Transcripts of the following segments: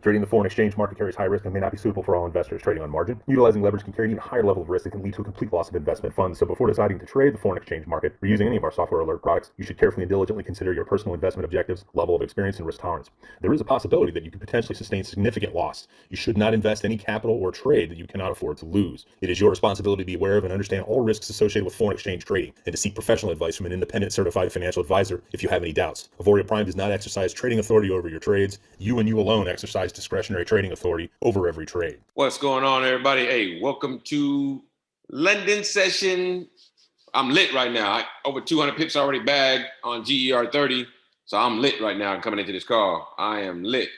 Trading the foreign exchange market carries high risk and may not be suitable for all investors trading on margin. Utilizing leverage can carry an even higher level of risk that can lead to a complete loss of investment funds. So before deciding to trade the foreign exchange market or using any of our software alert products, you should carefully and diligently consider your personal investment objectives, level of experience, and risk tolerance. There is a possibility that you could potentially sustain significant loss. You should not invest any capital or trade that you cannot afford to lose. It is your responsibility to be aware of and understand all risks associated with foreign exchange trading and to seek professional advice from an independent certified financial advisor if you have any doubts. Auvoria Prime does not exercise trading authority over your trades. You and you alone exercise discretionary trading authority over every trade. What's going on, everybody? Hey, welcome to London session. I'm lit right now. Over 200 pips already bagged on GER 30. So I'm lit right now coming into this call. I am lit.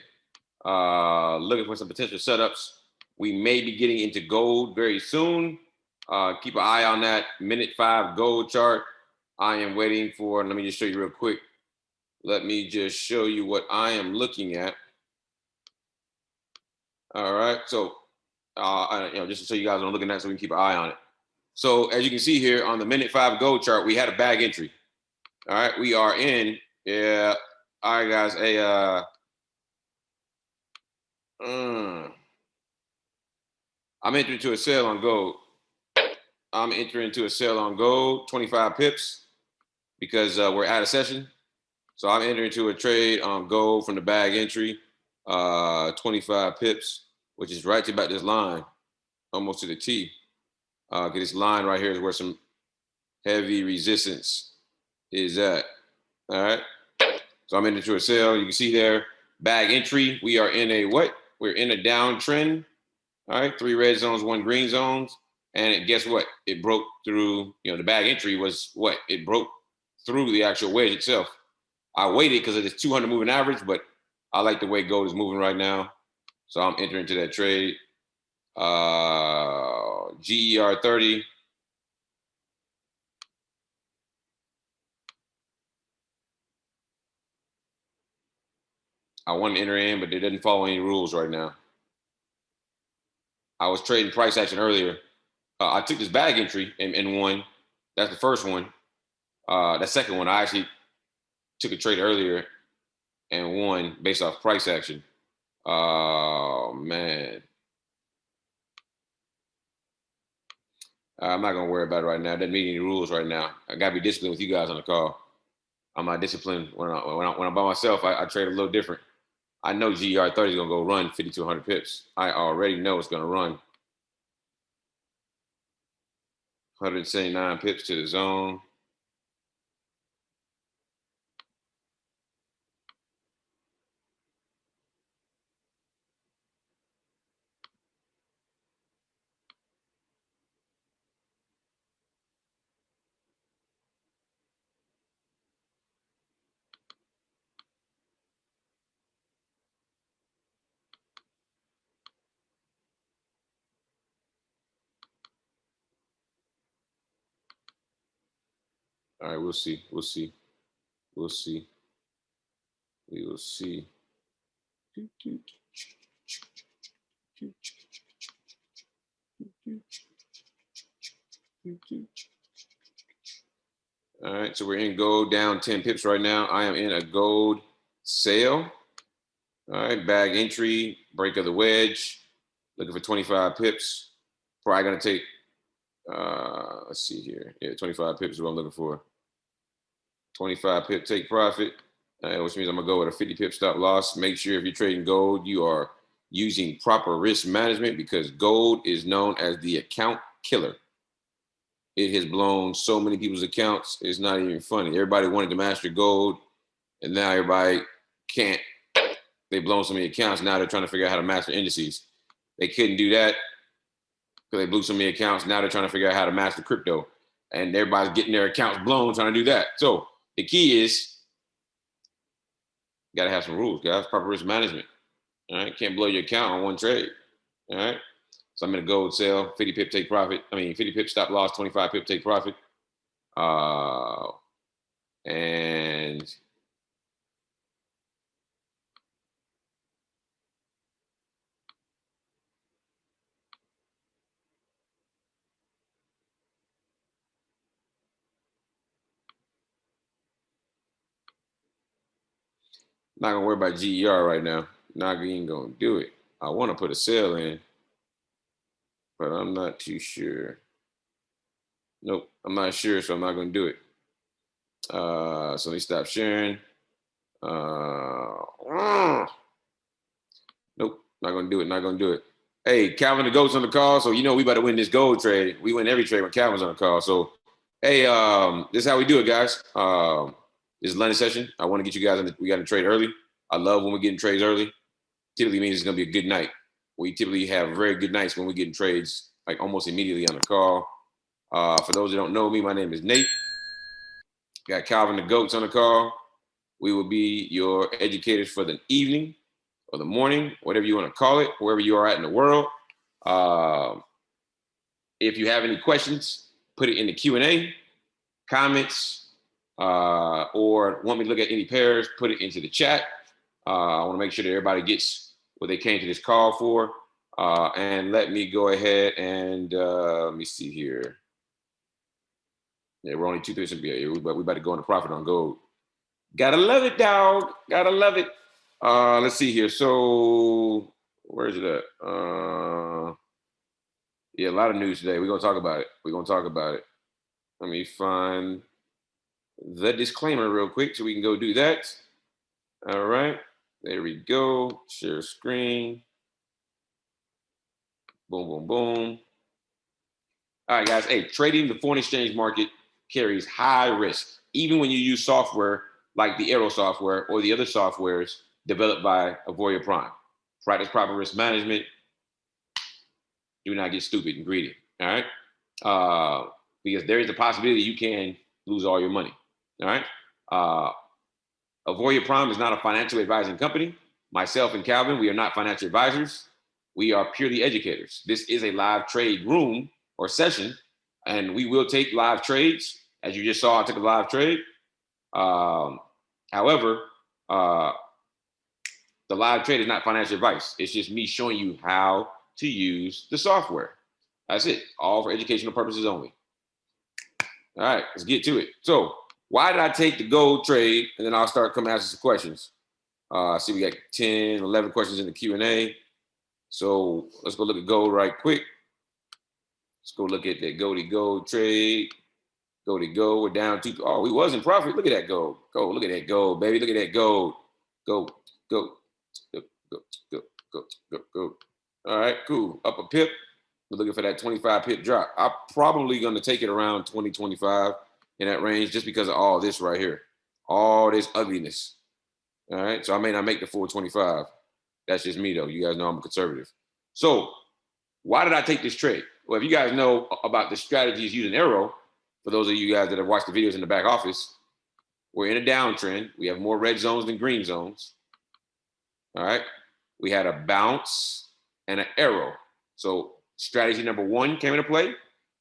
Looking for some potential setups. We may be getting into gold very soon. Keep an eye on that minute 5 gold chart. I am waiting for, let me just show you real quick. Let me just show you what I am looking at. All right, so just so you guys are looking at, so we can keep an eye on it. So as you can see here on the minute 5 gold chart, we had a bag entry. All right, we are in. Yeah. All right, guys. I'm entering into a sale on gold. I'm entering into a sale on gold, 25 pips, because we're out of session. So I'm entering into a trade on gold from the bag entry, 25 pips, which is right to about this line, almost to the T. This line right here is where some heavy resistance is at. All right. So I'm into a sale. You can see there, bag entry. We are in a what? We're in a downtrend. All right. 3 red zones, 1 green zones. And guess what? It broke through, the bag entry was what? It broke through the actual wedge itself. I waited because of this 200 moving average, but I like the way gold is moving right now. So I'm entering into that trade. GER 30. I want to enter in, but it doesn't follow any rules right now. I was trading price action earlier. I took this bag entry and won. That's the first one. That second one, I actually took a trade earlier and won based off price action. Oh, man. I'm not going to worry about it right now. It doesn't meet any rules right now. I got to be disciplined with you guys on the call. I'm not disciplined. When I'm by myself, I trade a little different. I know GER 30 is going to go run 50 to 100 pips. I already know it's going to run 179 pips to the zone. All right, we'll see. We'll see. We'll see. We will see. All right, so we're in gold down 10 pips right now. I am in a gold sale. All right, bag entry, break of the wedge, looking for 25 pips. Probably gonna take, let's see here. Yeah, 25 pips is what I'm looking for. 25 pip take profit, which means I'm gonna go with a 50 pip stop loss. Make sure if you're trading gold, you are using proper risk management because gold is known as the account killer. It has blown so many people's accounts. It's not even funny. Everybody wanted to master gold, and now everybody can't. They've blown so many accounts. Now they're trying to figure out how to master indices. They couldn't do that because they blew so many accounts. Now they're trying to figure out how to master crypto, and everybody's getting their accounts blown trying to do that. So the key is you got to have some rules, guys. Proper risk management. All right, can't blow your account on one trade. All right. So I'm in a gold sale, 50 pip take profit. 50 pip stop loss, 25 pip take profit. And Not gonna worry about GER right now. Not even gonna do it. I want to put a sell in, but I'm not too sure. Nope, I'm not sure, so I'm not gonna do it. So let me stop sharing. Nope, not gonna do it. Not gonna do it. Hey, Calvin the Goat's on the call, so you know we about to win this gold trade. We win every trade when Calvin's on the call. So, hey, this is how we do it, guys. This is London session. I want to get you guys we got to trade early. I love when we're getting trades early. Typically means it's gonna be a good night. We typically have very good nights when we're getting trades like almost immediately on the call. For those that don't know me, my name is Nate. Got Calvin the Goats on the call. We will be your educators for the evening or the morning, whatever you want to call it, wherever you are at in the world. If you have any questions, put it in the Q&A, comments, or want me to look at any pairs, put it into the chat. I want to make sure that everybody gets what they came to this call for. And let me go ahead and let me see here. Yeah, we're only 2-3. Yeah, but we about to go into profit on gold. Gotta love it, dog. Gotta love it. Let's see here. So where is it at? Yeah, a lot of news today. We're gonna talk about it. Let me find the disclaimer real quick so we can go do that. All right, there we go. Share screen. Boom, boom, boom. All right, guys. Hey, trading the foreign exchange market carries high risk, even when you use software like the Arrow software or the other softwares developed by Auvoria Prime. Practice proper risk management. Do not get stupid and greedy. All right, because there is a possibility you can lose all your money. All right. Auvoria Prime is not a financial advising company. Myself and Calvin, we are not financial advisors. We are purely educators. This is a live trade room or session, and we will take live trades. As you just saw, I took a live trade. However, the live trade is not financial advice. It's just me showing you how to use the software. That's it. All for educational purposes only. All right, let's get to it. So why did I take the gold trade? And then I'll start coming asking some questions. See, we got 10, 11 questions in the Q&A. So let's go look at gold right quick. Let's go look at that gold trade. Gold, we're down to, oh, we was in profit. Look at that gold. Look at that gold, baby. Look at that gold. Go. All right, cool. Up a pip. We're looking for that 25 pip drop. I'm probably going to take it around 20, 25 in that range just because of all this right here. All this ugliness. All right, so I may not make the full 25. That's just me, though. You guys know I'm a conservative. So why did I take this trade? Well, if you guys know about the strategies using Arrow, for those of you guys that have watched the videos in the back office, we're in a downtrend. We have more red zones than green zones. All right. We had a bounce and an arrow. So strategy number one came into play.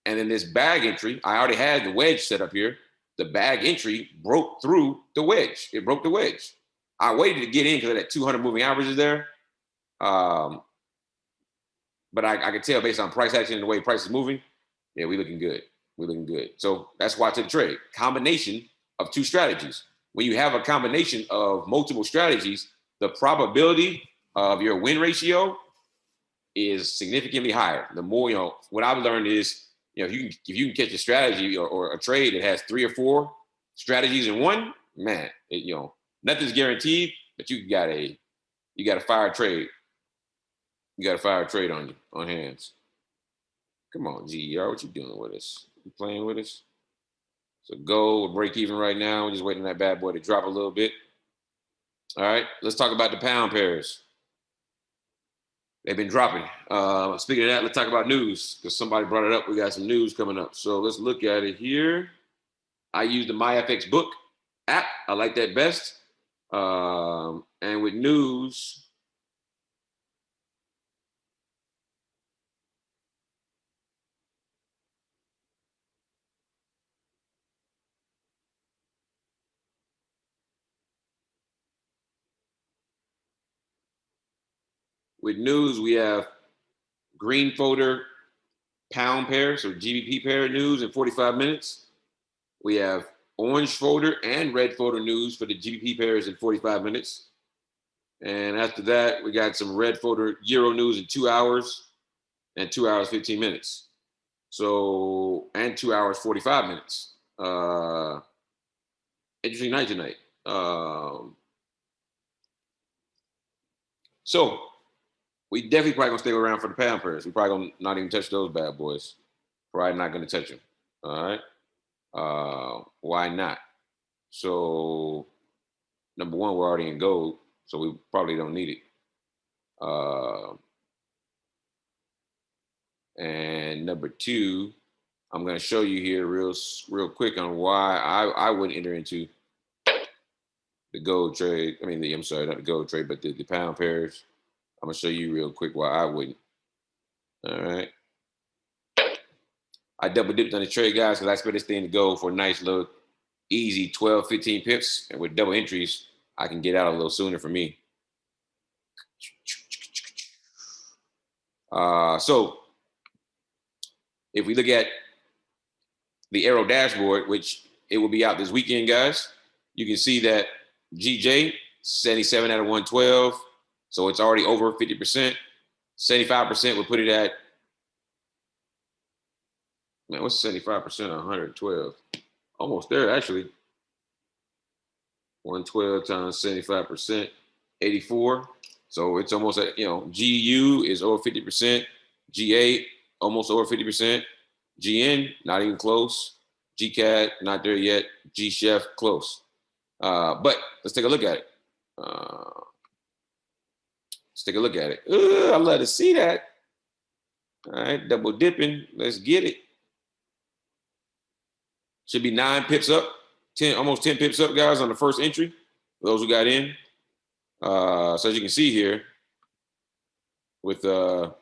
And then this bag entry, I already had the wedge set up here. The bag entry broke through the wedge. It broke the wedge. I waited to get in because of that 200 moving averages there. But I could tell based on price action and the way price is moving, yeah, we're looking good. So that's why I took the trade. Combination of two strategies. When you have a combination of multiple strategies, the probability of your win ratio is significantly higher. The more, what I've learned is, if you can catch a strategy or a trade that has 3 or 4 strategies in one, man, nothing's guaranteed, but you got a fire trade. You got a fire trade on hands. Come on, GER, what you doing with us? You playing with us? So gold, we're break even right now. We're just waiting on that bad boy to drop a little bit. All right, let's talk about the pound pairs. They've been dropping. Speaking of that, let's talk about news because somebody brought it up. We got some news coming up. So let's look at it here. I use the MyFX Book app. I like that best. And with news, we have green folder pound pair, so GBP pair news in 45 minutes. We have orange folder and red folder news for the GBP pairs in 45 minutes. And after that, we got some red folder Euro news in 2 hours and 2 hours, 15 minutes. So, and 2 hours, 45 minutes. Interesting night tonight. So we definitely probably gonna stay around for the pound pairs. We probably gonna not even touch those bad boys. Probably not gonna touch them. All right. Why not? So number one, we're already in gold, so we probably don't need it. And number two, I'm gonna show you here real quick on why I wouldn't enter into the gold trade. I mean, I'm sorry, not the gold trade, but the pound pairs. I'm gonna show you real quick why I wouldn't. All right. I double dipped on the trade, guys, because I expect this thing to go for a nice little easy 12, 15 pips. And with double entries, I can get out a little sooner for me. So if we look at the Arrow dashboard, which it will be out this weekend, guys, you can see that GJ, 77 out of 112. So it's already over 50%. 75% would put it at, man, what's 75% of 112? Almost there, actually. 112 times 75%, 84. So it's almost at, GU is over 50%. GA, almost over 50%. GN, not even close. GCAD, not there yet. G Chef, close. But let's take a look at it. Let's take a look at it. I love to see that. All right, double dipping. Let's get it. Should be 9 pips up, 10, almost 10 pips up, guys, on the first entry. For those who got in. So as you can see here, with oh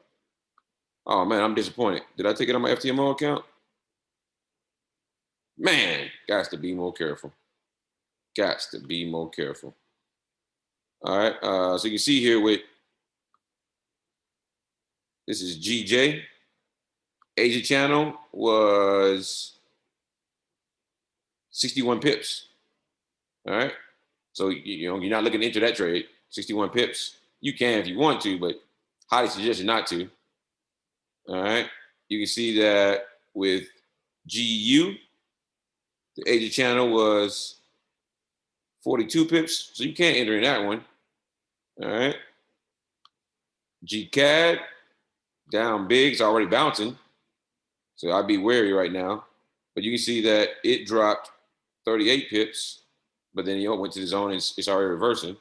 man, I'm disappointed. Did I take it on my FTMO account? Man, got to be more careful. Got to be more careful. All right, so you can see here with this is GJ. Asia channel was 61 pips. All right. So, you're not looking to enter that trade, 61 pips. You can if you want to, but highly suggest you not to. All right. You can see that with GU, the Asia channel was 42 pips. So you can't enter in that one. All right. GCAD, down big. It's already bouncing. So I'd be wary right now. But you can see that it dropped 38 pips. But then went to the zone and it's already reversing.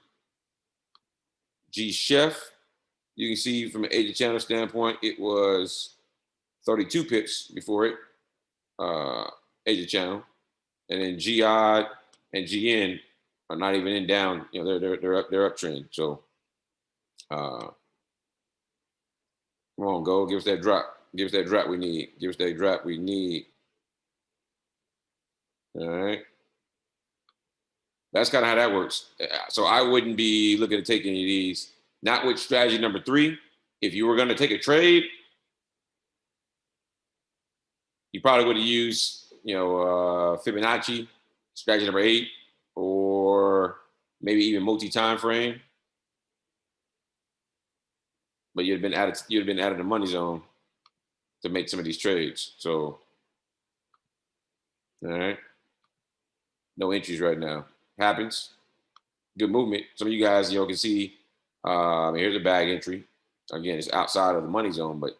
G Chef, you can see from an Asia channel standpoint, it was 32 pips before it, Asia channel. And then G-Odd and GN are not even in down. They're uptrend. So come on, go. Give us that drop. Give us that drop we need. Give us that drop we need. All right. That's kind of how that works. So I wouldn't be looking to take any of these. Not with strategy number 3. If you were going to take a trade, you probably would have used, Fibonacci, strategy number 8, or maybe even multi-time frame. But you'd have been out of the money zone to make some of these trades. So, all right, no entries right now. Happens. Good movement. Some of you guys, can see. Here's a bag entry. Again, it's outside of the money zone, but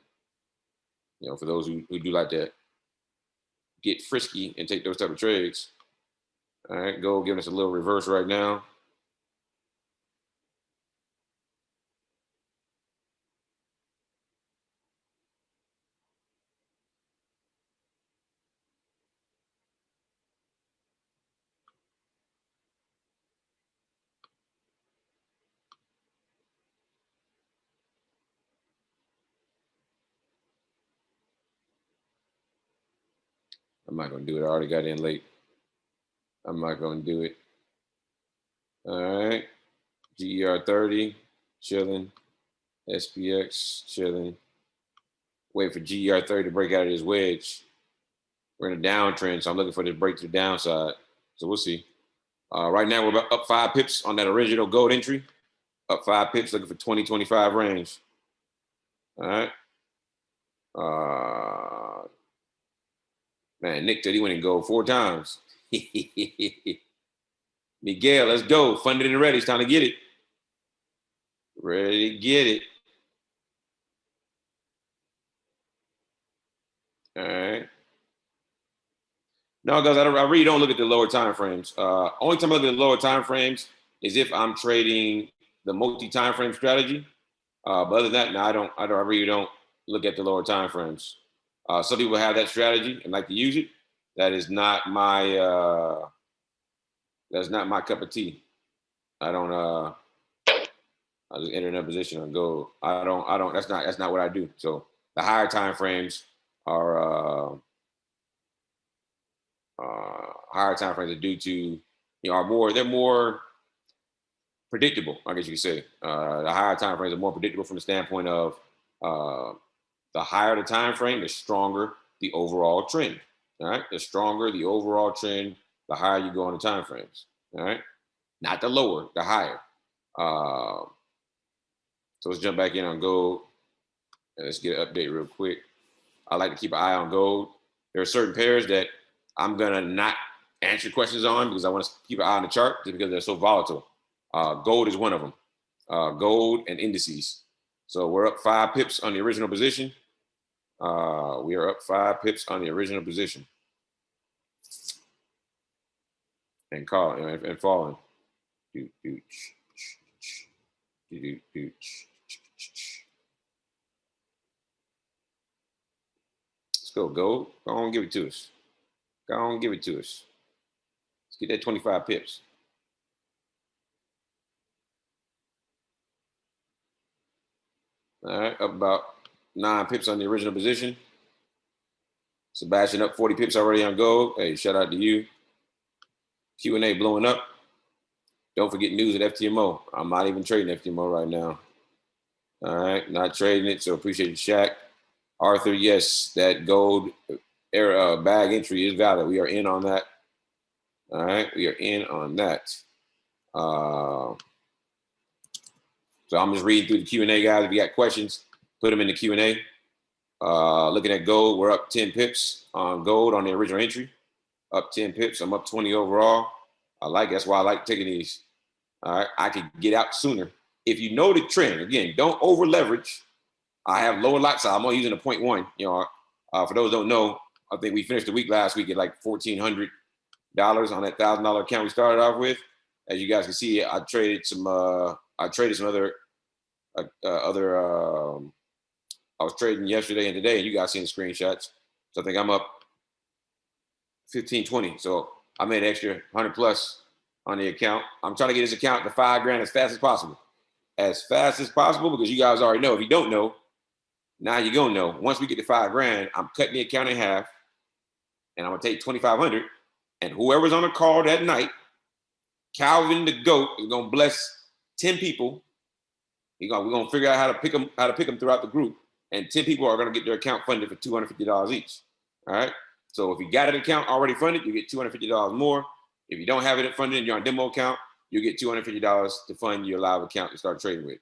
for those who do like to get frisky and take those type of trades. All right, go giving us a little reverse right now. I'm not going to do it. I already got in late. I'm not going to do it. All right. GER30, chilling. SPX, chilling. Wait for GER30 to break out of this wedge. We're in a downtrend, so I'm looking for this break to the downside. So we'll see. Right now, we're up 5 pips on that original gold entry. Up 5 pips, looking for 20, 25 range. All right. Man, Nick said he went and gold 4 times. Miguel, let's go. Funded and ready. It's time to get it. Ready to get it. All right. No, guys, I really don't look at the lower time frames. Only time I look at the lower time frames is if I'm trading the multi-time frame strategy. But other than that, no, I really don't look at the lower time frames. Some people have that strategy and like to use it. That is not my that's not my cup of tea. I don't I just enter in a position and go. I don't that's not what I do. So the higher time frames are higher time frames are due to they're more predictable, I guess you could say. The higher time frames are more predictable from the standpoint of the higher the time frame, the stronger the overall trend. All right, the stronger the overall trend, the higher you go on the time frames. All right, not the lower, the higher. So let's jump back in on gold and let's get an update real quick. I like to keep an eye on gold. There are certain pairs that I'm gonna not answer questions on because I want to keep an eye on the chart just because they're so volatile. Gold is one of them. Gold and indices. So we're up 5 pips on the original position. We are up 5 pips on the original position. And falling. Let's go, gold. Go on, give it to us. Go on, give it to us. Let's get that 25 pips. All right, up about 9 pips on the original position. Sebastian up 40 pips already on gold. Hey, shout out to you. Q&A blowing up. Don't forget news at FTMO. I'm not even trading FTMO right now. All right, not trading it, so appreciate you, Shaq. Arthur, yes, that gold bag entry is valid. We are in on that. All right, we are in on that. So I'm just reading through the Q&A, guys. If you got questions, put them in the Q&A. Looking at gold, we're up 10 pips on gold on the original entry. Up 10 pips. I'm up 20 overall. I like it. That's why I like taking these. All right, I could get out sooner. If you know the trend, again, don't over leverage. I have lower lot size. I'm only using a 0.1. For those who don't know, I think we finished the week last week at like $1,400 on that $1,000 account we started off with. As you guys can see, I traded some other. I was trading yesterday and today, and you guys seen the screenshots. So I think I'm up 15, 20. So I made an extra 100 plus on the account. I'm trying to get this account to $5,000 as fast as possible. As fast as possible, because you guys already know. If you don't know, now you're gonna know. Once we get to $5,000, I'm cutting the account in half, and I'm gonna take 2,500. And whoever's on the call that night, Calvin the GOAT is gonna bless 10 people. We're gonna figure out how to pick them throughout the group, and 10 people are gonna get their account funded for $250 each. All right. So if you got an account already funded, you get $250 more. If you don't have it funded and you're on demo account, you get $250 to fund your live account to start trading with.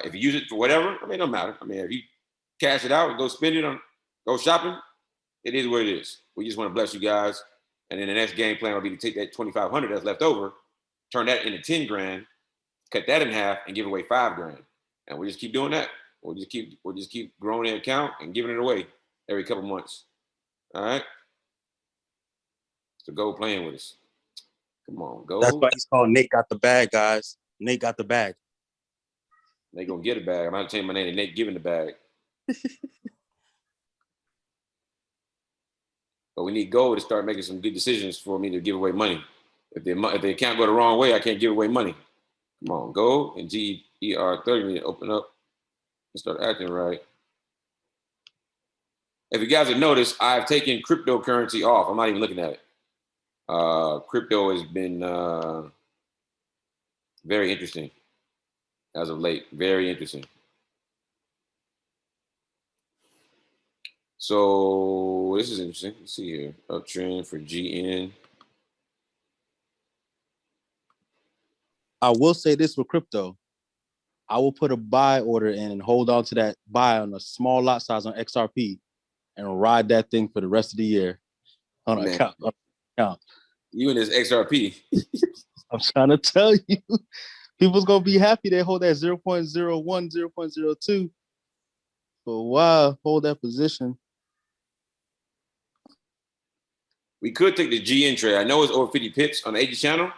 If you use it for whatever, I mean, it don't matter. I mean, if you cash it out and go spend it on, go shopping, it is what it is. We just want to bless you guys. And then the next game plan will be to take that 2,500 that's left over, turn that into 10 grand, cut that in half, and give away $5,000. And we just keep doing that. We'll just keep growing the account and giving it away every couple months. All right. So go playing with us. Come on, go. That's why he's called Nate Got the Bag, guys. Nate got the bag. They gonna get a bag. I'm not change my name to Nate giving the bag. But we need gold to start making some good decisions for me to give away money. If the account go the wrong way, I can't give away money. Come on, gold and GER 30 need to open up and start acting right. If you guys have noticed, I've taken cryptocurrency off. I'm not even looking at it. Crypto has been very interesting as of late. Very interesting. So this is interesting. Let's see here. Uptrend for GN. I will say this with crypto. I will put a buy order in and hold on to that buy on a small lot size on XRP and ride that thing for the rest of the year on account. You and this XRP. I'm trying to tell you, people's gonna be happy they hold that 0.01, 0.02 for a while. Hold that position. We could take the GN trade. I know it's over 50 pips on the AG channel.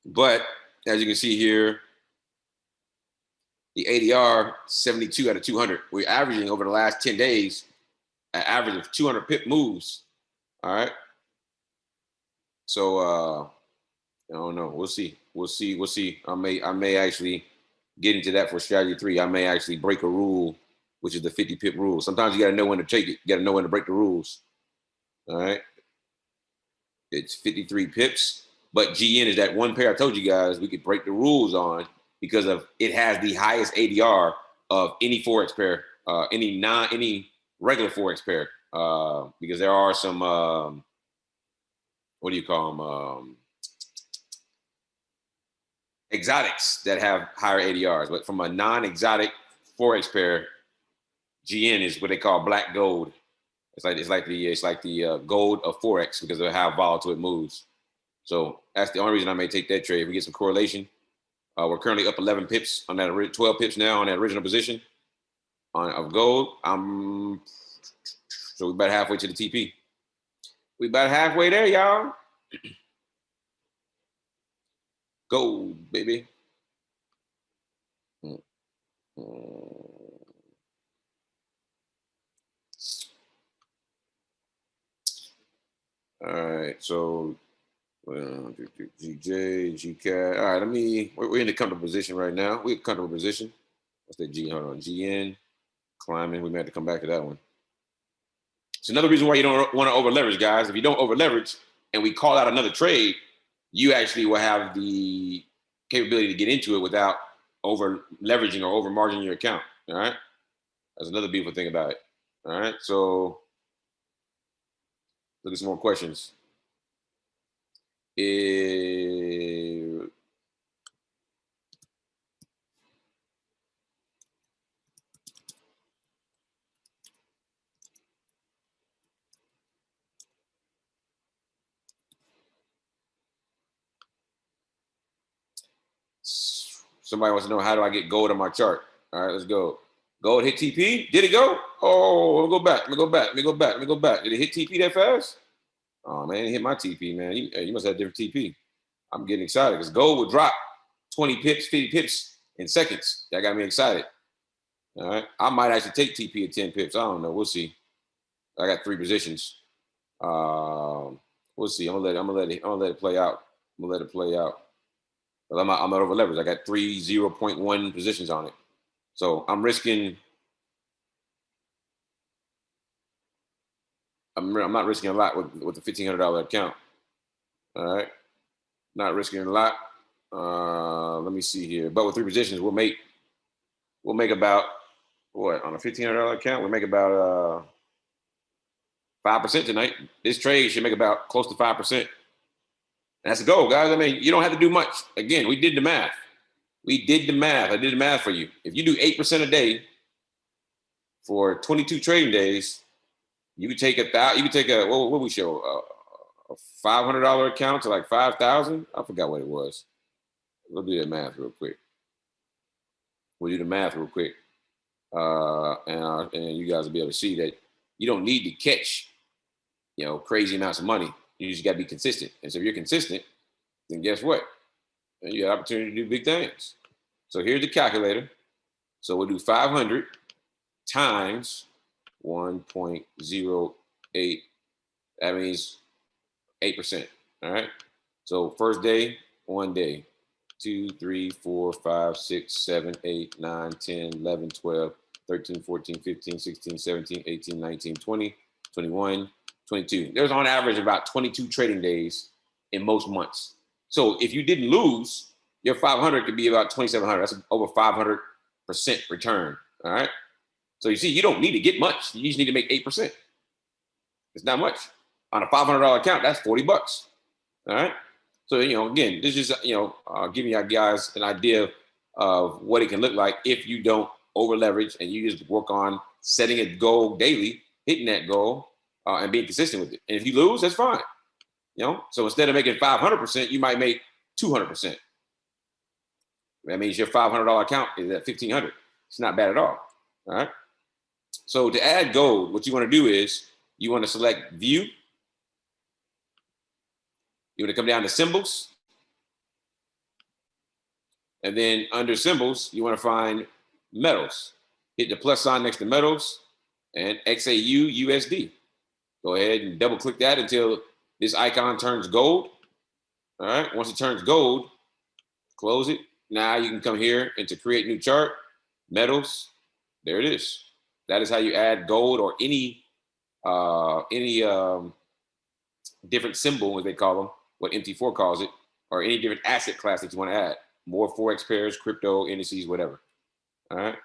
But as you can see here, the ADR 72 out of 200. We're averaging over the last 10 days an average of 200 pip moves. All right. So I don't know. We'll see. We'll see. I may actually get into that for strategy 3. I may actually break a rule, which is the 50 pip rule. Sometimes you got to know when to take it. You got to know when to break the rules. All right. It's 53 pips, but GN is that one pair I told you guys we could break the rules on because of it has the highest ADR of any Forex pair, any regular Forex pair, because there are some what do you call them? Exotics that have higher ADRs, but from a non-exotic Forex pair, GN is what they call black gold. It's like the gold of Forex because of how volatile it moves. So that's the only reason I may take that trade. If we get some correlation, we're currently up 11 pips on that 12 pips now on that original position of gold. So we're about halfway to the TP. We about halfway there, y'all. Gold, baby. All right, so GJ, GCAT. All right, we're in the comfortable position right now. We're in a comfortable position. What's that G? Hold on, GN, climbing. We may have to come back to that one. It's another reason why you don't want to over leverage, guys. If you don't over leverage and we call out another trade, you actually will have the capability to get into it without over leveraging or over margining your account. All right, that's another beautiful thing about it. All right, so look at some more questions. Somebody wants to know, how do I get gold on my chart? All right, let's go. Gold hit TP. Did it go? Oh, let me go back. Did it hit TP that fast? Oh, man, it hit my TP, man. You must have a different TP. I'm getting excited because gold would drop 20 pips, 50 pips in seconds. That got me excited. All right. I might actually take TP at 10 pips. I don't know. We'll see. I got 3 positions. We'll see. I'm gonna let it play out. I'm gonna let it play out. But I'm not over leveraged. I got 3 0.1 positions on it. So I'm risking. I'm not risking a lot with the $1,500 account. All right. Not risking a lot. Let me see here. But with 3 positions, we'll make about what on a $1,500 account? We'll make about 5% tonight. This trade should make about close to 5%. And that's the goal, guys. I mean, you don't have to do much. Again, we did the math. I did the math for you. If you do 8% a day for 22 trading days, you could take what we show a $500 account to like 5,000. I forgot what it was. We'll do the math real quick. And you guys will be able to see that you don't need to catch, crazy amounts of money. You just got to be consistent. And so if you're consistent, then guess what? Then you got opportunity to do big things. So here's the calculator. So we'll do 500 times 1.08. That means 8%. All right. So first day, 1 day. 2, 3, 4, 5, 6, 7, 8, 9, 10, 11, 12, 13, 14, 15, 16, 17, 18, 19, 20, 21, 22. There's on average about 22 trading days in most months. So if you didn't lose, your 500 could be about 2,700. That's over 500% return. All right. So you see, you don't need to get much. You just need to make 8%. It's not much. On a $500 account, that's $40. All right. So, again, this is just, giving you guys an idea of what it can look like if you don't over leverage and you just work on setting a goal daily, hitting that goal, and being consistent with it. And if you lose, that's fine. So instead of making 500%, you might make 200%. That means your $500 account is at $1,500. It's not bad at all. All right. So to add gold, what you want to do is you want to select view. You want to come down to symbols. And then under symbols, you want to find metals. Hit the plus sign next to metals and XAU USD. Go ahead and double click that until this icon turns gold. All right. Once it turns gold, close it. Now you can come here and to create new chart, metals. There it is. That is how you add gold or any different symbol, as they call them, what MT4 calls it, or any different asset class that you want to add. More Forex pairs, crypto, indices, whatever. All right.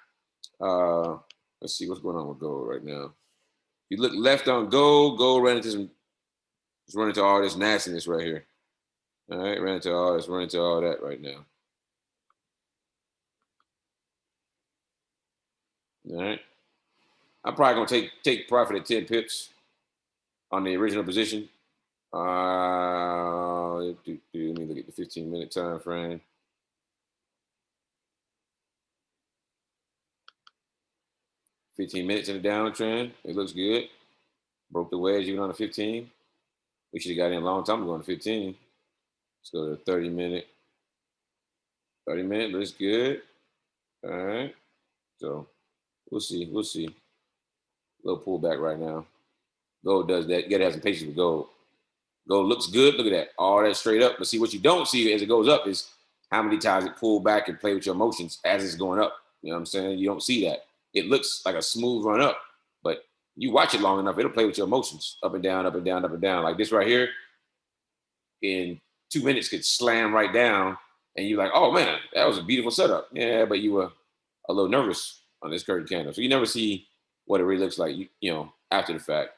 Let's see what's going on with gold right now. If you look left on gold, gold ran into all this nastiness right here. All right, ran into all that right now. All right. I'm probably gonna take profit at 10 pips on the original position. Let me look at the 15-minute time frame. $15 minutes in the downtrend. It looks good. Broke the wedge even on the 15. We should have got in a long time ago on the 15. Let's go to the 30-minute. 30-minute looks good. All right. So we'll see. A little pullback right now. Gold does that. You gotta have some patience with gold. Gold looks good. Look at that. All that straight up. But see, what you don't see as it goes up is how many times it pulled back and play with your emotions as it's going up. You know what I'm saying? You don't see that. It looks like a smooth run up, but you watch it long enough, it'll play with your emotions. Up and down, up and down, up and down. Like this right here, in 2 minutes could slam right down. And you're like, oh man, that was a beautiful setup. Yeah, but you were a little nervous on this curtain candle. So you never see what it really looks like, after the fact.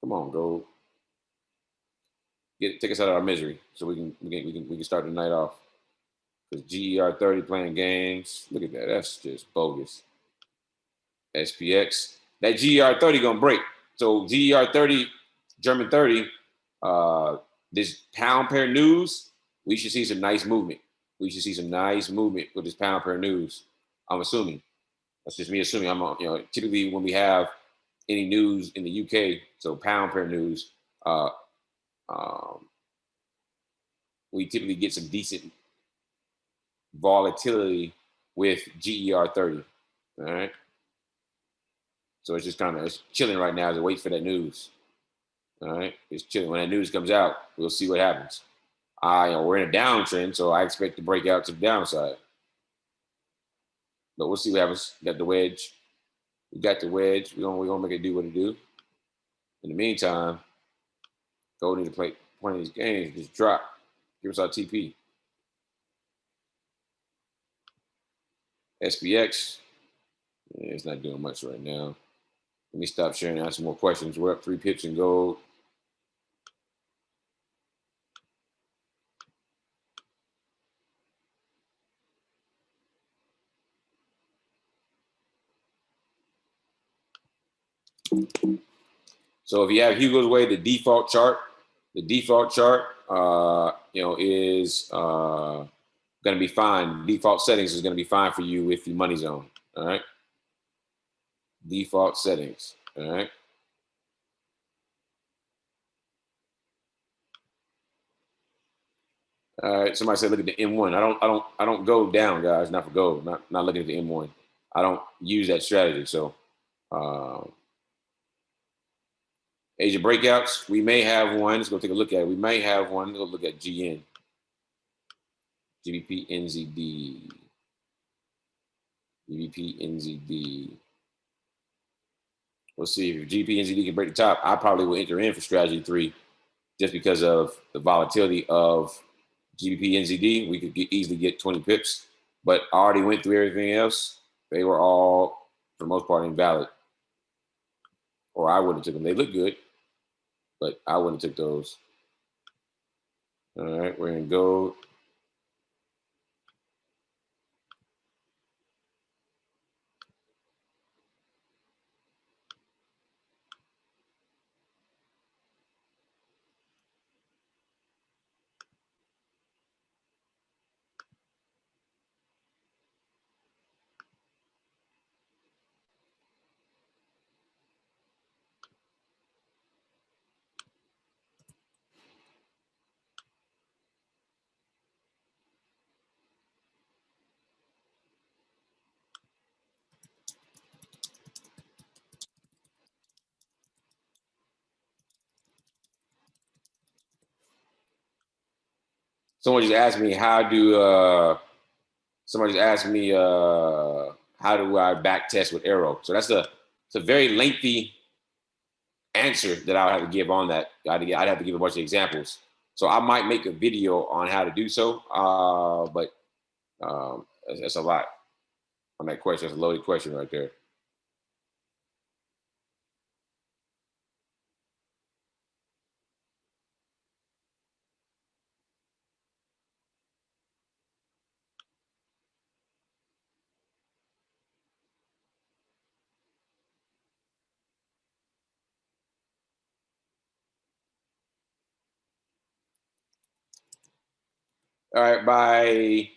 Come on, gold. Take us out of our misery so we can start the night off. Because GER30 playing games. Look at that. That's just bogus. SPX. That GER30 gonna break. So GER30, German 30, this pound pair news, we should see some nice movement. We should see some nice movement with this pound pair news. I'm assuming. That's just me assuming. Typically when we have any news in the UK, so pound pair news, we typically get some decent volatility with GER30. All right. So it's just kind of chilling right now as it waits for that news. All right. It's chilling. When that news comes out, we'll see what happens. We're in a downtrend, so I expect to break out to the downside. But we'll see what happens. Got the wedge. We got the wedge. We're gonna make it do what it do. In the meantime, gold need to play one of these games. Just drop. Give us our TP. SPX. Yeah, it's not doing much right now. Let me stop sharing and ask some more questions. We're up 3 pips in gold. So if you have Hugo's Way, the default chart is going to be fine. Default settings is going to be fine for you with the money zone. All right. Default settings. All right. All right. Somebody said, look at the M1. I don't go down, guys. Not for gold. Not looking at the M1. I don't use that strategy. So, Asia breakouts. We may have one. Let's go take a look at it. We may have one. Let's go look at GN. GBP NZD. GBP NZD. We'll see if GBP NZD can break the top. I probably will enter in for strategy 3 just because of the volatility of GBP NZD. We could easily get 20 pips, but I already went through everything else. They were all, for the most part, invalid. Or I wouldn't have took them. They look good, but I wouldn't have took those. All right, we're in gold. Someone just asked me how do somebody just asked me how do I back test with Arrow? So it's a very lengthy answer that I would have to give on that. I'd have to give a bunch of examples. So I might make a video on how to do so, but that's a lot on that question. That's a loaded question right there. All right, by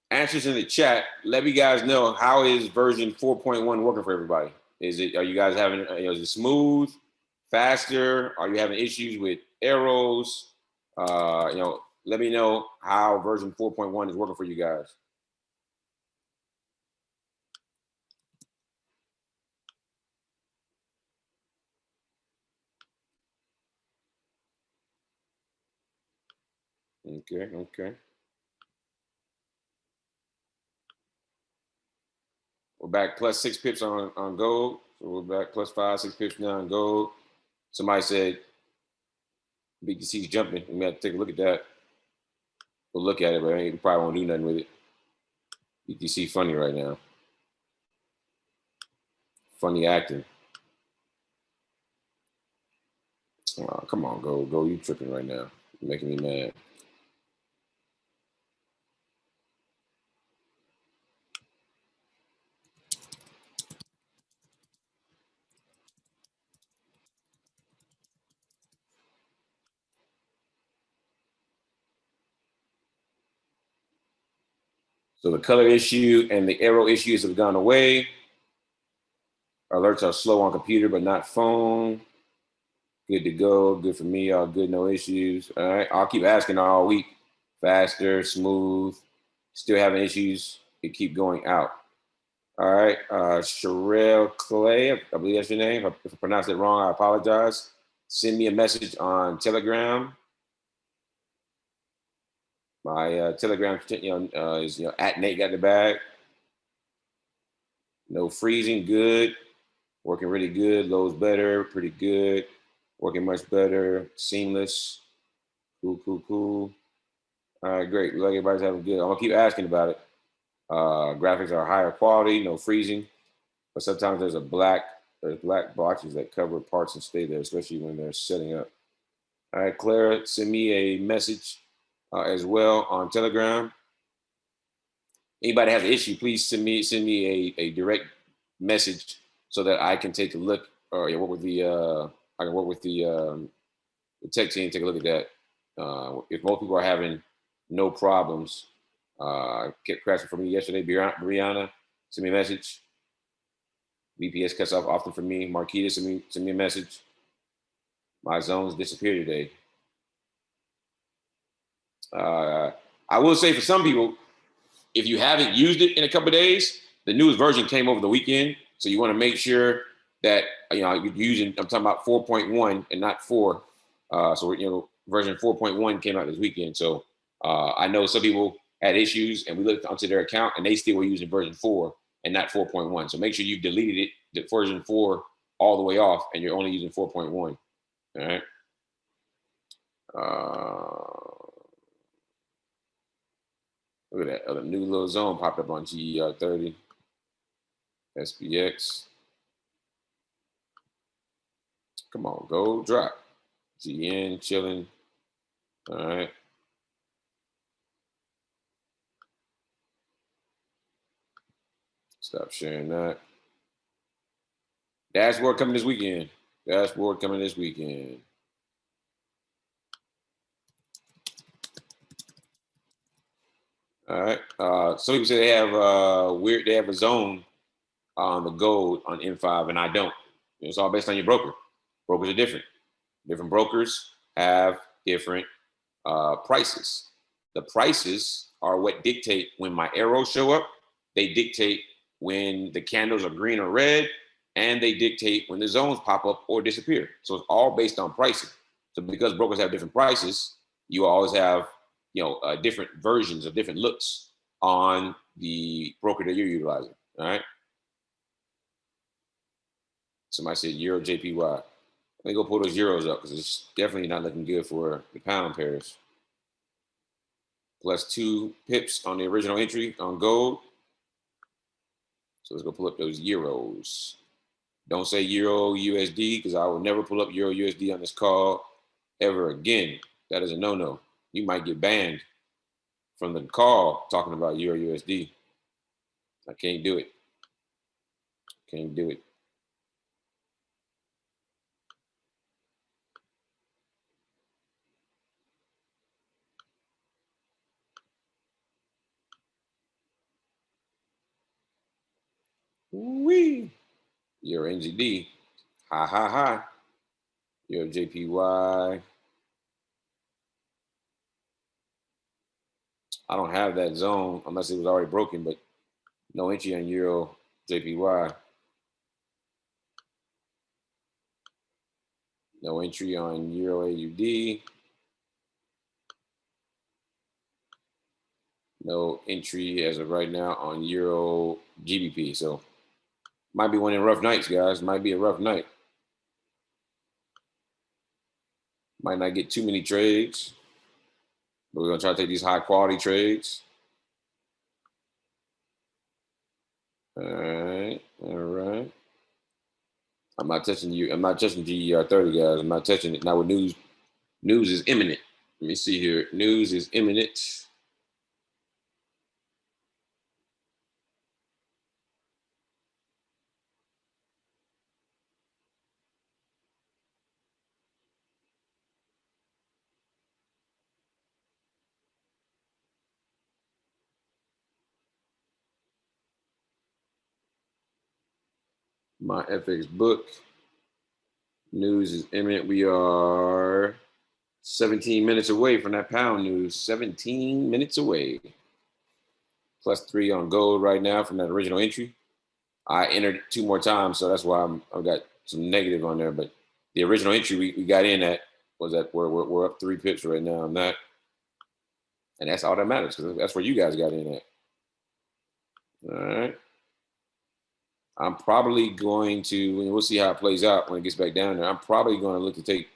answers in the chat, let me guys know how is version 4.1 working for everybody. Are you guys having, is it smooth, faster? Are you having issues with arrows? Let me know how version 4.1 is working for you guys. Okay. We're back plus 6 pips on gold. So we're back plus 5, 6 pips now on gold. Somebody said BTC's jumping. We have to take a look at that. We'll look at it, but we probably won't do nothing with it. BTC funny right now. Funny acting. Oh, come on, go. You tripping right now. You're making me mad. So the color issue and the arrow issues have gone away. Alerts are slow on computer, but not phone. Good to go. Good for me. All good. No issues. All right. I'll keep asking all week. Faster, smooth. Still having issues. It keep going out. All right. Sherelle Clay, I believe that's your name. If I pronounced it wrong, I apologize. Send me a message on Telegram. My Telegram, is at Nate Got the Bag. No freezing, good. Working really good. Lows better, pretty good. Working much better. Seamless. Cool. All right, great. Look like everybody's having good. I'm gonna keep asking about it. Graphics are higher quality, no freezing, but sometimes there's black boxes that cover parts and stay there, especially when they're setting up. All right, Clara, send me a message as well on Telegram. Anybody has an issue, please send me a direct message so that I can take a look, or work with the I can work with the tech team, take a look at that. If most people are having no problems, kept crashing for me yesterday. Brianna, send me a message. VPS cuts off often for me. Marquita, send me a message. My zones disappear today. I will say for some people, if you haven't used it in a couple of days, the newest version came over the weekend. So you want to make sure that you're using. I'm talking about 4.1 and not 4. So version 4.1 came out this weekend. So I know some people had issues, and we looked onto their account, and they still were using version 4 and not 4.1. So make sure you've deleted it, the version 4 all the way off, and you're only using 4.1. All right. Look at that. A new little zone popped up on GER 30. SPX. Come on, go drop. GN chilling. All right. Stop sharing that. Dashboard coming this weekend. Dashboard coming this weekend. All right. Some people say they have they have a zone on the gold on M5, and I don't. It's all based on your broker. Brokers are different. Different brokers have different prices. The prices are what dictate when my arrows show up. They dictate when the candles are green or red, and they dictate when the zones pop up or disappear. So it's all based on pricing. So because brokers have different prices, you always have different versions of different looks on the broker that you're utilizing. All right. Somebody said Euro JPY. Let me go pull those euros up because it's definitely not looking good for the pound pairs. Plus 2 pips on the original entry on gold. So let's go pull up those euros. Don't say Euro USD because I will never pull up Euro USD on this call ever again. That is a no-no. You might get banned from the call talking about Euro USD. I can't do it. Can't do it. Wee. Euro NZD. Ha ha ha. Euro JPY. I don't have that zone unless it was already broken, but no entry on Euro JPY. No entry on Euro AUD. No entry as of right now on Euro GBP. So might be one of the rough nights, guys. Might be a rough night. Might not get too many trades, but we're gonna try to take these high quality trades. All right, all right. I'm not touching you. I'm not touching GER 30, guys. I'm not touching it. Now with news, news is imminent. Let me see here. News is imminent. My FX book. News is imminent. We are 17 minutes away from that pound news. 17 minutes away. Plus 3 on gold right now from that original entry. I entered 2 more times, so that's why I've got some negative on there. But the original entry we got in at was that we're up 3 pips right now on that, and that's all that matters because that's where you guys got in at. All right. I'm probably going to, and we'll see how it plays out when it gets back down there. I'm probably going to look to take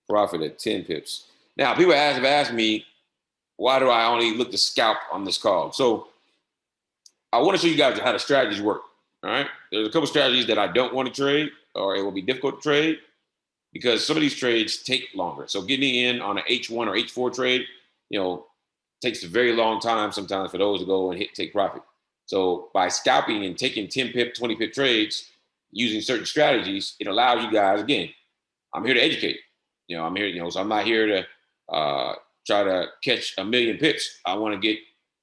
profit at 10 pips. Now, people have asked me, why do I only look to scalp on this call? So I want to show you guys how the strategies work. All right. There's a couple strategies that I don't want to trade, or it will be difficult to trade because some of these trades take longer. So getting in on an H1 or H4 trade, takes a very long time sometimes for those to go and take profit. So by scalping and taking 10 pip, 20 pip trades using certain strategies, it allows you guys, again, I'm here to educate. I'm here, so I'm not here to try to catch a million pips. I want to get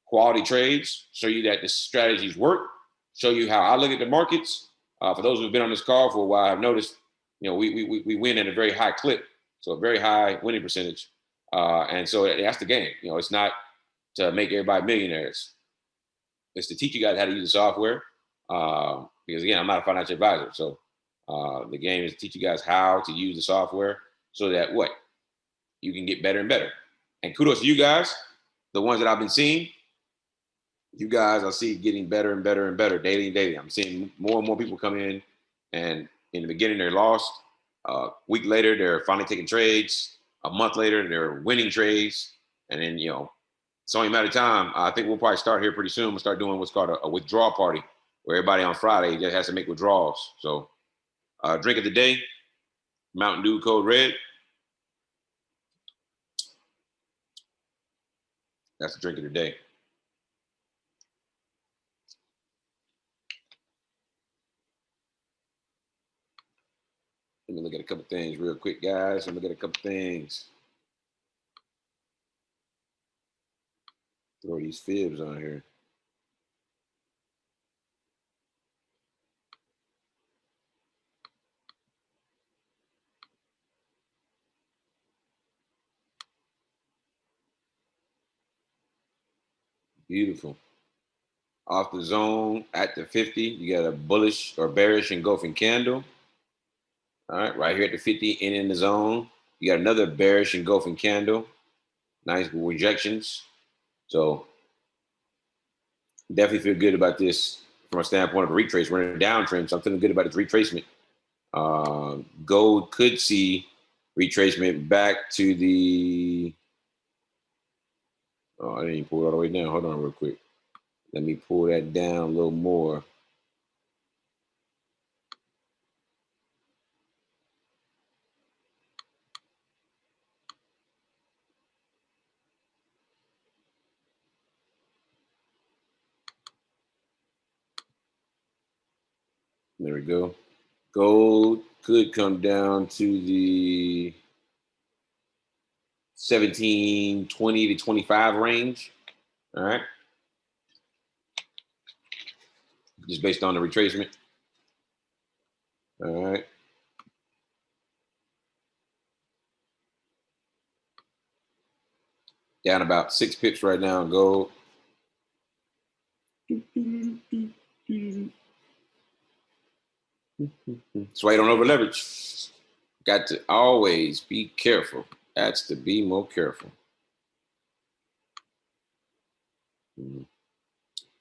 quality trades, show you that the strategies work, show you how I look at the markets. For those who've been on this call for a while, I've noticed, we win at a very high clip, so a very high winning percentage. And so that's the game. It's not to make everybody millionaires. It's to teach you guys how to use the software. Because again, I'm not a financial advisor. So the game is to teach you guys how to use the software so that you can get better and better. And kudos to you guys, the ones that I've been seeing. You guys, I see getting better and better and better daily and daily. I'm seeing more and more people come in, and in the beginning they're lost. A week later, they're finally taking trades. A month later, they're winning trades. And then, it's only a matter of time. I think we'll probably start here pretty soon. We'll start doing what's called a withdrawal party, where everybody on Friday just has to make withdrawals. So drink of the day, Mountain Dew Code Red. That's the drink of the day. Let me look at a couple things real quick, guys. Let me look at a couple things. Throw these fibs on here. Beautiful. Off the zone at the 50, you got a bullish or bearish engulfing candle. All right, right here at the 50 and in the zone. You got another bearish engulfing candle. Nice rejections. So definitely feel good about this from a standpoint of a retrace. We're in a downtrend, so I'm feeling good about its retracement. Gold could see retracement back to the. Oh, I didn't pull it all the way down. Hold on real quick. Let me pull that down a little more. There we go. Gold could come down to the 1720 to 25 range. All right. Just based on the retracement. All right. Down about 6 pips right now in gold. So I don't over leverage. Got to always be careful. That's to be more careful.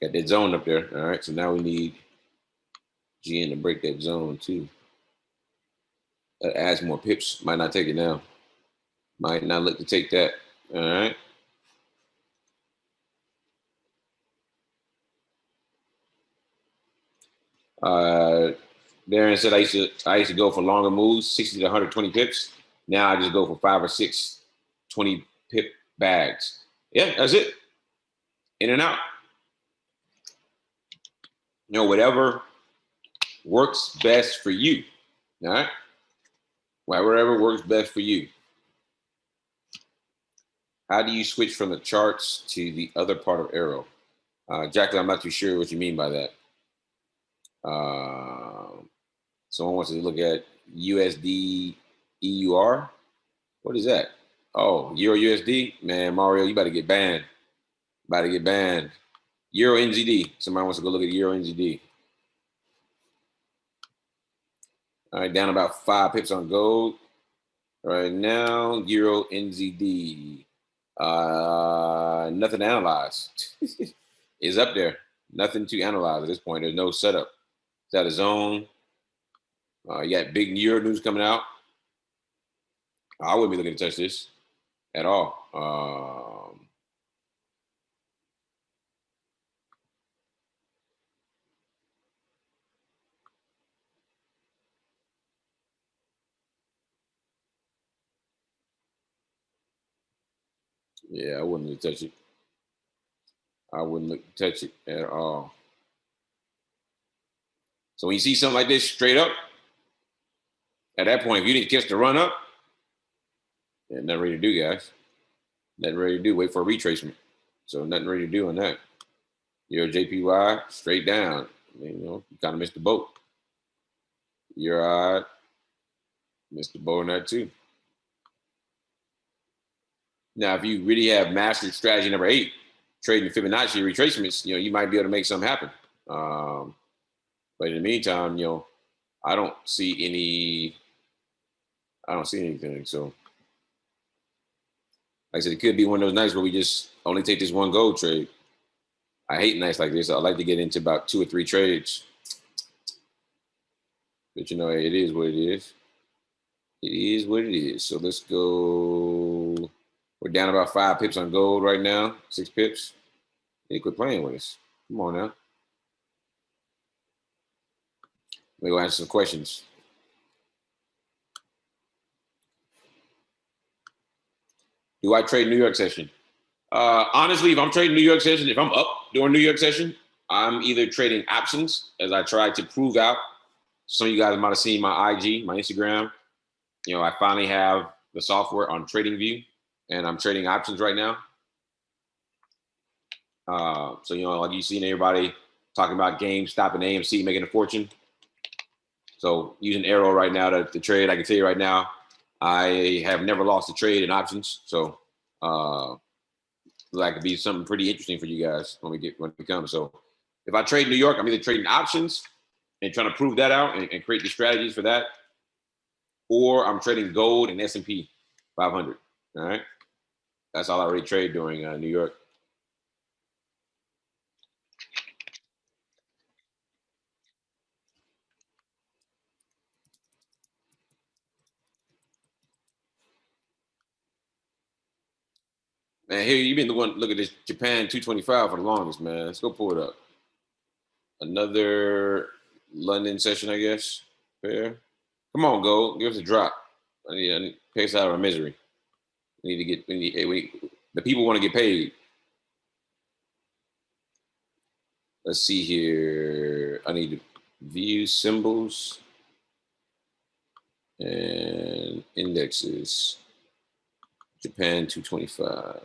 Got that zone up there. All right. So now we need GN to break that zone too. That adds more pips. Might not take it now. Might not look to take that. All right. Darren said I used to go for longer moves, 60 to 120 pips. Now I just go for 5 or 6 20 pip bags. Yeah, that's it. In and out. You know, whatever works best for you. All right. Whatever works best for you. How do you switch from the charts to the other part of Arrow? Jacqueline, I'm not too sure what you mean by that. Someone wants to look at USD EUR. What is that? Oh, Euro USD? Man, Mario, you about to get banned. About to get banned. Euro NZD. Somebody wants to go look at Euro NZD. All right, down about 5 pips on gold. Right now, Euro NZD. Nothing to analyze. It's up there. Nothing to analyze at this point. There's no setup. It's out of zone. You got big Euro news coming out. I wouldn't be looking to touch this at all. Yeah, I wouldn't look to touch it. I wouldn't look to touch it at all. So when you see something like this straight up, at that point, if you didn't catch the run up, yeah, nothing ready to do, guys. Nothing ready to do. Wait for a retracement. So nothing ready to do on that. Your JPY straight down. You know, you kind of missed the boat. Your missed the boat on that too. Now, if you really have mastered strategy number 8, trading Fibonacci retracements, you know, you might be able to make something happen. But in the meantime, you know, I don't see anything. So, like I said, it could be one of those nights where we just only take this one gold trade. I hate nights like this. I like to get into about 2 or 3 trades. But you know, it is what it is. It is what it is. So let's go. We're down about 5 pips on gold right now. 6 pips. They quit playing with us. Come on now. Let me go answer some questions. Do I trade New York session? Honestly, if I'm trading New York session, if I'm up during New York session, I'm either trading options as I try to prove out. Some of you guys might have seen my IG, my Instagram. You know, I finally have the software on TradingView, and I'm trading options right now. So, you know, like you've seen everybody talking about GameStop and AMC making a fortune. So using Arrow right now to trade, I can tell you right now, I have never lost a trade in options. So that could be something pretty interesting for you guys when it comes. So if I trade New York, I'm either trading options and trying to prove that out and create the strategies for that, or I'm trading gold and S&P 500. All right, that's all I already trade during New York. Man, here you've been the one. Look at this Japan 225 for the longest, man. Let's go pull it up. Another London session, I guess. Fair. Come on, gold. Give us a drop. I need to pay us out of our misery. We need to get. The people want to get paid. Let's see here. I need to view symbols and indexes. Japan 225.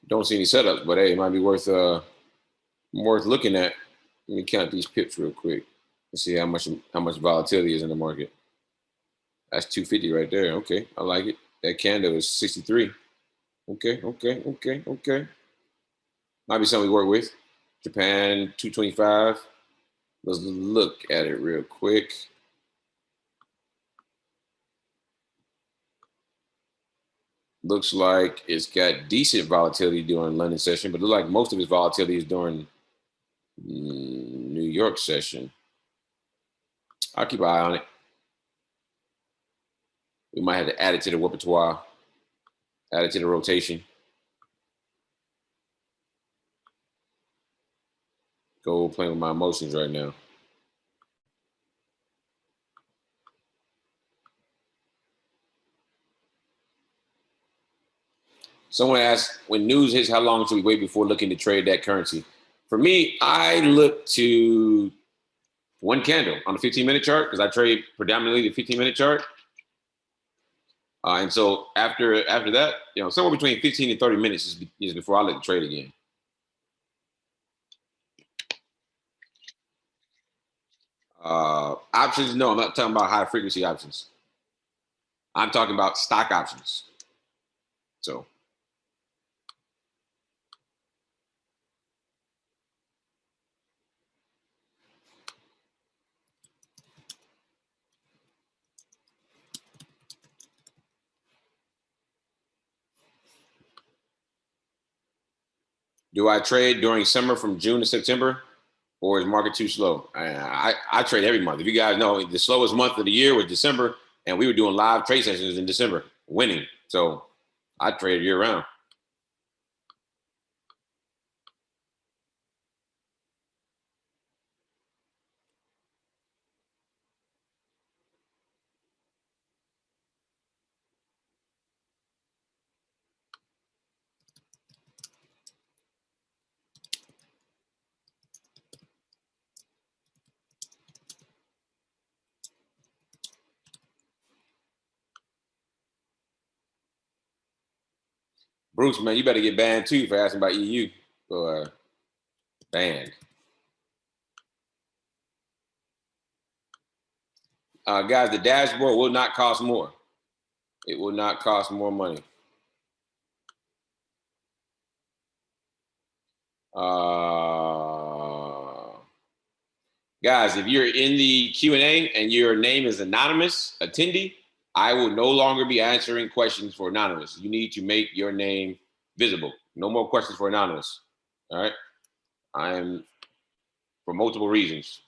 Don't see any setups, but hey, it might be worth looking at. Let me count these pips real quick and see how much volatility is in the market. That's 250 right there. Okay, I like it. That candle is 63. Okay. Might be something we work with. Japan 225. Let's look at it real quick. Looks like it's got decent volatility during London session, but it looks like most of its volatility is during New York session. I'll keep an eye on it. We might have to add it to the repertoire, add it to the rotation. Go playing with my emotions right now. Someone asked, when news hits, how long should we wait before looking to trade that currency? For me, I look to one candle on the 15-minute chart because I trade predominantly the 15-minute chart. And so after that, you know, somewhere between 15 and 30 minutes is before I look to trade again. Options, no, I'm not talking about high frequency options. I'm talking about stock options. So. Do I trade during summer from June to September, or is market too slow? I trade every month. If you guys know, the slowest month of the year was December, and we were doing live trade sessions in December, winning. So I trade year round. Bruce, man, you better get banned too for asking about EU. So, banned. Guys, the dashboard will not cost more. It will not cost more money. Guys, if you're in the Q&A and your name is anonymous attendee, I will no longer be answering questions for anonymous. You need to make your name visible. No more questions for anonymous. All right. I'm for multiple reasons,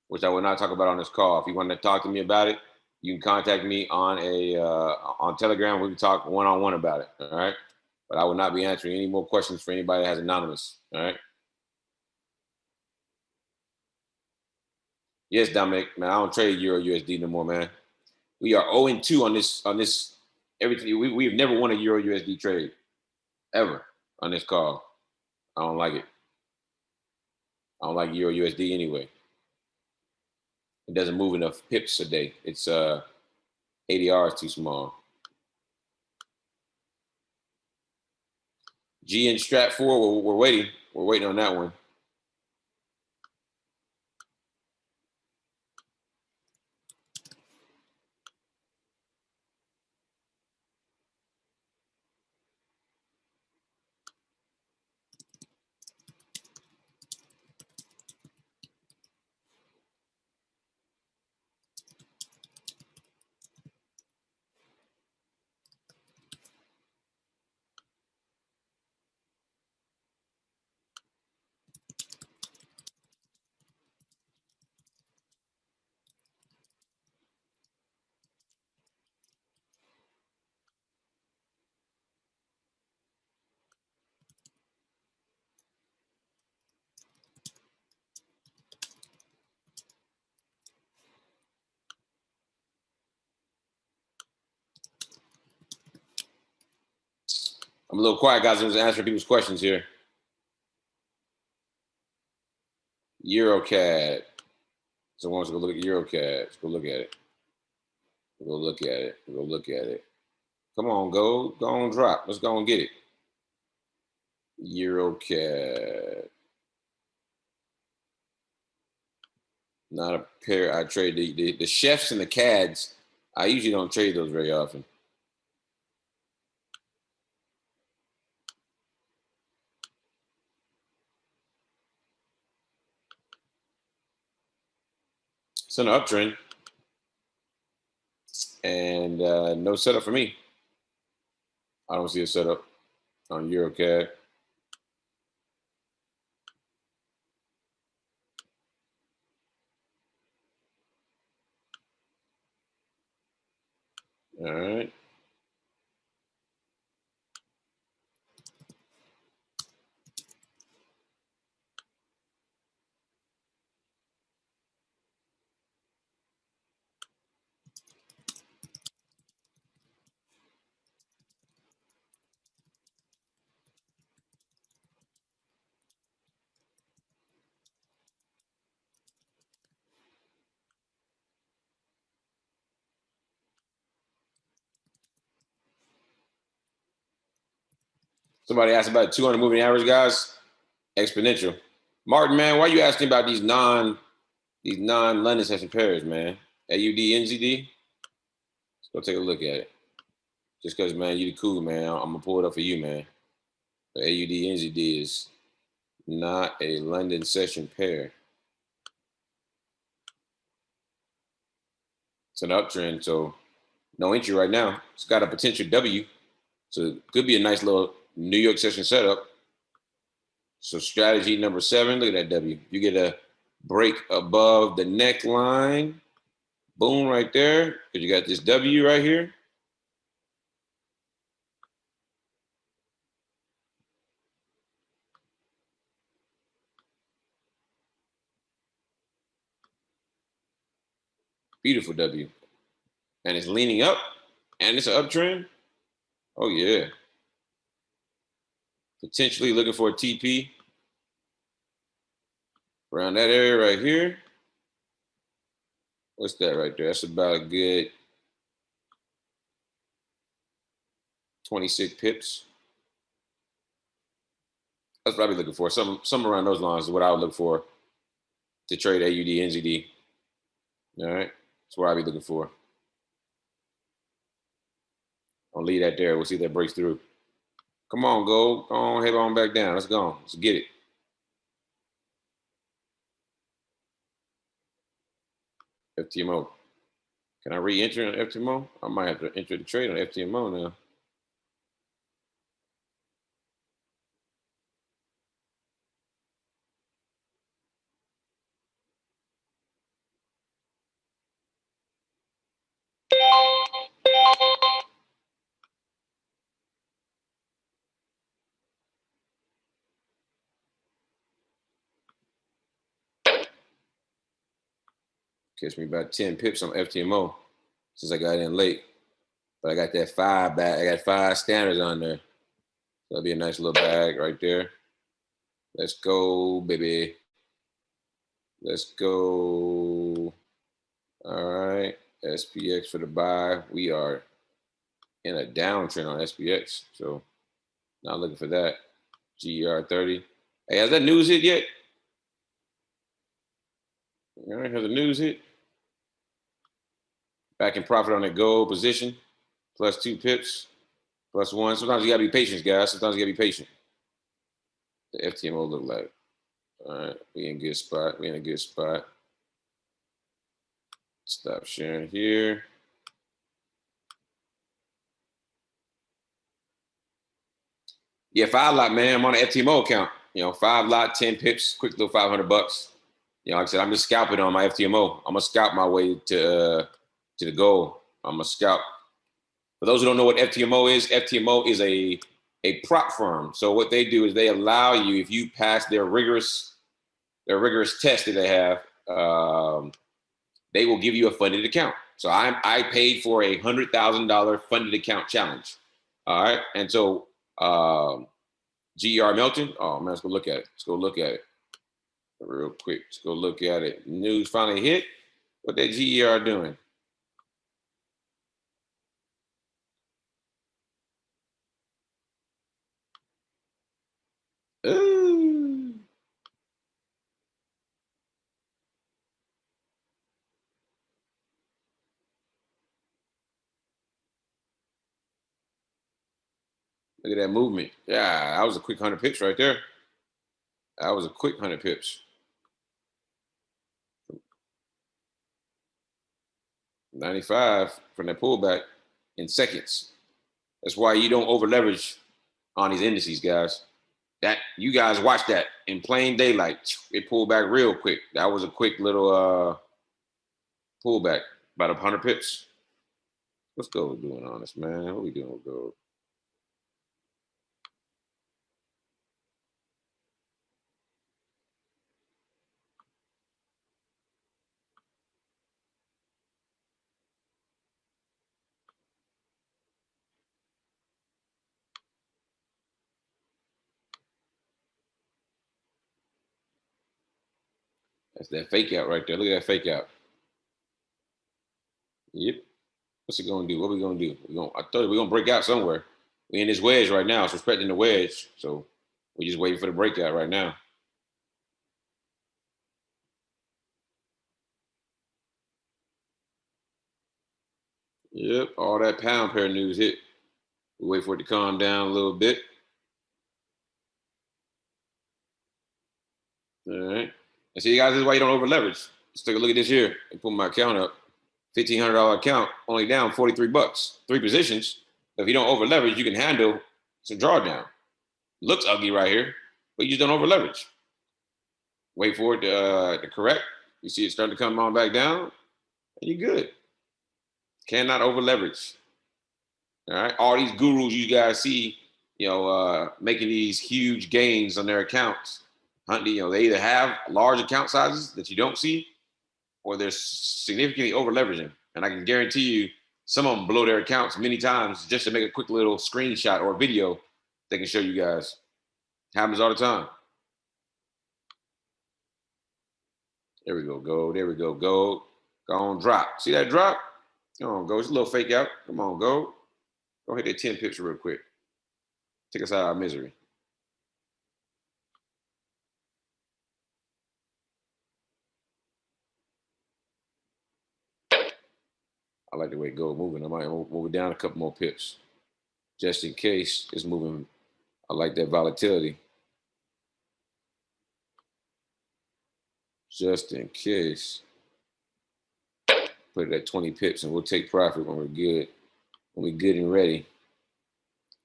which I will not talk about on this call. If you want to talk to me about it, you can contact me on on Telegram. We can talk one-on-one about it. All right. But I will not be answering any more questions for anybody that has anonymous. All right. Yes, Dominic, man, I don't trade Euro USD no more, man. We are 0-2 on this everything. We've never won a Euro USD trade ever on this call. I don't like it. I don't like Euro USD anyway. It doesn't move enough pips a day. It's ADR is too small. G and Strat 4, we're waiting. We're waiting on that one. I'm a little quiet, guys. I'm just answering people's questions here. EuroCAD. Someone wants to go look at EuroCAD. Let's go look at it. Go look at it. Go look at it. Come on, go on, drop. Let's go and get it. EuroCAD. Not a pair I trade. The chefs and the CADs, I usually don't trade those very often. It's an uptrend. And no setup for me. I don't see a setup on EuroCAD. All right. Somebody asked about 200 moving average, guys. Exponential. Martin, man, why are you asking about these non-London session pairs, man? AUD, NZD? Let's go take a look at it. Just because, man, you the cool, man. I'm going to pull it up for you, man. The AUD, NZD is not a London session pair. It's an uptrend, so no entry right now. It's got a potential W, so it could be a nice little New York session setup. So strategy number 7, look at that W. You get a break above the neckline. Boom, right there, because you got this W right here. Beautiful W. And it's leaning up, and it's an uptrend. Oh, yeah. Potentially looking for a TP around that area right here. What's that right there? That's about a good 26 pips. That's what I'd be looking for. Some around those lines is what I would look for to trade AUD, NZD. All right. That's what I'd be looking for. I'll leave that there. We'll see if that breaks through. Come on, go. Go on, head on back down. Let's go. Let's get it. FTMO. Can I re-enter on FTMO? I might have to enter the trade on FTMO now. Catch me about 10 pips on FTMO since I got in late. But I got that 5 bag. I got 5 standards on there. That'll be a nice little bag right there. Let's go, baby. Let's go. All right. SPX for the buy. We are in a downtrend on SPX. So not looking for that. GER 30. Hey, has that news hit yet? All right, has the news hit? Back in profit on that gold position. Plus 2 pips. Plus 1. Sometimes you gotta be patient, guys. Sometimes you gotta be patient. The FTMO look like. All right, we in a good spot. We in a good spot. Stop sharing here. Yeah, 5 lot, man. I'm on an FTMO account. You know, 5 lot, 10 pips, quick little $500. You know, like I said, I'm just scalping on my FTMO. I'm gonna scalp my way to the goal. I'm gonna scalp. For those who don't know what FTMO is a prop firm. So what they do is they allow you, if you pass their rigorous test that they have, they will give you a funded account. So I paid for a $100,000 funded account challenge. All right, and so GER Melton. Oh man, let's go look at it. Let's go look at it real quick. Let's go look at it. News finally hit. What that GER doing? Ooh. Look at that movement. Yeah, that was a quick 100 pips right there. That was a quick 100 pips. 95 from that pullback in seconds. That's why you don't over leverage on these indices, guys. That you guys watch that in plain daylight. It pulled back real quick. That was a quick little pullback, about 100 pips. What's gold doing on us, man? What are we doing with gold? That's that fake out right there. Look at that fake out. Yep. What's it gonna do? What are we gonna do? I told you we're gonna break out somewhere. We're in this wedge right now, so respecting the wedge. So we're just waiting for the breakout right now. Yep, all that pound pair news hit. We wait for it to calm down a little bit. All right. And see, guys, this is why you don't over leverage. Let's take a look at this here and pull my account up. $1,500 account, only down $43. 3 positions. If you don't over leverage, you can handle some drawdown. Looks ugly right here, but you just don't over leverage. Wait for it to correct. You see it starting to come on back down, and you're good. Cannot over leverage. All right. All these gurus you guys see, you know, making these huge gains on their accounts. You know, they either have large account sizes that you don't see, or they're significantly over leveraging. And I can guarantee you, some of them blow their accounts many times just to make a quick little screenshot or a video they can show you guys. Happens all the time. There we go, gold. There we go, gold. Go on, drop. See that drop? Come on, gold. It's a little fake out. Come on, gold. Go hit that 10 pips real quick. Take us out of our misery. I like the way gold moving. I might move it down a couple more pips. Just in case it's moving. I like that volatility. Just in case. Put it at 20 pips and we'll take profit when we're good. When we're good and ready.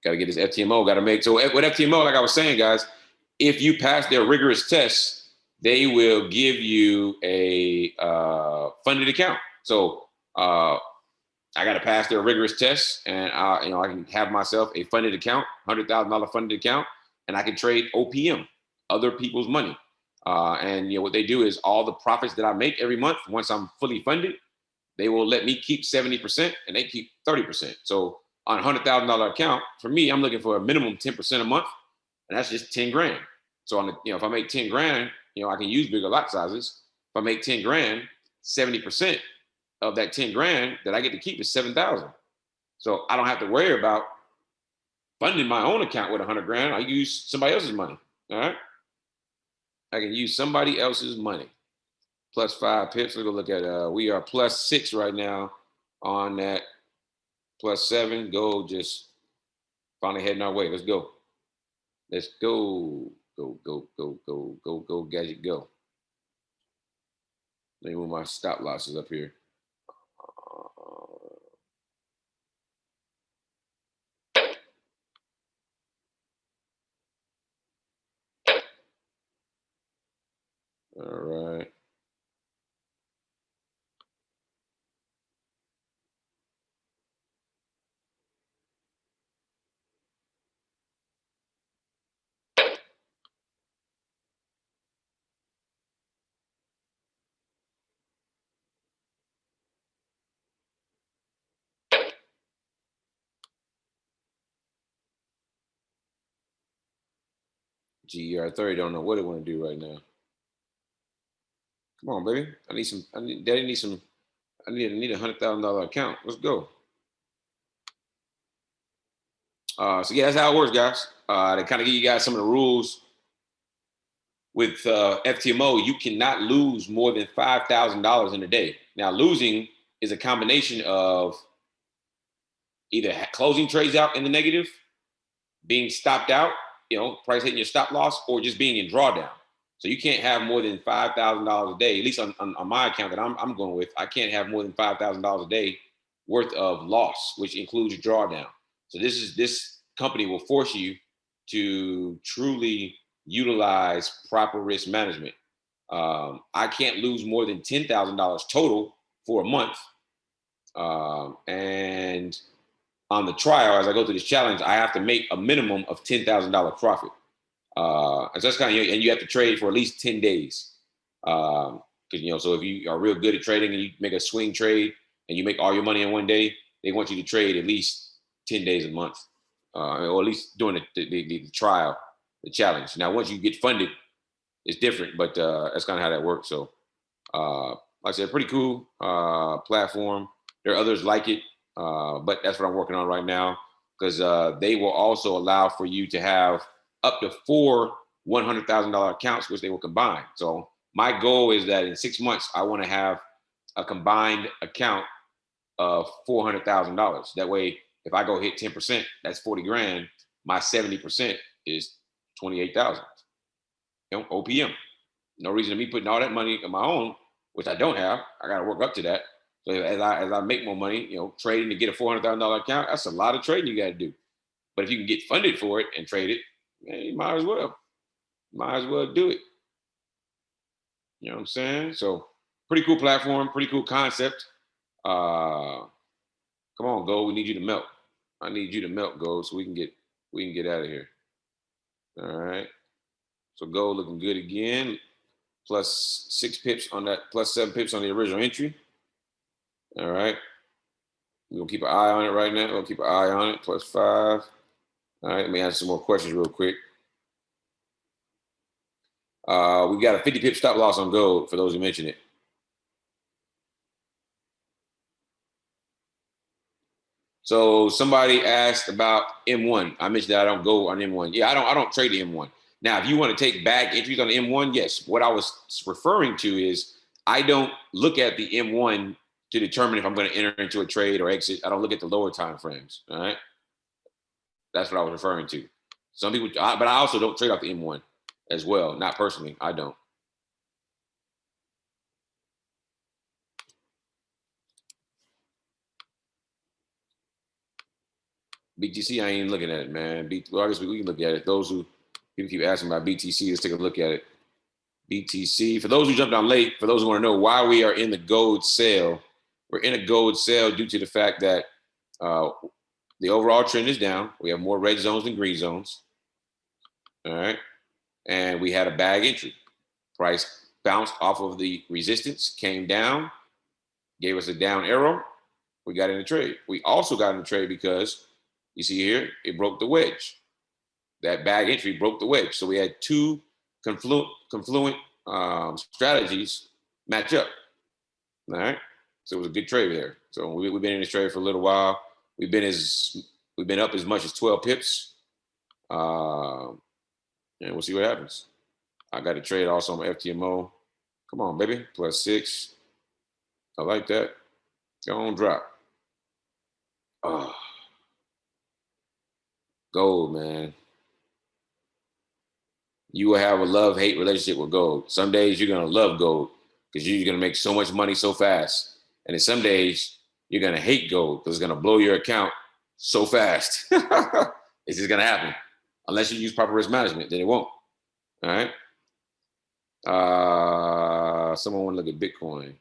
Got to get this FTMO. Got to make. So with FTMO, like I was saying, guys, if you pass their rigorous tests, they will give you a funded account. So I got to pass their rigorous tests, and I can have myself a funded account, $100,000 funded account, and I can trade OPM, other people's money. And what they do is all the profits that I make every month, once I'm fully funded, they will let me keep 70% and they keep 30%. So on a $100,000 account, for me, I'm looking for a minimum 10% a month, and that's just 10 grand. So on the, if I make 10 grand, I can use bigger lot sizes. If I make 10 grand, 70% of that 10 grand that I get to keep is 7,000. So I don't have to worry about funding my own account with 100 grand. I use somebody else's money. All right. I can use somebody else's money. Plus 5 pips. Let's go look at, we are plus 6 right now on that. Plus 7. Gold just finally heading our way. Let's go. Let's go. Go, go, go, go, go, go, gadget, go. Let me move my stop losses up here. All right. GR30 don't know what it want to do right now. Come on, baby. I need some. Daddy needs some. I need a $100,000 account. Let's go. So yeah, that's how it works, guys. To kind of give you guys some of the rules with FTMO, you cannot lose more than $5,000 in a day. Now, losing is a combination of either closing trades out in the negative, being stopped out, price hitting your stop loss, or just being in drawdown. So you can't have more than $5,000 a day, at least on my account that I'm going with. I can't have more than $5,000 a day worth of loss, which includes drawdown. So this company will force you to truly utilize proper risk management. I can't lose more than $10,000 total for a month. And on the trial, as I go through this challenge, I have to make a minimum of $10,000 profit. And so that's kind of, and you have to trade for at least 10 days. Because, so if you are real good at trading and you make a swing trade and you make all your money in one day, they want you to trade at least 10 days a month, or at least during the trial, the challenge. Now, once you get funded, it's different, but that's kind of how that works. So, like I said, pretty cool platform. There are others like it, but that's what I'm working on right now, because they will also allow for you to have up to 4 $100,000 accounts, which they will combine. So my goal is that in 6 months, I want to have a combined account of $400,000. That way, if I go hit 10%, that's 40 grand. My 70% is 28,000. OPM. No reason to me putting all that money on my own, which I don't have. I got to work up to that. So as I make more money, trading to get a $400,000 account, that's a lot of trading you got to do. But if you can get funded for it and trade it, man, you might as well. Might as well do it. You know what I'm saying? So pretty cool platform, pretty cool concept. Come on, Gold. We need you to melt. I need you to melt, Gold, so we can get out of here. All right. So Gold looking good again. Plus 6 pips on that, plus 7 pips on the original entry. All right. We're gonna keep an eye on it right now. We'll keep an eye on it. Plus 5. All right, let me answer some more questions real quick. We got a 50 pip stop loss on Gold for those who mentioned it. So somebody asked about M1. I mentioned that I don't go on M1. Yeah, I don't trade the M1. Now, if you want to take bag entries on the M1, yes. What I was referring to is I don't look at the M1 to determine if I'm going to enter into a trade or exit. I don't look at the lower time frames. All right. That's what I was referring to. Some people, but I also don't trade off the M1 as well. Not personally. I don't. BTC, I ain't looking at it, man. Well, I guess we can look at it. Those who people keep asking about BTC, let's take a look at it. BTC, for those who jumped on late, for those who want to know why we are in the gold sale, we're in a gold sale due to the fact that the overall trend is down. We have more red zones than green zones. All right. And we had a bag entry. Price bounced off of the resistance, came down, gave us a down arrow. We got in the trade. We also got in the trade because you see here, it broke the wedge. That bag entry broke the wedge. So we had two confluent strategies match up. All right. So it was a good trade there. So we've been in this trade for a little while. We've been up as much as 12 pips. And we'll see what happens. I got a trade also on my FTMO. Come on, baby. +6. I like that. Go on, drop. Gold, man. You will have a love-hate relationship with gold. Some days you're going to love gold because you're going to make so much money so fast. And then some days you're going to hate gold because it's going to blow your account so fast. It's just going to happen. Unless you use proper risk management, then it won't. All right. Someone want to look at Bitcoin.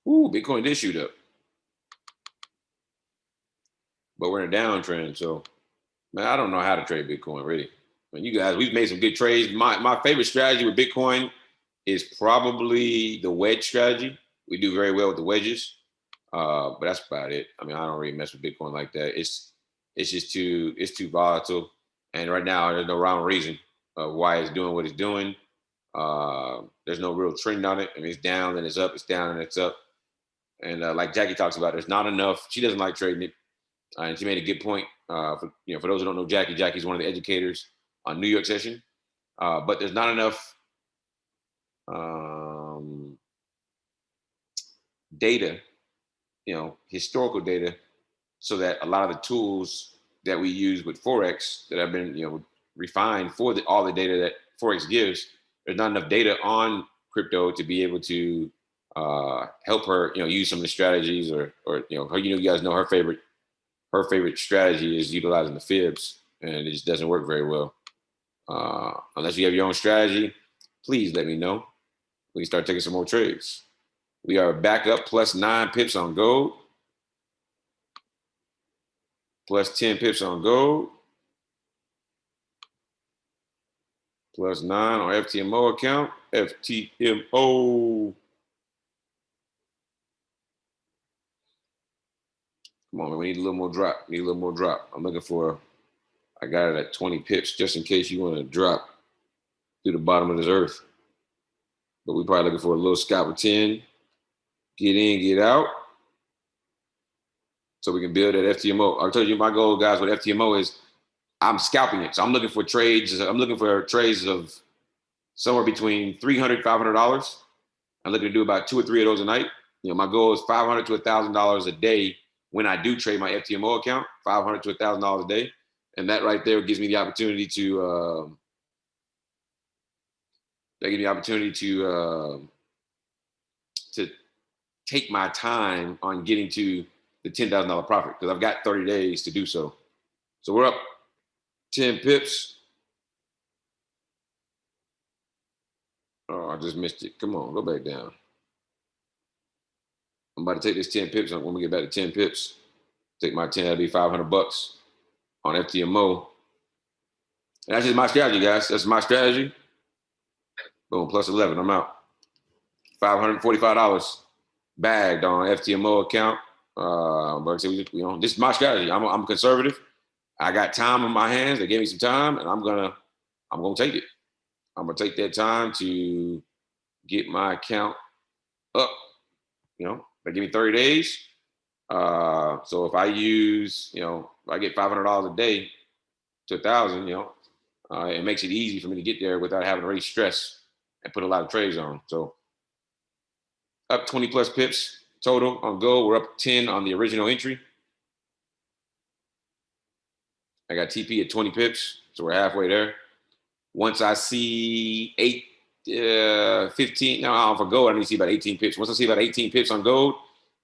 Ooh, Bitcoin did shoot up. But we're in a downtrend. So, man, I don't know how to trade Bitcoin, really. I mean, you guys, we've made some good trades. My favorite strategy with Bitcoin is probably the wedge strategy. We do very well with the wedges. But that's about it. I mean, I don't really mess with Bitcoin like that. It's just too volatile. And right now, there's no rhyme or reason why it's doing what it's doing. There's no real trend on it. I mean, it's down and it's up, it's down and it's up. And like Jackie talks about, there's not enough. She doesn't like trading it. And she made a good point. For those who don't know Jackie, Jackie's one of the educators on New York session. But there's not enough data, historical data, so that a lot of the tools that we use with Forex that have been, refined for all the data that Forex gives, there's not enough data on crypto to be able to help her, use some of the strategies or her, you guys know her favorite strategy is utilizing the fibs, and it just doesn't work very well. Unless you have your own strategy, please let me know. We can start taking some more trades. We are back up +9 pips on gold. +10 pips on gold. +9 on FTMO account. FTMO. Come on, man. We need a little more drop. I'm looking for, I got it at 20 pips just in case you want to drop through the bottom of this earth. But we're probably looking for a little scalp of 10. Get in, get out. So we can build that FTMO. I told you my goal, guys, with FTMO is I'm scalping it. So I'm looking for trades. I'm looking for trades of somewhere between $300, $500. I'm looking to do about 2 or 3 of those a night. My goal is $500 to $1,000 a day when I do trade my FTMO account, $500 to $1,000 a day. And that right there gives me the opportunity to, to take my time on getting to the $10,000 profit because I've got 30 days to do so. So we're up 10 pips. Oh, I just missed it. Come on, go back down. I'm about to take this 10 pips. When we get back to 10 pips, take my 10, that'll be $500 on FTMO. And that's just my strategy, guys. That's my strategy. Boom, +11, I'm out. $545 bagged on FTMO account. But this is my strategy. I'm conservative. I got time on my hands. They gave me some time, and I'm gonna take it. I'm gonna take that time to get my account up. They give me 30 days. So if I use, if I get $500 a day to 1,000, it makes it easy for me to get there without having to really stress and put a lot of trades on. So up 20+ pips total on gold. We're up 10 on the original entry. I got TP at 20 pips, so we're halfway there. Once I see 15, now for gold, I need to see about 18 pips. Once I see about 18 pips on gold,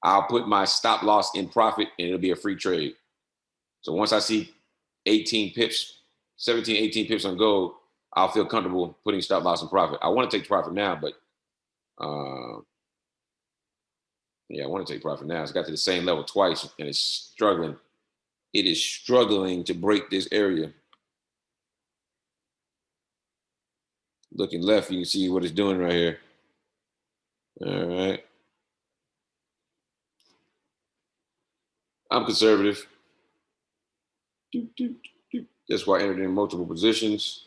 I'll put my stop loss in profit, and it'll be a free trade. So once I see 18 pips, 17, 18 pips on gold, I'll feel comfortable putting stop loss and profit. I want to take profit now, but yeah, I want to take profit now. It's got to the same level twice, and it's struggling. It is struggling to break this area. Looking left, you can see what it's doing right here. All right. I'm conservative. That's why I entered in multiple positions.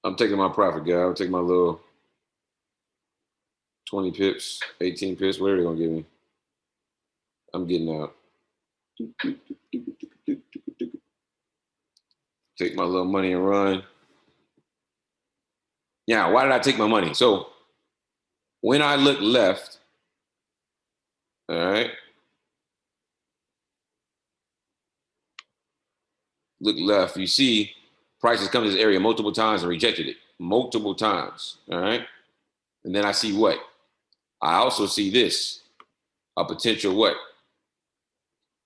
I'm taking my profit, guy. I'll take my little 20 pips, 18 pips, whatever they're going to give me. I'm getting out. Take my little money and run. Yeah, why did I take my money? So when I look left, all right, look left, you see prices come to this area multiple times and rejected it multiple times, all right? And then I see what? I also see this, a potential what?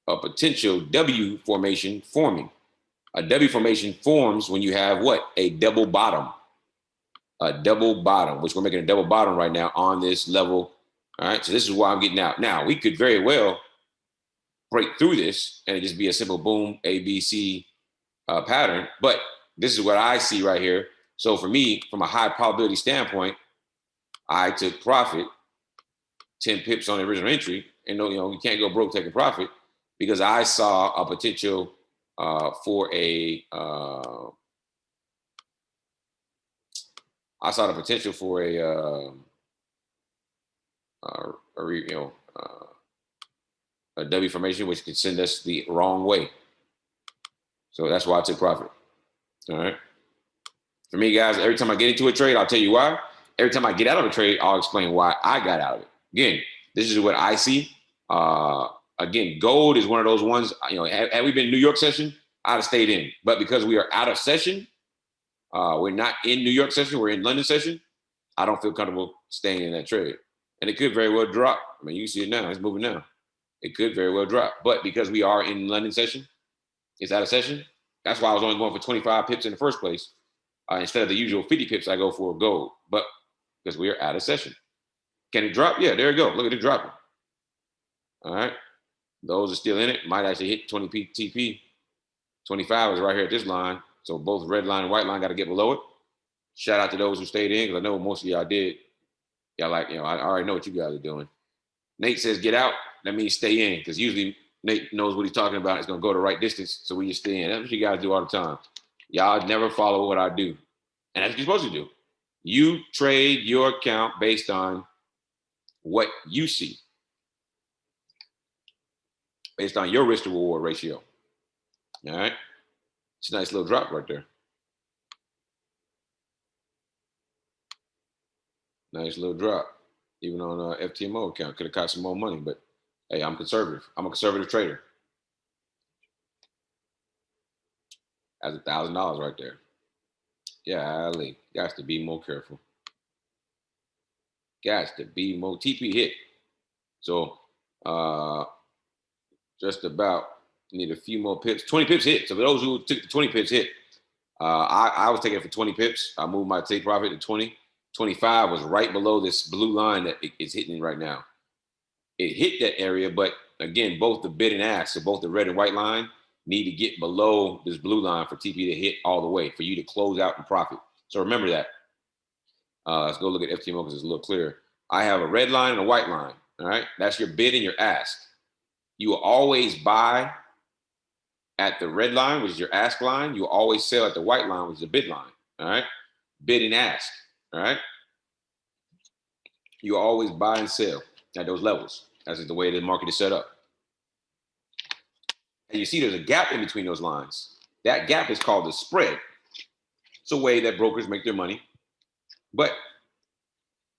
A potential W formation forming. A W formation forms when you have what? A double bottom. A double bottom, which we're making a double bottom right now on this level. All right, so this is why I'm getting out. Now, we could very well break through this and it just be a simple boom, A, B, C pattern. But this is what I see right here. So for me, from a high probability standpoint, I took profit, 10 pips on the original entry. And you can't go broke taking profit because I saw a potential for a I saw the potential for a W formation, which could send us the wrong way. So that's why I took profit. All right. For me, guys, every time I get into a trade, I'll tell you why. Every time I get out of a trade, I'll explain why I got out of it. Again, this is what I see. Again, gold is one of those ones, had we been in New York session, I'd have stayed in. But because we are out of session, we're not in New York session, we're in London session, I don't feel comfortable staying in that trade. And it could very well drop. I mean, you can see it now, it's moving now. It could very well drop. But because we are in London session, it's out of session. That's why I was only going for 25 pips in the first place. Instead of the usual 50 pips, I go for gold. But because we are out of session. Can it drop? Yeah, there you go. Look at it dropping. All right. Those are still in it. Might actually hit 20 TP. 25 is right here at this line. So both red line and white line got to get below it. Shout out to those who stayed in because I know most of y'all did. Y'all I already know what you guys are doing. Nate says get out. That means stay in because usually Nate knows what he's talking about. It's going to go the right distance. So we just stay in. That's what you guys do all the time. Y'all never follow what I do. And that's what you're supposed to do. You trade your account based on what you see. Based on your risk to reward ratio. All right. It's a nice little drop right there. Nice little drop. Even on an FTMO account. Could have caught some more money, but hey, I'm conservative. I'm a conservative trader. That's $1,000 right there. Yeah, Ali. Got to be more careful. Got to be more. TP hit. So just about need a few more pips. 20 pips hit. So for those who took the 20 pips hit, I was taking it for 20 pips. I moved my take profit to 20. 25 was right below this blue line that it's hitting right now. It hit that area, but again, both the bid and ask, so both the red and white line need to get below this blue line for TP to hit all the way, for you to close out and profit. So remember that. Let's go look at FTMO because it's a little clearer. I have a red line and a white line, all right? That's your bid and your ask. You will always buy at the red line, which is your ask line. You will always sell at the white line, which is the bid line, all right? Bid and ask, all right? You always buy and sell at those levels. That's just the way the market is set up. And you see there's a gap in between those lines. That gap is called the spread. It's a way that brokers make their money. But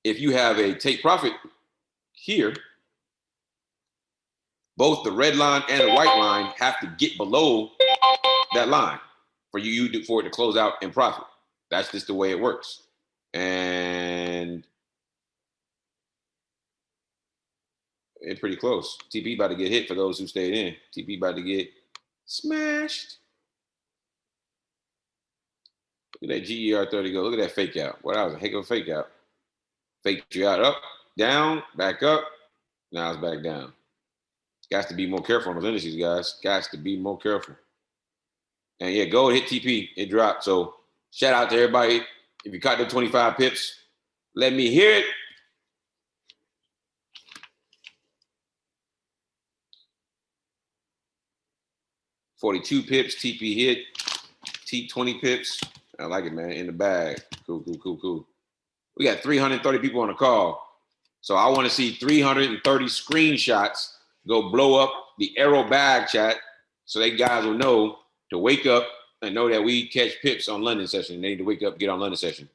if you have a take profit here, both the red line and the white line have to get below that line for it to close out and profit. That's just the way it works. And it's pretty close. TP about to get hit for those who stayed in. TP about to get smashed. Look at that GER30 go. Look at that fake out. Well, that was a heck of a fake out. Faked you out, up, down, back up. Now it's back down. Got to be more careful on those indices, guys. Got to be more careful. And yeah, gold hit TP. It dropped. So shout out to everybody. If you caught the 25 pips, let me hear it. $42 pips, TP hit. T20 pips. I like it, man. In the bag. Cool, cool, cool, cool. We got 330 people on the call. So I want to see 330 screenshots go blow up the Arrow bag chat so they guys will know to wake up and know that we catch pips on London session. They need to wake up, get on London session.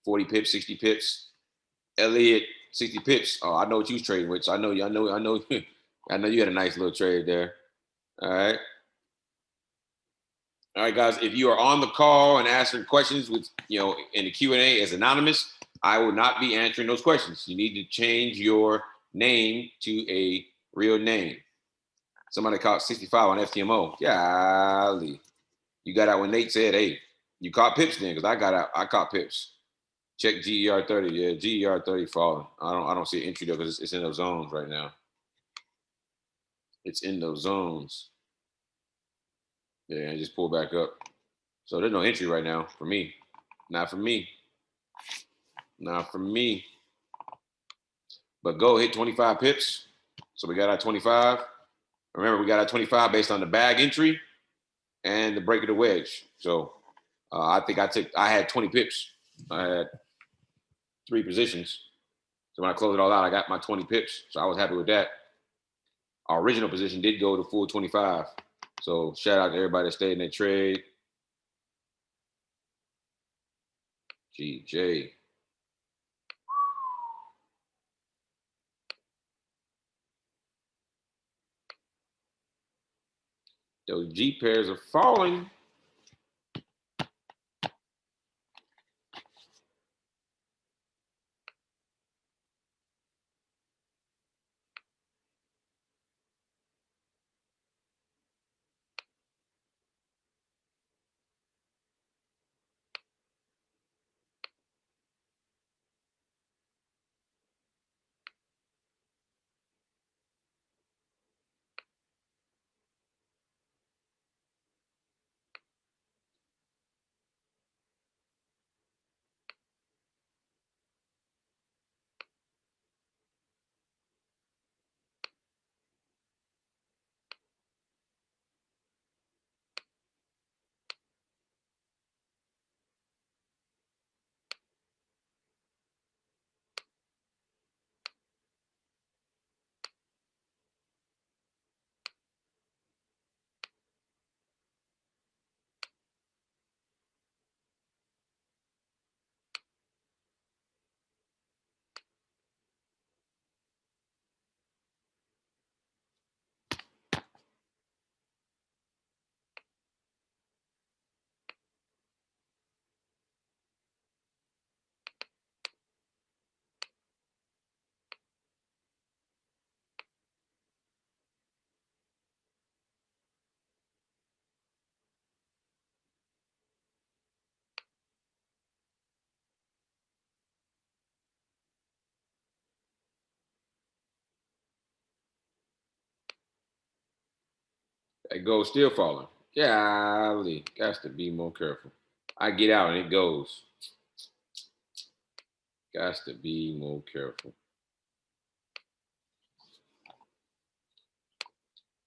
40 pips, 60 pips. Elliot, 60 pips. Oh, I know what you was trading with. So I know you had a nice little trade there. All right. All right, guys. If you are on the call and asking questions with, in the Q&A as anonymous, I will not be answering those questions. You need to change your name to a real name. Somebody caught 65 on FTMO. Golly. You got out when Nate said, hey, you caught pips then, because I caught pips. Check GER30. Yeah, GER30 falling. I don't see an entry though, because it's in those zones right now. It's in those zones. Yeah, and just pull back up. So there's no entry right now for me. Not for me. Not for me. But go hit 25 pips. So we got our 25. Remember, we got our 25 based on the bag entry and the break of the wedge. So I think I had 20 pips. I had 3 positions. So when I closed it all out, I got my 20 pips. So I was happy with that. Our original position did go to full 25. So shout out to everybody that stayed in that trade. GJ. Those G pairs are falling. That gold still falling. Golly, got to be more careful. I get out and it goes. Got to be more careful.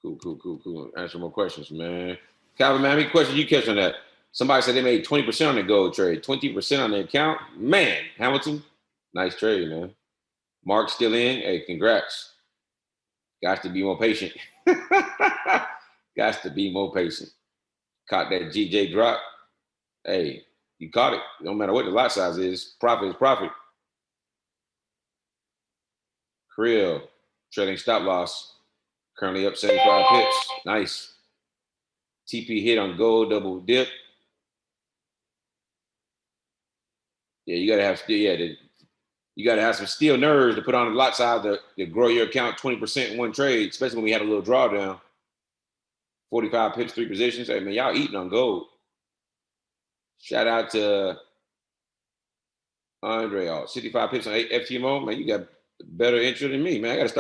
Cool. Answer more questions, man. Calvin, man, how many questions you catch on that? Somebody said they made 20% on the gold trade, 20% on the account. Man, Hamilton, nice trade, man. Mark's still in. Hey, congrats. Got to be more patient. Got to be more patient. Caught that GJ drop. Hey, you caught it. No matter what the lot size is, profit is profit. Krill, trading stop loss. Currently up 75 pips. Nice. TP hit on gold, double dip. Yeah, you gotta have you gotta have some steel nerves to put on the lot size to grow your account 20% in one trade, especially when we had a little drawdown. 45 pips, 3 positions. Hey man, y'all eating on gold. Shout out to Andre, 65 pips on FTMO. Man, you got better intro than me, man. I guess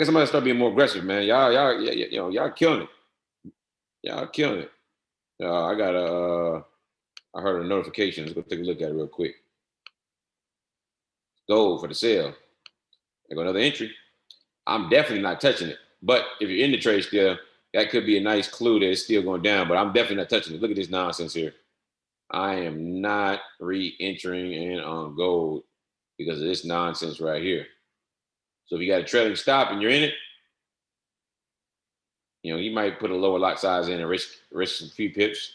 I'm gonna start being more aggressive, man. Y'all killing it. Y'all killing it. I heard a notification. Let's go take a look at it real quick. Gold for the sale. There go another entry. I'm definitely not touching it. But if you're in the trade still, that could be a nice clue that it's still going down. But I'm definitely not touching it. Look at this nonsense here. I am not re-entering in on gold because of this nonsense right here. So if you got a trailing stop and you're in it, you might put a lower lot size in and risk a few pips,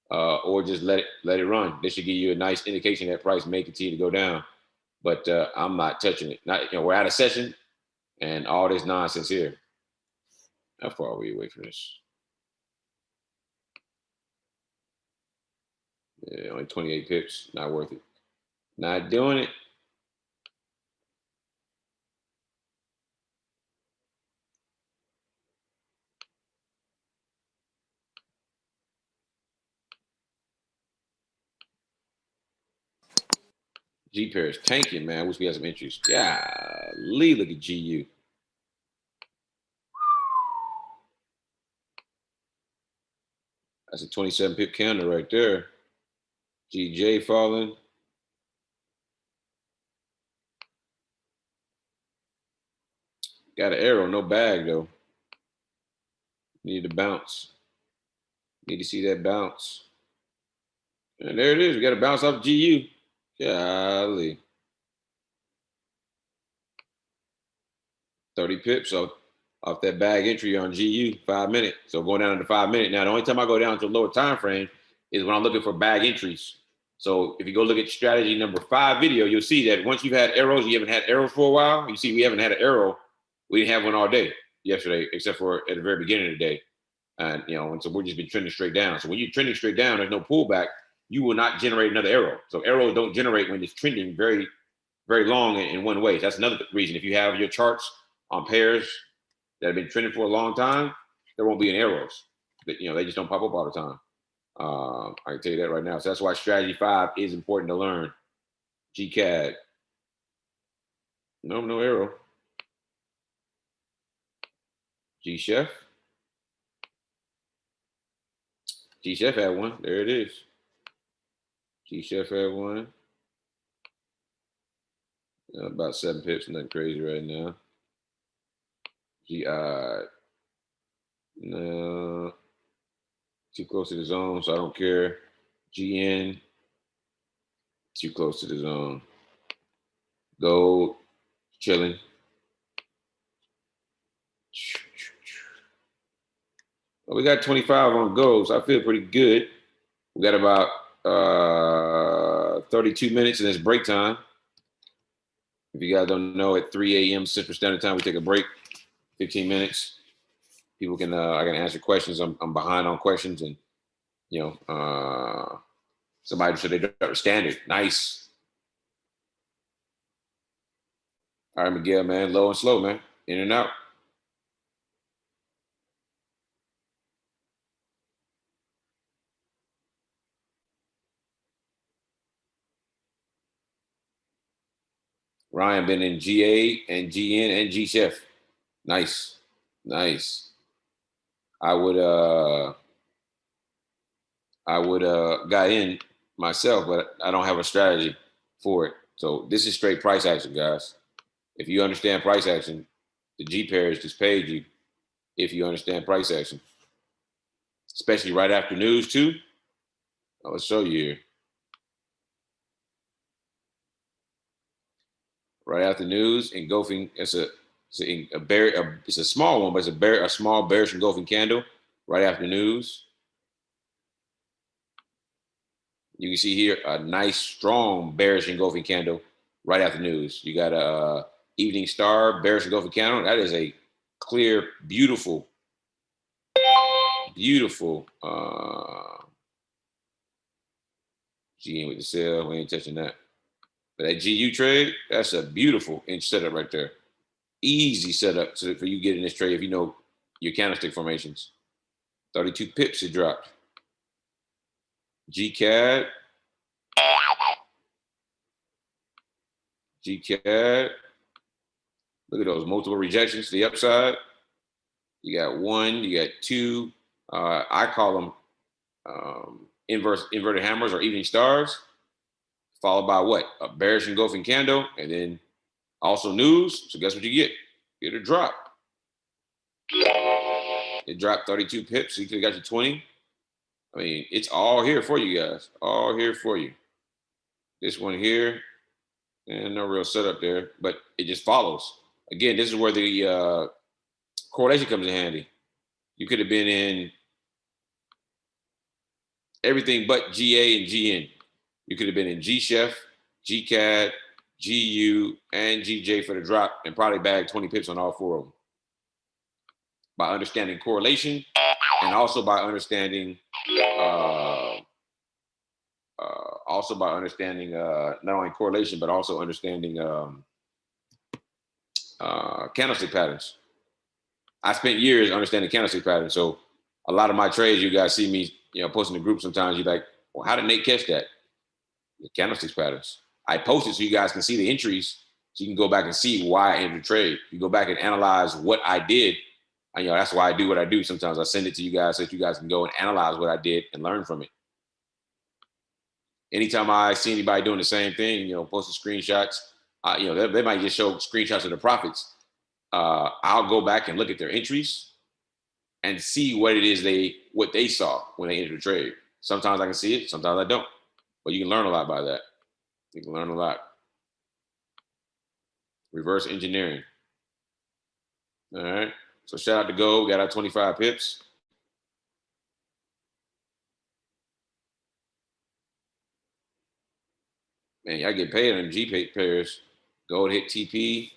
or just let it run. This should give you a nice indication that price may continue to go down. But I'm not touching it. We're out of session and all this nonsense here. How far are we away from this? Yeah, only 28 pips. Not worth it. Not doing it. G pair is tanking, man. I wish we had some entries. Golly, look at GU. That's a 27 pip candle right there. GJ falling. Got an arrow, no bag though. Need to bounce. Need to see that bounce. And there it is. We got to bounce off GU. Golly. 30 pips off that bag entry on GU, 5 minute. So going down to 5 minute. Now, the only time I go down to a lower time frame is when I'm looking for bag entries. So if you go look at strategy number 5 video, you'll see that once you've had arrows, you haven't had arrows for a while. You see, we haven't had an arrow. We didn't have one all day yesterday, except for at the very beginning of the day. And so we've just been trending straight down. So when you're trending straight down, there's no pullback. You will not generate another arrow. So arrows don't generate when it's trending very, very long in one way. That's another reason. If you have your charts on pairs that have been trending for a long time, there won't be any arrows. They just don't pop up all the time. I can tell you that right now. So that's why strategy 5 is important to learn. GCAD. No arrow. G-Chef. G-Chef had one. There it is. G-Chef had one. About 7 pips, nothing crazy right now. GI. No. Too close to the zone, so I don't care. GN. Too close to the zone. Gold. Chilling. Well, we got 25 on gold, so I feel pretty good. We got about 32 minutes and it's break time. If you guys don't know, at 3 a.m. Central Standard Time, we take a break, 15 minutes. People can, I can answer questions. I'm behind on questions, and somebody said they don't have a standard. Nice. All right, Miguel, man, low and slow, man, in and out. Ryan been in GA and GN and G-Chef. Nice. I would got in myself, but I don't have a strategy for it. So this is straight price action, guys. If you understand price action, the G pairs just paid you. If you understand price action, especially right after news too. I'll show you here. Right after news, engulfing. It's a small one, but it's a small bearish engulfing candle right after news. You can see here a nice, strong bearish engulfing candle right after news. You got a evening star bearish engulfing candle. That is a clear, beautiful. GN with the sell. We ain't touching that. But that GU trade, that's a beautiful inch setup right there. Easy setup for you getting this trade if you know your candlestick formations. 32 pips it dropped. GCAD. GCAD. Look at those multiple rejections to the upside. You got one, you got two. I call them inverted hammers or evening stars, followed by what? A bearish engulfing candle, and then also news. So guess what you get? You get a drop. It dropped 32 pips, so you could have got you 20. I mean, it's all here for you guys. All here for you. This one here, and no real setup there, but it just follows. Again, this is where the correlation comes in handy. You could have been in everything but GA and GN. You could have been in G-Chef, GCAD, GU, and GJ for the drop and probably bagged 20 pips on all four of them. By understanding correlation and also by understanding not only correlation, but also understanding candlestick patterns. I spent years understanding candlestick patterns. So a lot of my trades, you guys see me, posting in the group sometimes. You're like, well, how did Nate catch that? The candlestick patterns. I post it so you guys can see the entries, so you can go back and see why I entered the trade. You go back and analyze what I did. And, that's why I do what I do. Sometimes I send it to you guys so that you guys can go and analyze what I did and learn from it. Anytime I see anybody doing the same thing, posting screenshots, they might just show screenshots of the profits. I'll go back and look at their entries and see what it is what they saw when they entered the trade. Sometimes I can see it, sometimes I don't. But you can learn a lot by that. You can learn a lot. Reverse engineering. All right. So shout out to Go. We got our 25 pips. Man, y'all get paid on them G pairs. Gold hit TP,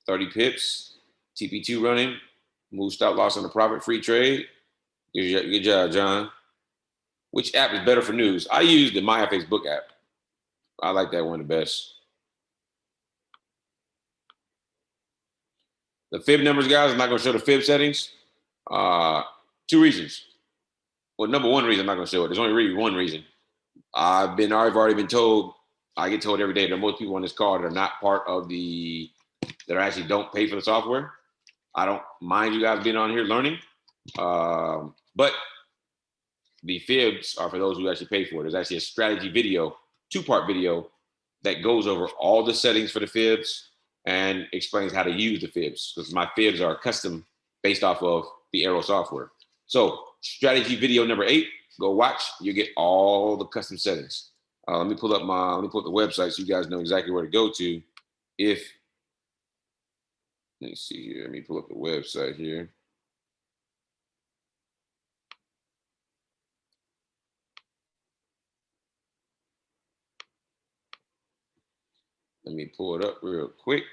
30 pips. TP2 running. Move stop loss on the profit free trade. Good job, John. Which app is better for news? I use the MyFX Book app. I like that one the best. The fib numbers, guys, I'm not going to show the fib settings. 2 reasons. Well, number one reason I'm not going to show it. There's only really one reason. I've already been told, I get told every day that most people on this call that are not part of that actually don't pay for the software. I don't mind you guys being on here learning. But the fibs are for those who actually pay for it. There's actually a strategy video, 2-part video that goes over all the settings for the fibs and explains how to use the fibs, because my fibs are custom based off of the Arrow software. So strategy video number 8, go watch. You get all the custom settings. Let me pull up the website so you guys know exactly where to go to. Let me see here. Let me pull up the website here. Let me pull it up real quick.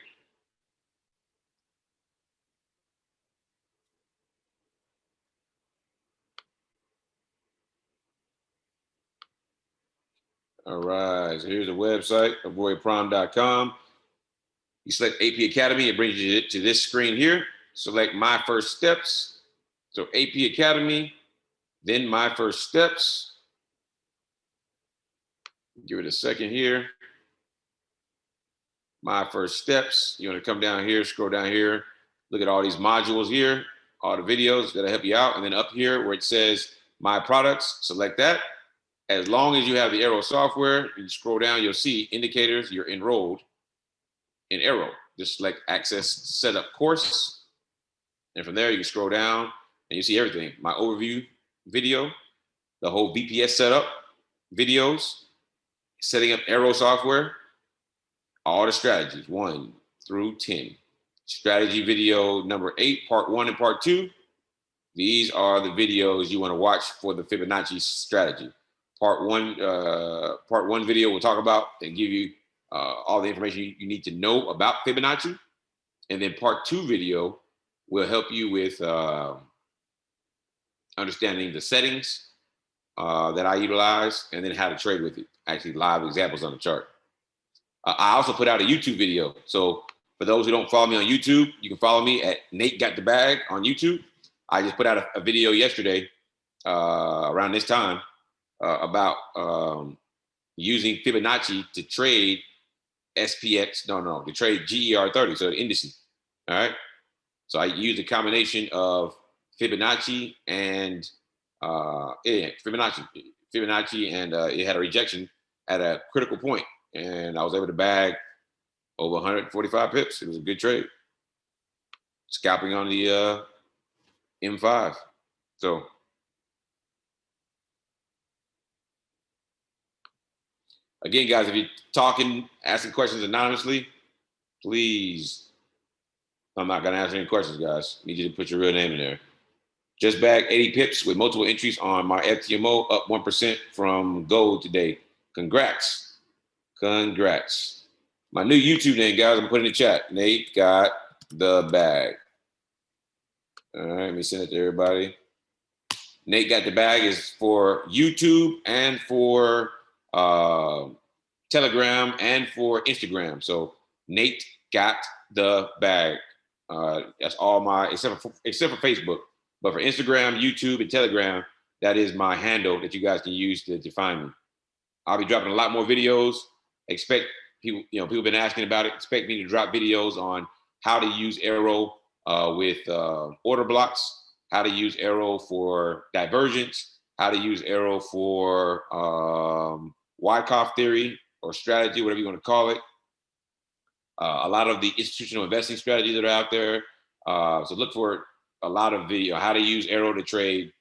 All right, so here's the website, AuvoriaPrime.com. You select AP Academy, it brings you to this screen here. Select My First Steps. So AP Academy, then My First Steps. Give it a second here. My First Steps. You want to come down here, scroll down here, look at all these modules here, all the videos that'll help you out. And then up here where it says My Products, select that. As long as you have the Arrow software, you scroll down, you'll see indicators, you're enrolled in Arrow. Just select Access Setup Course. And from there, you can scroll down and you see everything. My overview video, the whole VPS setup videos, setting up Arrow software, all the strategies, 1 through 10. Strategy video number 8, part 1 and part 2. These are the videos you want to watch for the Fibonacci strategy. Part one video will talk about and give you all the information you need to know about Fibonacci. And then part 2 video will help you with understanding the settings that I utilize and then how to trade with it. Actually, live examples on the chart. I also put out a YouTube video. So for those who don't follow me on YouTube, you can follow me at Nate Got the Bag on YouTube. I just put out a video yesterday around this time about using Fibonacci to trade SPX. To trade GER30, so the indices. All right. So I used a combination of Fibonacci and Fibonacci, and it had a rejection at a critical point, and I was able to bag over 145 pips. It was a good trade. Scalping on the M5. So again, guys, if you're talking, asking questions anonymously, please. I'm not gonna answer any questions, guys. I need you to put your real name in there. Just bagged 80 pips with multiple entries on my FTMO, up 1% from gold today. Congrats. Congrats. My new YouTube name, guys, I'm putting in the chat. Nate Got the Bag. All right, let me send it to everybody. Nate Got the Bag is for YouTube and for Telegram and for Instagram. So Nate Got the Bag. That's all my, except for Facebook. But for Instagram, YouTube, and Telegram, that is my handle that you guys can use to find me. I'll be dropping a lot more videos. Expect people, people have been asking about it. Expect me to drop videos on how to use Arrow with order blocks, how to use Arrow for divergence, how to use Arrow for Wyckoff theory or strategy, whatever you want to call it. A lot of the institutional investing strategies that are out there. So look for a lot of video, how to use Arrow to trade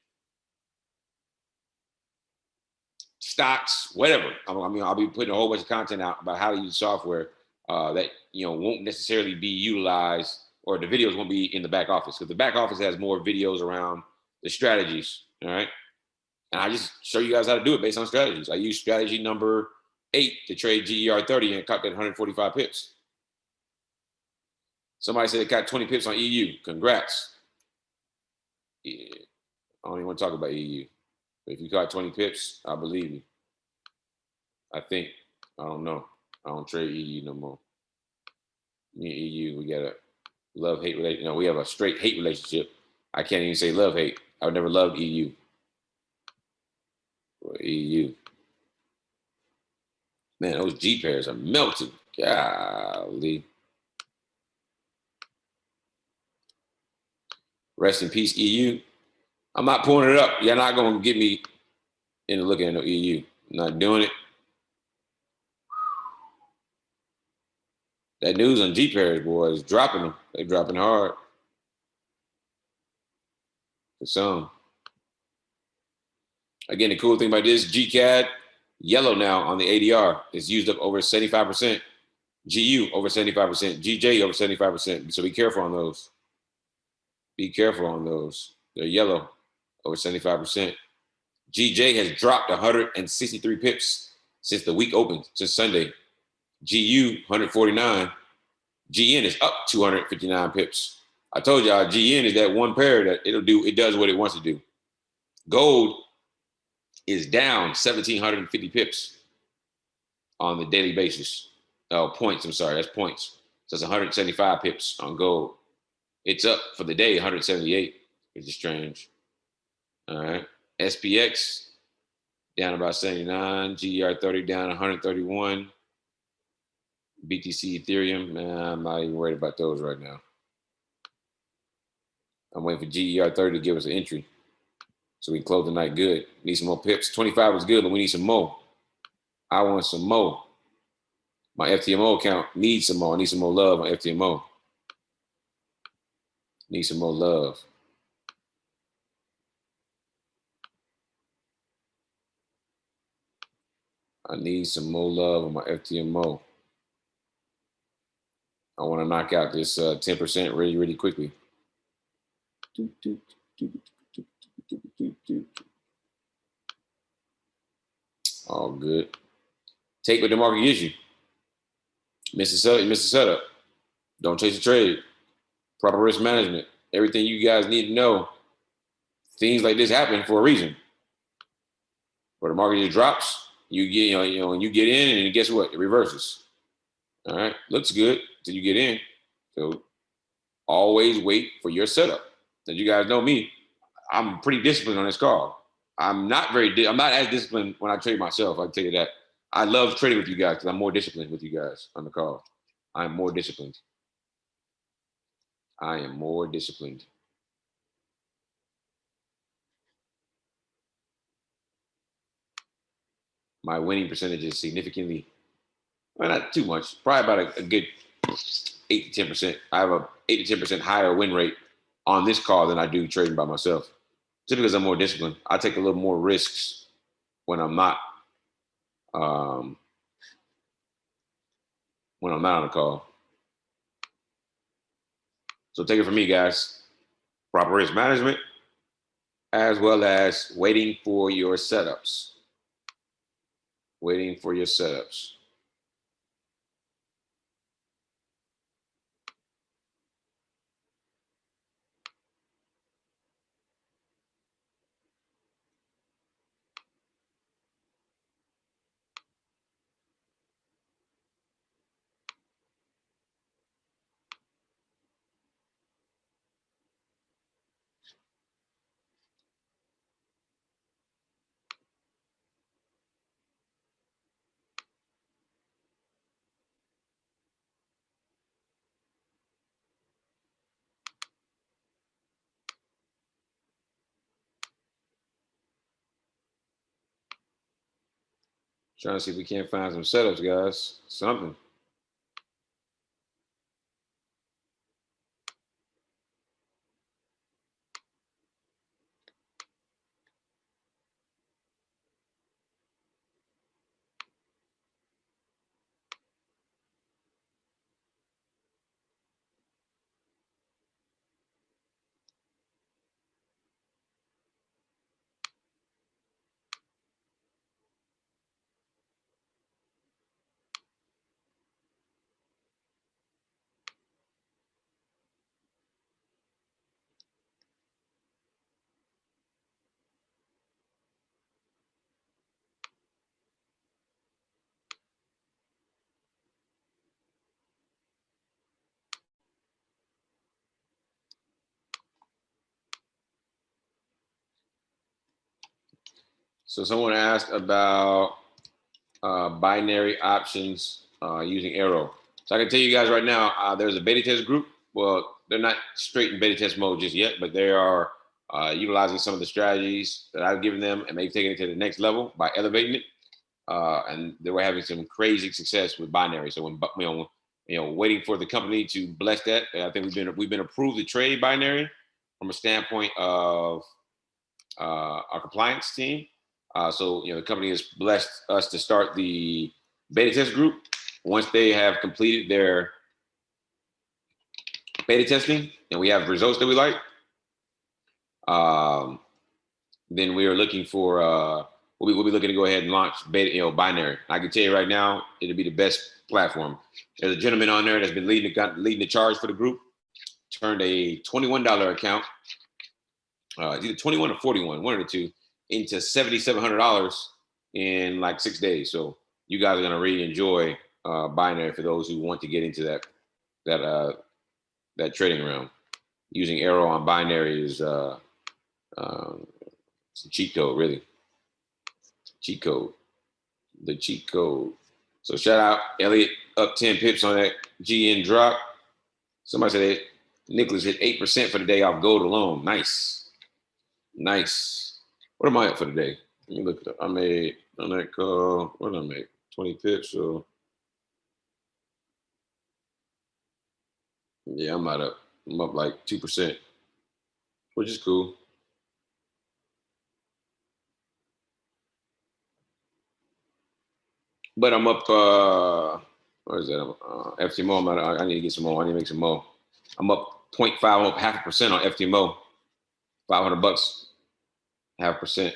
stocks, whatever. I'll be putting a whole bunch of content out about how to use software that won't necessarily be utilized, or the videos won't be in the back office, because the back office has more videos around the strategies. All right, and I just show you guys how to do it based on strategies. I use strategy number 8 to trade GER30 and caught that 145 pips. Somebody said they got 20 pips on EU. Congrats. Yeah. I don't even want to talk about EU. But if you got 20 pips, I believe you. I think. I don't know. I don't trade EU no more. Me and EU, we got a love-hate relationship. We have a straight hate relationship. I can't even say love-hate. I would never love EU. Or EU. Man, those G pairs are melting. Golly. Rest in peace, EU. I'm not pulling it up. You're not going to get me into looking at no EU. I'm not doing it. That news on G pairs, boy, is dropping them. They're dropping hard. For some. Again, the cool thing about this, GCAD, yellow now on the ADR. It's used up over 75%. GU over 75%. GJ over 75%. So be careful on those. Be careful on those. They're yellow over 75%. GJ has dropped 163 pips since the week opened, since Sunday. GU 149. GN is up 259 pips. I told y'all GN is that one pair that it does what it wants to do. Gold is down 1,750 pips on the daily basis. Oh, points. I'm sorry, that's points. So it's 175 pips on gold. It's up for the day 178, which is strange. All right. SPX down about 79. GER30 down 131. BTC Ethereum, I'm not even worried about those right now. I'm waiting for GER30 to give us an entry so we can close the night good. Need some more pips. 25 is good, but we need some more. I want some more. My FTMO account needs some more. I need some more love on FTMO. Need some more love. I need some more love on my FTMO. I want to knock out this 10% really, really quickly. All good. Take what the market gives you. Miss the setup. Don't chase the trade. Proper risk management. Everything you guys need to know. Things like this happen for a reason. Where the market just drops, you get, when you get in, and guess what? It reverses. All right, looks good till you get in. So always wait for your setup. As you guys know me, I'm pretty disciplined on this call. I'm not as disciplined when I trade myself. I can tell you that. I love trading with you guys because I'm more disciplined with you guys on the call. I am more disciplined. I am more disciplined. My winning percentage is significantly, well, not too much, probably about a good 8 to 10%. I have a 8 to 10% higher win rate on this call than I do trading by myself. Just because I'm more disciplined. I take a little more risks when I'm not on the call. So take it from me, guys. Proper risk management, as well as waiting for your setups. Waiting for your setups. Trying to see if we can't find some setups, guys. Something. So someone asked about binary options using Arrow. So I can tell you guys right now, there's a beta test group. Well, they're not straight in beta test mode just yet, but they are utilizing some of the strategies that I've given them, and they've taken it to the next level by elevating it. And they were having some crazy success with binary. So when waiting for the company to bless that, I think we've been approved to trade binary from a standpoint of our compliance team. So the company has blessed us to start the beta test group. Once they have completed their beta testing and we have results that we like, then we are looking for we'll be looking to go ahead and launch beta, binary. I can tell you right now, it'll be the best platform. There's a gentleman on there that's been leading the charge for the group. Turned a $21 account, either 21 or 41, one of the two, into $7,700 in like 6 days. So you guys are gonna really enjoy binary for those who want to get into that trading realm. Using Arrow on binary is it's a cheat code, really. Cheat code. The cheat code. So shout out Elliot, up 10 pips on that GN drop. Somebody said Nicholas hit 8% for the day off gold alone. Nice. What am I up for today? Let me look it up. I made on that call. What did I make? 20 pips. So yeah, I'm up like 2%, which is cool. But I'm up. What is that? FTMO. I need to get some more. I need to make some more. I'm up 0.5, I'm up 0.5% on FTMO. $500, 0.5%.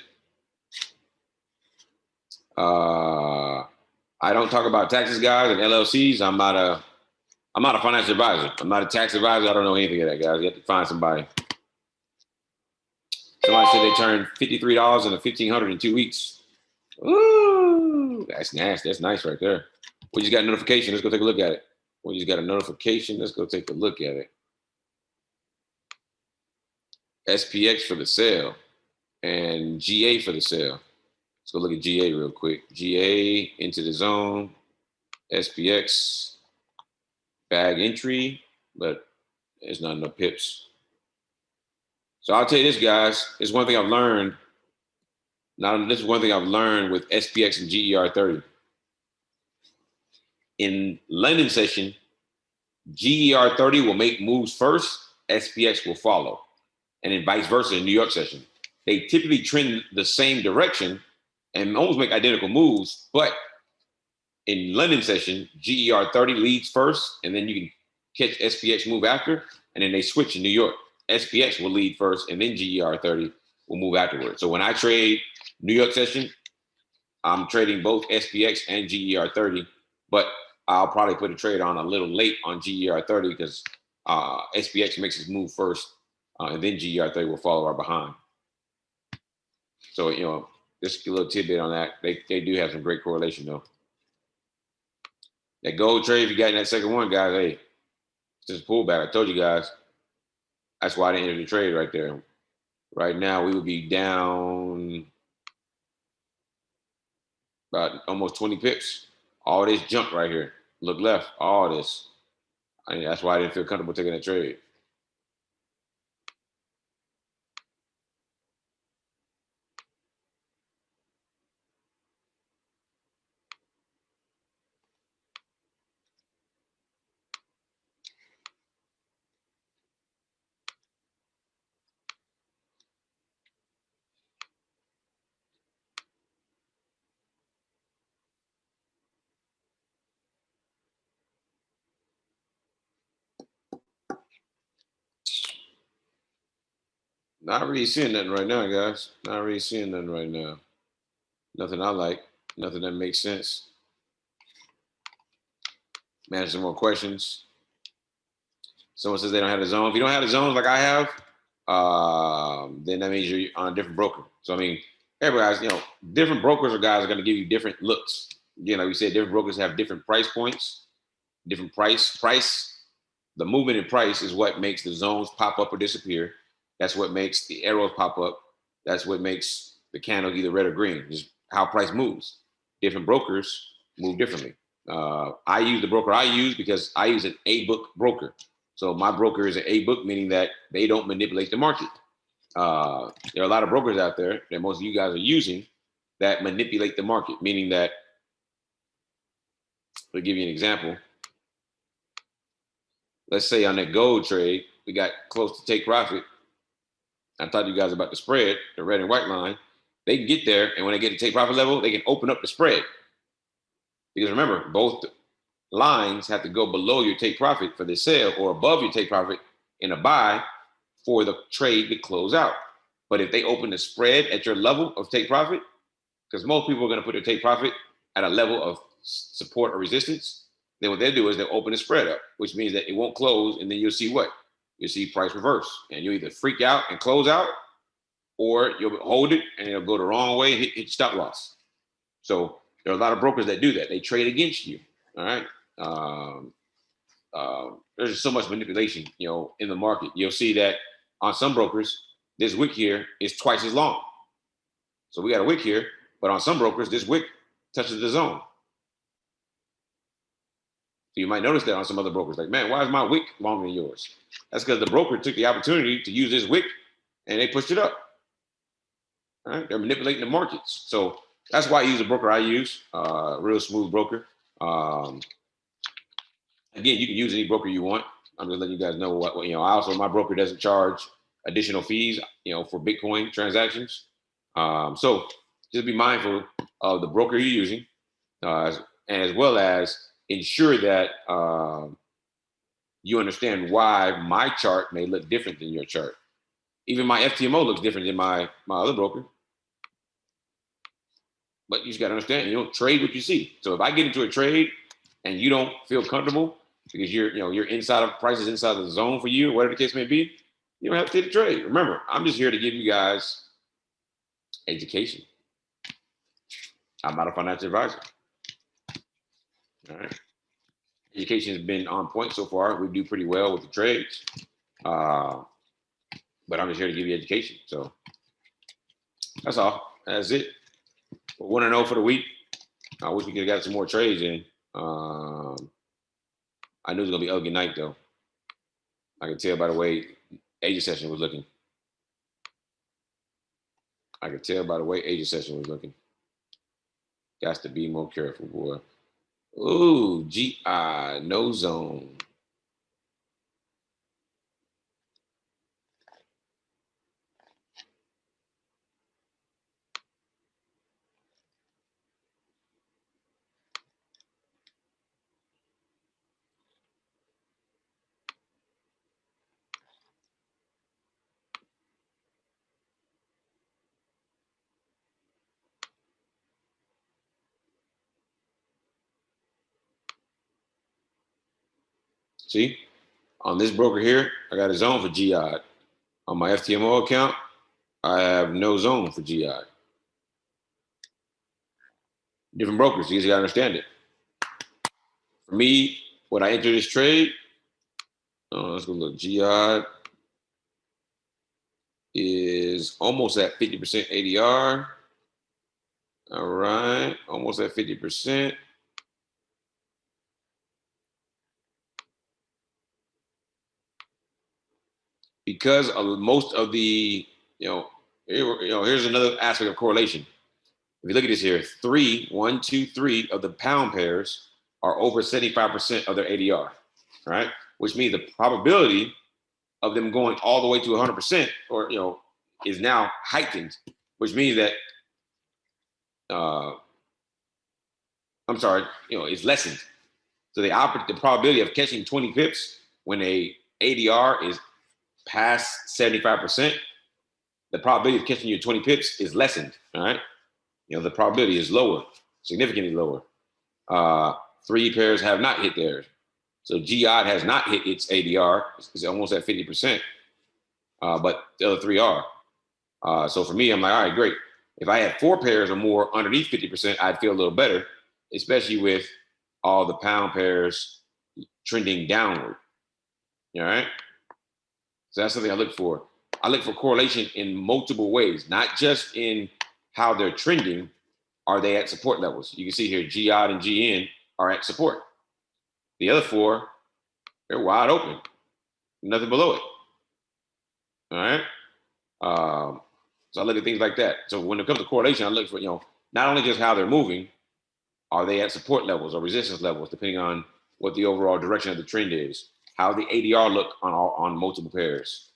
I don't talk about taxes, guys, and LLCs. I'm not a financial advisor. I'm not a tax advisor. I don't know anything of that, guys. You have to find somebody. Somebody said they turned $53 into $1,500 in 2 weeks. Ooh, that's nasty. That's nice right there. We just got a notification. Let's go take a look at it. We just got a notification. Let's go take a look at it. SPX for the sale and GA for the sale. Let's go look at GA real quick. GA into the zone, SPX, bag entry, but there's not enough pips. So I'll tell you this, guys. It's one thing I've learned. Now, this is one thing I've learned with SPX and GER30. In London session, GER30 will make moves first, SPX will follow. And then vice versa in New York session. They typically trend the same direction and almost make identical moves, but in London session, GER30 leads first, and then you can catch SPX move after, and then they switch in New York. SPX will lead first, and then GER30 will move afterwards. So when I trade New York session, I'm trading both SPX and GER30, but I'll probably put a trade on a little late on GER30 because SPX makes its move first, and then GER30 will follow right behind. So, you know, just a little tidbit on that. They do have some great correlation, though. That gold trade, if you got in that second one, guys, hey, it's just a pullback. I told you guys. That's why I didn't enter the trade right there. Right now, we would be down about almost 20 pips. All this junk right here. Look left, all this. I mean, that's why I didn't feel comfortable taking that trade. Not really seeing nothing right now, guys. Not really seeing nothing right now. Nothing I like. Nothing that makes sense. Man, some more questions. Someone says they don't have the zone. If you don't have the zones like I have, then that means you're on a different broker. So, I mean, everybody, you know, different brokers or guys are going to give you different looks. Again, like we said, different brokers have different price points, different price. The movement in price is what makes the zones pop up or disappear. That's what makes the arrows pop up. That's what makes the candle either red or green. Just how price moves. Different brokers move differently. I use the broker I use because I use an A-book broker. So my broker is an A-book, meaning that they don't manipulate the market. There are a lot of brokers out there that most of you guys are using that manipulate the market, meaning that, I'll give you an example. Let's say on that gold trade, we got close to take profit. I talked to you guys about the spread, the red and white line. They can get there, and when they get to take profit level, they can open up the spread. Because remember, both lines have to go below your take profit for the sale or above your take profit in a buy for the trade to close out. But if they open the spread at your level of take profit, because most people are going to put their take profit at a level of support or resistance, then what they'll do is they'll open the spread up, which means that it won't close, and then you'll see what? You'll see price reverse, and you'll either freak out and close out, or you'll hold it and it'll go the wrong way and hit stop loss. So there are a lot of brokers that do that. They trade against you. All right. There's just so much manipulation, you know, in the market. You'll see that on some brokers, this wick here is twice as long. So we got a wick here, but on some brokers, this wick touches the zone. So you might notice that on some other brokers, like, man, why is my wick longer than yours? That's because the broker took the opportunity to use this wick and they pushed it up. All right? They're manipulating the markets. So that's why I use the broker I use, real smooth broker. Again, you can use any broker you want. I'm just letting you guys know what, you know, also my broker doesn't charge additional fees, you know, for Bitcoin transactions. So just be mindful of the broker you're using, and as well as ensure that you understand why my chart may look different than your chart. Even my FTMO looks different than my other broker. But you just got to understand, you don't trade what you see. So if I get into a trade and you don't feel comfortable because you're inside of prices inside of the zone for you, whatever the case may be, you don't have to take the trade. Remember, I'm just here to give you guys education. I'm not a financial advisor. All right. Education has been on point so far. We do pretty well with the trades. But I'm just here to give you education. So that's all. That's it. 1-0 for the week. I wish we could have got some more trades in. I knew it was gonna be an ugly night though. I could tell by the way Asia session was looking. Got to be more careful, boy. Ooh, GI, no zone. See, on this broker here, I got a zone for GI. On my FTMO account, I have no zone for GI. Different brokers, you gotta understand it. For me, when I enter this trade, let's go look. GI is almost at 50% ADR. All right, almost at 50%. Because of most of the, here's another aspect of correlation. If you look at this here, 1, 2, 3 of the pound pairs are over 75% of their ADR, right? Which means the probability of them going all the way to 100% or, is now heightened, which means that, it's lessened. So the probability of catching 20 pips when a ADR is past 75%, the probability of catching your 20 pips is lessened, all right? The probability is lower, significantly lower. 3 pairs have not hit theirs. So GI has not hit its ADR. It's almost at 50%, but the other 3 are. So for me, I'm like, all right, great. If I had 4 pairs or more underneath 50%, I'd feel a little better, especially with all the pound pairs trending downward, all right? So that's something I look for. I look for correlation in multiple ways, not just in how they're trending. Are they at support levels? You can see here, GI and GN are at support. The other 4, they're wide open, nothing below it. All right. So I look at things like that. So when it comes to correlation, I look for, not only just how they're moving, are they at support levels or resistance levels, depending on what the overall direction of the trend is, how the ADR look on multiple pairs,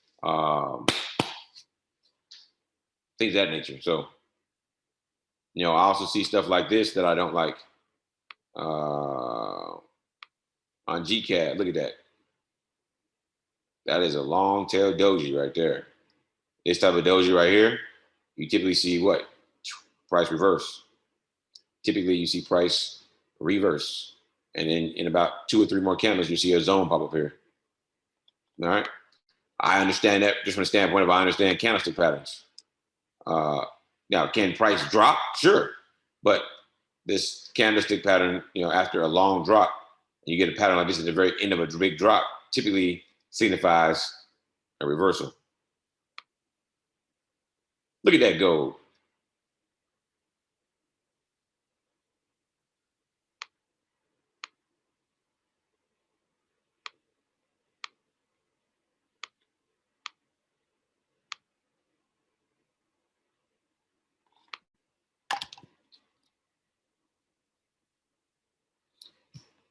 things of that nature. So, I also see stuff like this that I don't like. On GCAD, look at that. That is a long tail doji right there. This type of doji right here, you typically see what? Price reverse. Typically you see price reverse. And then in about 2 or 3 more candles, you see a zone pop up here. All right. I understand that just from the standpoint of I understand candlestick patterns. Now, can price drop? Sure. But this candlestick pattern, after a long drop, and you get a pattern like this at the very end of a big drop, typically signifies a reversal. Look at that gold.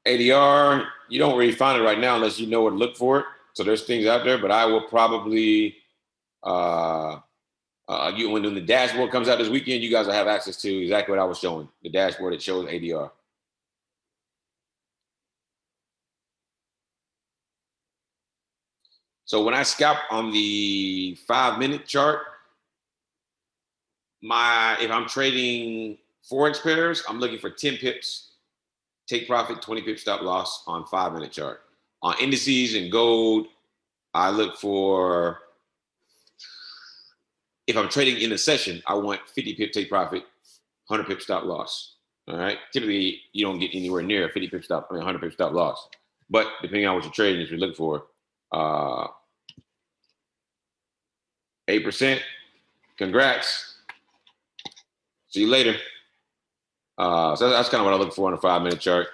ADR, you don't really find it right now unless you know where to look for it. So there's things out there, but I will probably, when the dashboard comes out this weekend, you guys will have access to exactly what I was showing, the dashboard that shows ADR. So when I scalp on the 5-minute chart, if I'm trading Forex pairs, I'm looking for 10 pips, take profit, 20 pips stop loss on 5-minute chart. On indices and gold, I look for, if I'm trading in a session, I want 50 pip take profit, 100 pip stop loss. All right. Typically, you don't get anywhere near a 50 pip stop, 100 pip stop loss. But depending on what you're trading, if you're looking for 8%, congrats. See you later. So that's kind of what I look for on a 5-minute chart.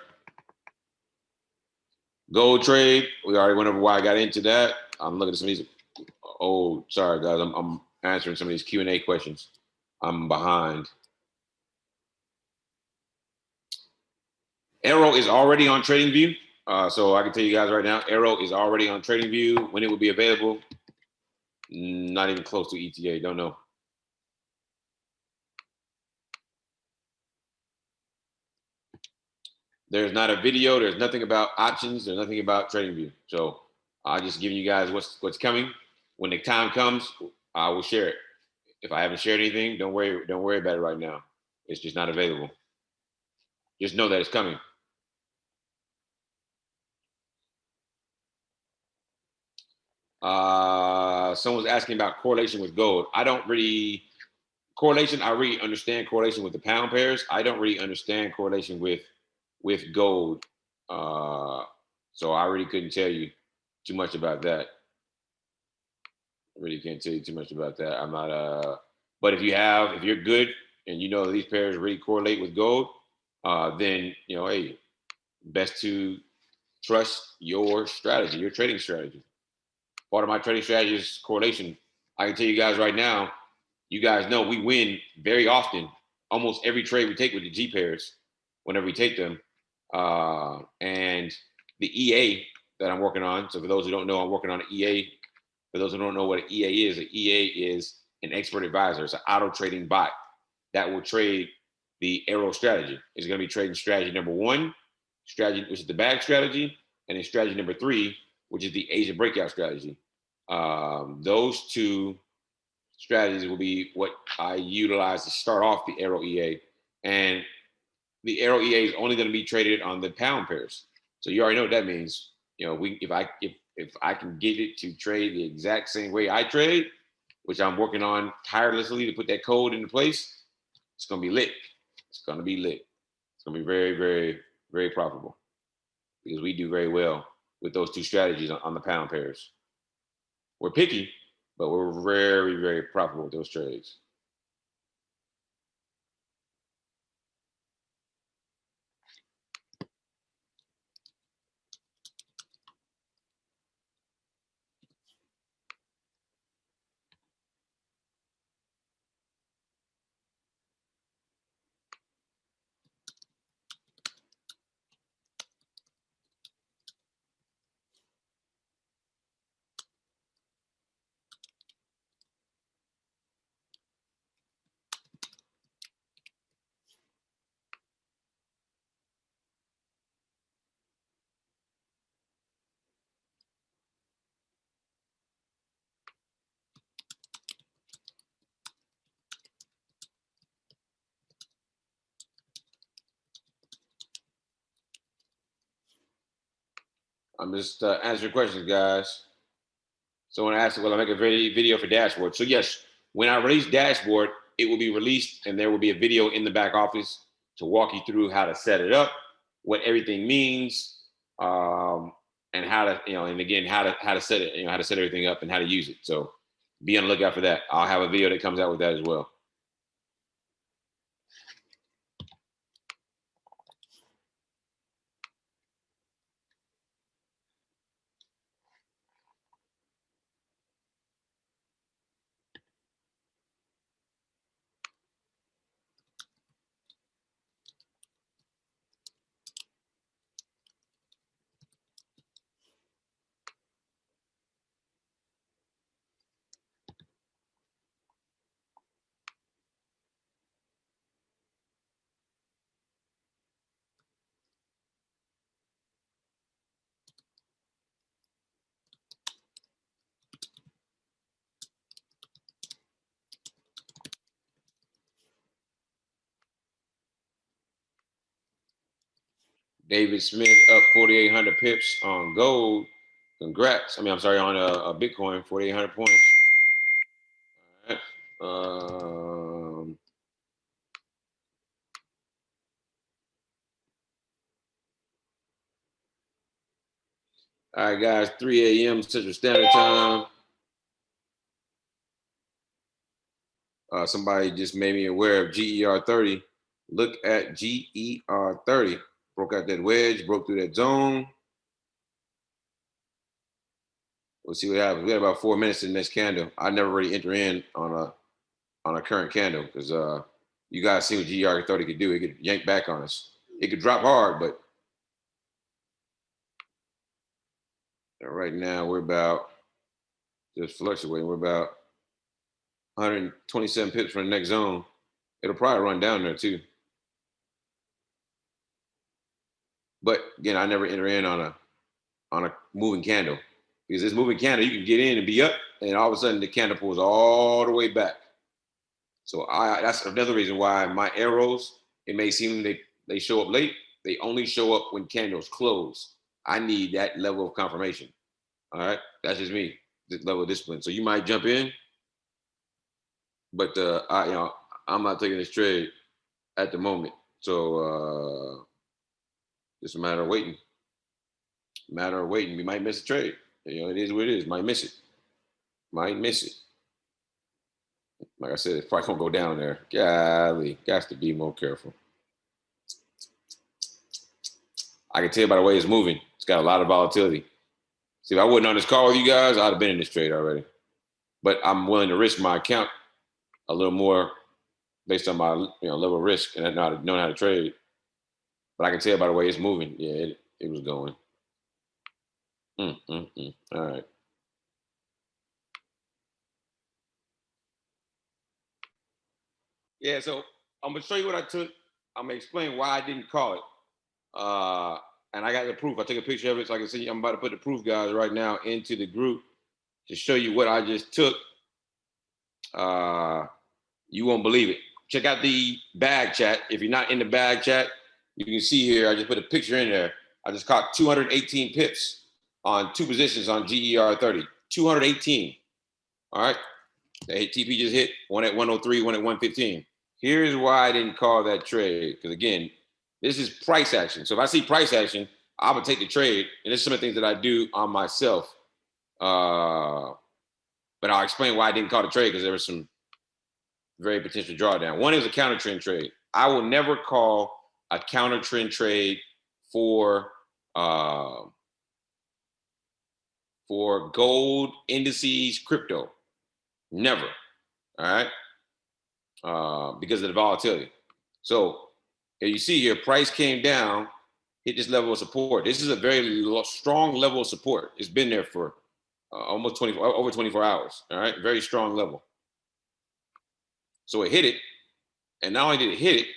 Gold trade. We already went over why I got into that. I'm looking at some of these. Oh, sorry guys. I'm answering some of these Q&A questions. I'm behind. Arrow is already on TradingView. So I can tell you guys right now, Arrow is already on TradingView. When it will be available, not even close to ETA. Don't know. There's not a video. There's nothing about options. There's nothing about TradingView. So I'm just giving you guys what's coming. When the time comes, I will share it. If I haven't shared anything, don't worry about it right now. It's just not available. Just know that it's coming. Someone's asking about correlation with gold. I really understand correlation with the pound pairs. I don't really understand correlation with gold. So I really couldn't tell you too much about that. I really can't tell you too much about that. I'm not but if you're good and you know these pairs really correlate with gold, then hey, best to trust your strategy, your trading strategy. Part of my trading strategy is correlation. I can tell you guys right now, you guys know we win very often. Almost every trade we take with the G pairs, whenever we take them. And the EA that I'm working on. So for those who don't know, I'm working on an EA. For those who don't know what an EA is, an EA is an expert advisor. It's an auto trading bot that will trade the arrow strategy. It's going to be trading strategy number 1, strategy, which is the B.A.G strategy, and then strategy number 3, which is the Asia breakout strategy. Those two strategies will be what I utilize to start off the arrow EA. And the arrow EA is only going to be traded on the pound pairs. So you already know what that means. If I can get it to trade the exact same way I trade, which I'm working on tirelessly to put that code into place, it's going to be lit. It's going to be lit. It's going to be very, very, very profitable because we do very well with those two strategies on the pound pairs. We're picky, but we're very, very profitable with those trades. I'm just answering questions, guys. Someone asked, will I make a video for dashboard? So yes, when I release dashboard, it will be released and there will be a video in the back office to walk you through how to set it up, what everything means, and how to, and again, how to set it, how to set everything up and how to use it. So be on the lookout for that. I'll have a video that comes out with that as well. David Smith up 4,800 pips on gold. Congrats. I'm sorry, on a Bitcoin, 4,800 points. All right. right, guys, 3 a.m. Central Standard Time. Somebody just made me aware of GER30. Look at GER30. Broke out that wedge, broke through that zone. We'll see what happens. We got about 4 minutes in this candle. I never really enter in on a current candle because you guys see what GER30 could do. It could yank back on us. It could drop hard, but right now we're about just fluctuating. We're about 127 pips from the next zone. It'll probably run down there too. But again, I never enter in on a moving candle because this moving candle, you can get in and be up, and all of a sudden the candle pulls all the way back. So that's another reason why my arrows, it may seem they show up late. They only show up when candles close. I need that level of confirmation. All right, that's just me, this level of discipline. So you might jump in, but I'm not taking this trade at the moment. So it's a matter of waiting. We might miss a trade. It is what it is. Might miss it. Like I said, it's probably gonna go down there. Golly, got to be more careful. I can tell by the way it's moving. It's got a lot of volatility. See, if I wasn't on this call with you guys, I'd have been in this trade already. But I'm willing to risk my account a little more based on my level of risk and not knowing how to trade. But I can tell by the way it's moving. Yeah, it was going. All right. Yeah, so I'm gonna show you what I took. I'm gonna explain why I didn't call it. And I got the proof. I took a picture of it so I can see. I'm about to put the proof, guys, right now into the group to show you what I just took. You won't believe it. Check out the B.A.G chat. If you're not in the B.A.G chat, you can see here, I just put a picture in there. I just caught 218 pips on 2 positions on GER30. 218. All right. The ATP just hit, one at 103, one at 115. Here's why I didn't call that trade. Because again, this is price action. So if I see price action, I'm gonna take the trade. And this is some of the things that I do on myself. But I'll explain why I didn't call the trade because there was some very potential drawdown. One is a counter trend trade. I will never call a counter trend trade for gold, indices, crypto. Never. All right. Because of the volatility. So as you see here, price came down, hit this level of support. This is a very strong level of support. It's been there for almost over 24 hours. All right. Very strong level. So it hit it. And not only did it hit it,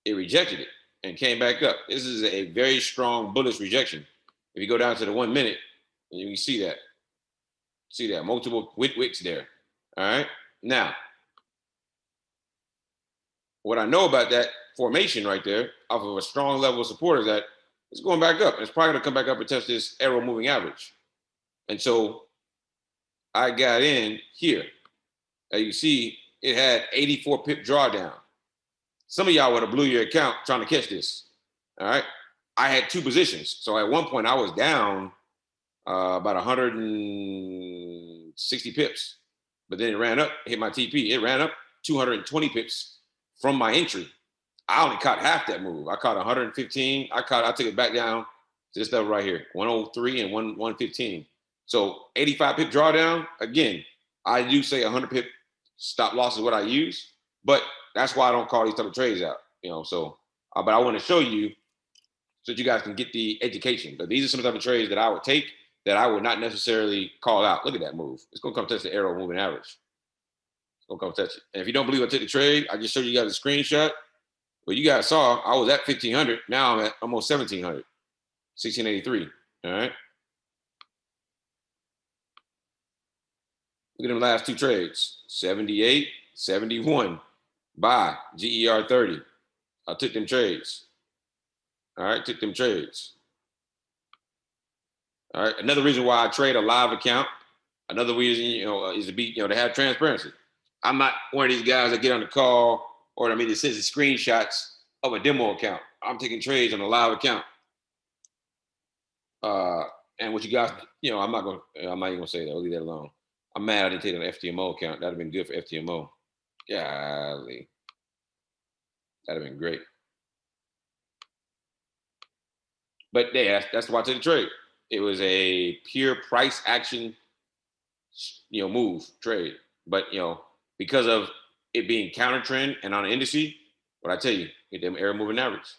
it rejected it and came back up. This is a very strong bullish rejection. If you go down to the 1 minute, you can see that. See that multiple wicks there. All right. Now, what I know about that formation right there, off of a strong level of support, is that it's going back up. And it's probably going to come back up and test this arrow moving average. And so I got in here. As you see, it had 84 pip drawdown. Some of y'all would have blew your account trying to catch this. All right. I had 2 positions. So at one point I was down about 160 pips, but then it ran up, hit my TP. It ran up 220 pips from my entry. I only caught half that move. I caught 115. I took it back down to this level right here, 103 and 115. So 85 pip drawdown. Again, I do say 100 pip stop loss is what I use, but that's why I don't call these type of trades out. So but I want to show you so that you guys can get the education. But these are some type of trades that I would take that I would not necessarily call out. Look at that move. It's going to come touch the arrow moving average. It's going to come touch it. And if you don't believe I took the trade, I just showed you guys a screenshot. But you guys saw I was at 1,500. Now I'm at almost 1,700, 1,683. All right. Look at them last 2 trades. 78, 71. Buy GER30. I took them trades. All right, took them trades. All right. Another reason why I trade a live account. Another reason, is to be, to have transparency. I'm not one of these guys that get on the call or that sends the screenshots of a demo account. I'm taking trades on a live account. And what you guys, I'm not even gonna say that. I'll leave that alone. I'm mad I didn't take an FTMO account. That'd have been good for FTMO. Golly, that'd have been great. But yeah, that's why I took the trade. It was a pure price action, move trade. But because of it being counter trend and on an indice, what I tell you, get them error moving average,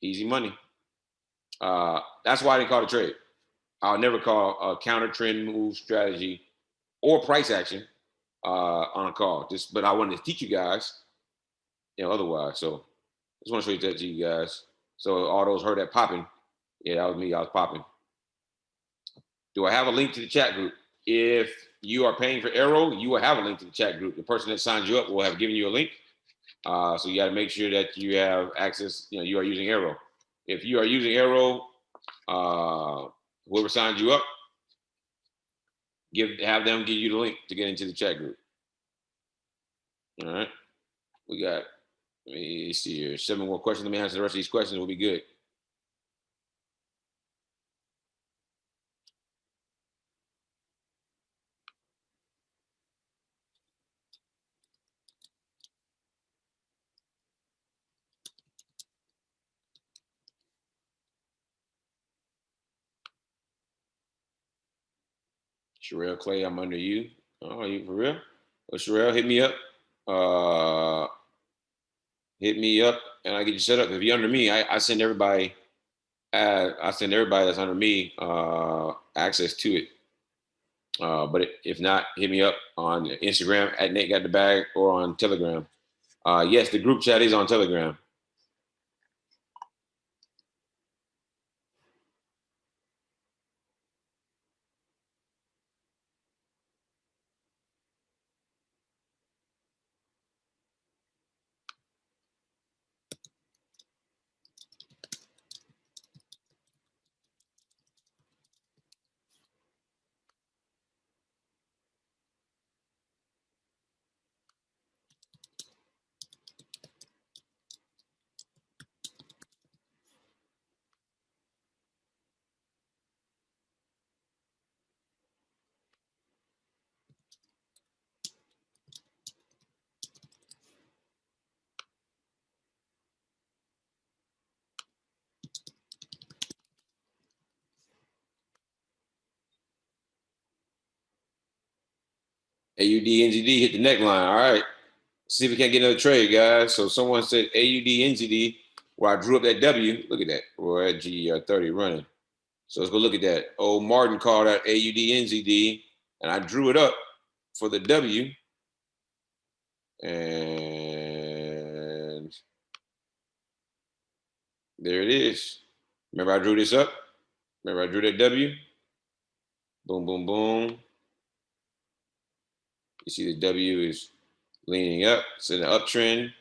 easy money. That's why I didn't call it a trade. I'll never call a counter trend move strategy or price action on a call. But I wanted to teach you guys, otherwise. So I just want to show that to you guys. So all those heard that popping, yeah, that was me. I was popping. Do I have a link to the chat group? If you are paying for Arrow, you will have a link to the chat group. The person that signs you up will have given you a link. So you got to make sure that you have access. You are using Arrow. If you are using Arrow, whoever signs you up, have them give you the link to get into the chat group. All right. We got, let me see here, 7 more questions. Let me answer the rest of these questions. We'll be good. Sherelle Clay, I'm under you. Oh, you for real? Well, Sherelle, hit me up. Hit me up, and I get you set up. If you're under me, I send everybody. I send everybody that's under me access to it. But if not, hit me up on Instagram at Nate Got the Bag or on Telegram. Yes, the group chat is on Telegram. AUD NZD hit the neckline. All right. See if we can't get another trade, guys. So someone said AUD NZD, where I drew up that W. Look at that. We're at G30 running. So let's go look at that. Old Martin called out AUD NZD, and I drew it up for the W. And there it is. Remember I drew this up? Remember I drew that W? Boom, boom, boom. You see the W is leaning up. It's in the uptrend.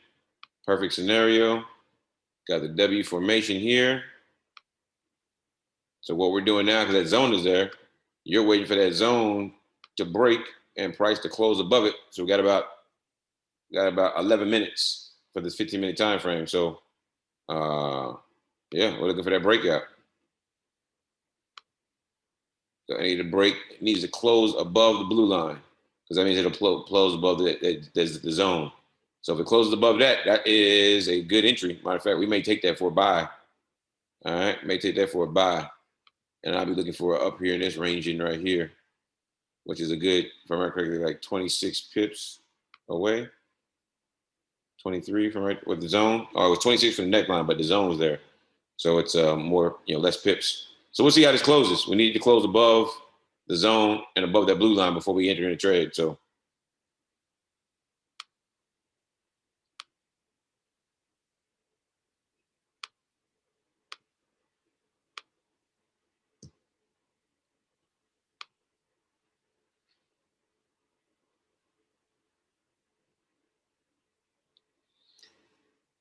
Perfect scenario. Got the W formation here. So what we're doing now, because that zone is there, you're waiting for that zone to break and price to close above it. So we got about 11 minutes for this 15-minute time frame. So yeah, we're looking for that breakout. So I need to break. It needs to close above the blue line because that means it'll close above the zone. So if it closes above that, that is a good entry. Matter of fact, we may take that for a buy. All right, may take that for a buy. And I'll be looking for an up here in this range in right here, which is a good, if I remember correctly, like 26 pips away. 23 from right with the zone. Oh, it was 26 from the neckline, but the zone was there. So it's more, less pips. So we'll see how this closes. We need to close above the zone and above that blue line before we enter in a trade. So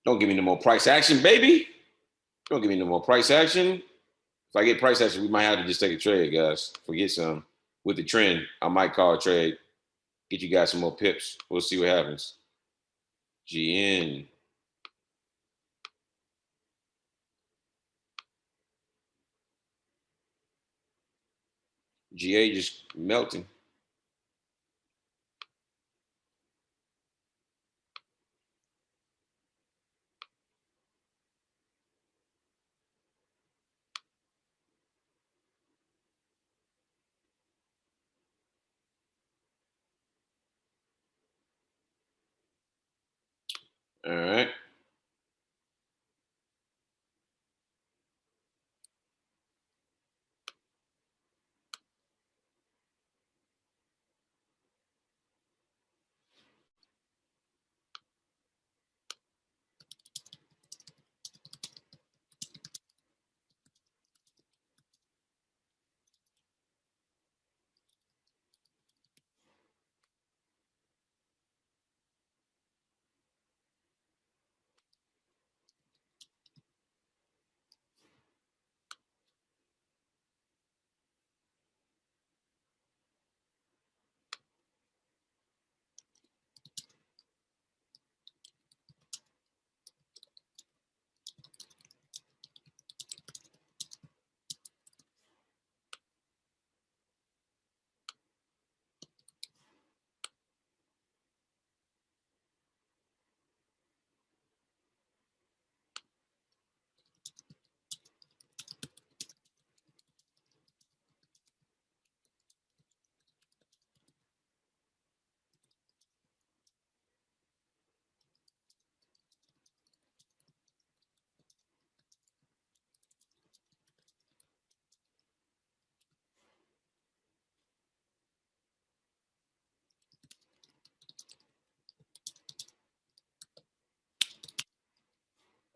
don't give me no more price action, baby. Don't give me no more price action. If I get price action, we might have to just take a trade, guys. If we get some with the trend, I might call a trade. Get you guys some more pips. We'll see what happens. GN. GA just melting. All right.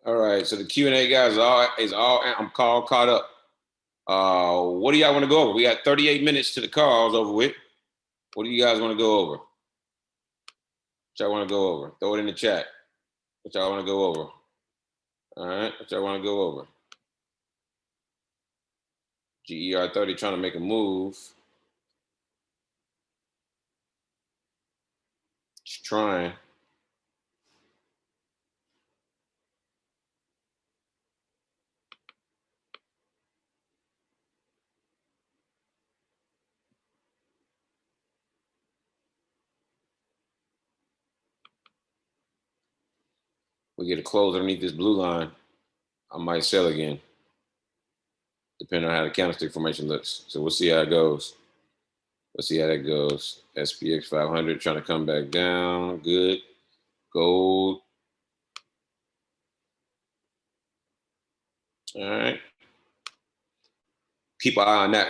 All right. So the Q&A guys I'm caught up. What do y'all want to go over? We got 38 minutes to the calls over with. What do you guys want to go over? What y'all want to go over? Throw it in the chat. What y'all want to go over? All right. What y'all want to go over? GER30 trying to make a move. Just trying. We get a close underneath this blue line, I might sell again, depending on how the candlestick formation looks. So we'll see how it goes. Let's see how that goes. SPX 500 trying to come back down. Good. Gold. All right. Keep an eye on that.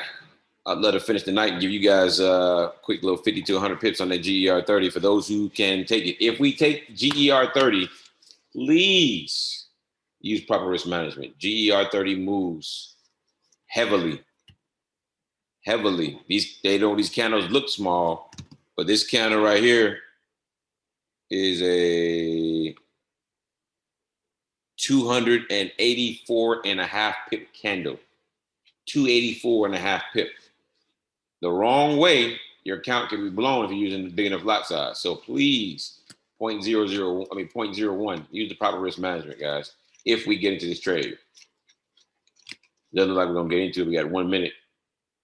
I'd love to finish the night and give you guys a quick little 50 to 100 pips on that GER30 for those who can take it. If we take GER30, please use proper risk management. GER30 moves heavily. These candles look small, but this candle right here is a 284.5 pip candle. 284.5 pip. The wrong way, your account can be blown if you're using the big enough lot size. So please, 0.01. Use the proper risk management, guys. If we get into this trade, doesn't look like we're gonna get into it. We got 1 minute.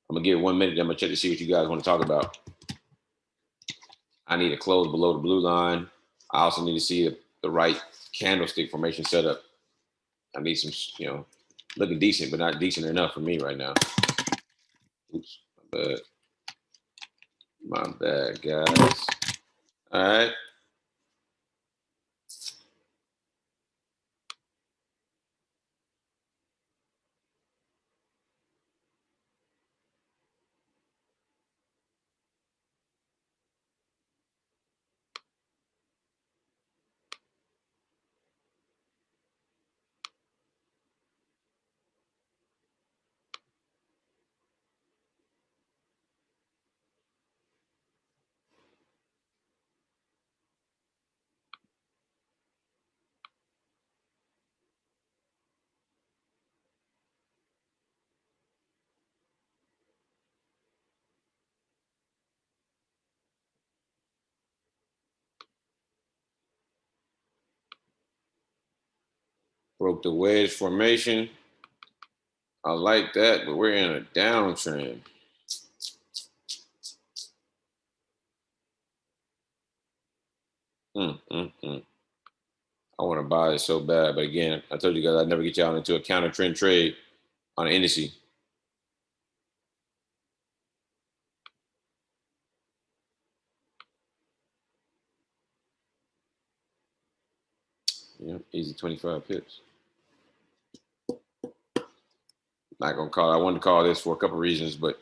I'm gonna give it 1 minute. Then I'm gonna check to see what you guys want to talk about. I need to close below the blue line. I also need to see the right candlestick formation setup. I need some, looking decent, but not decent enough for me right now. Oops, my bad, guys. All right. Broke the wedge formation. I like that, but we're in a downtrend. I want to buy it so bad, but again, I told you guys I'd never get y'all into a counter trend trade on an indice. Yeah, easy 25 pips. Not gonna call. I wanted to call this for a couple of reasons, but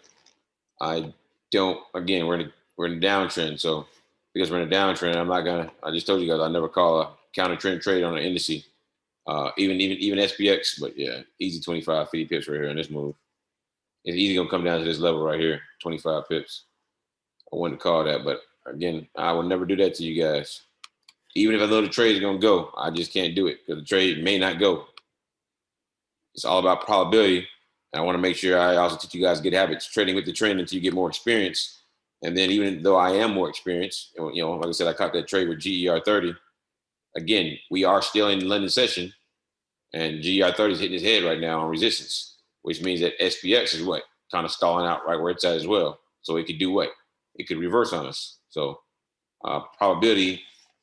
I don't. Again, we're in a downtrend, so because we're in a downtrend, I'm not gonna. I just told you guys I never call a counter trend trade on an indice, even SPX. But yeah, easy 25, 50 pips right here in this move. It's easy gonna come down to this level right here, 25 pips. I wanted to call that, but again, I would never do that to you guys. Even if I know the trade is gonna go, I just can't do it because the trade may not go. It's all about probability. And I want to make sure I also teach you guys good habits, trading with the trend until you get more experience. And then even though I am more experienced, you know, like I said, I caught that trade with GER 30. Again, we are still in London session, and GER 30 is hitting his head right now on resistance, which means that SPX is what? Kind of stalling out right where it's at as well. So it could do what? It could reverse on us. So probability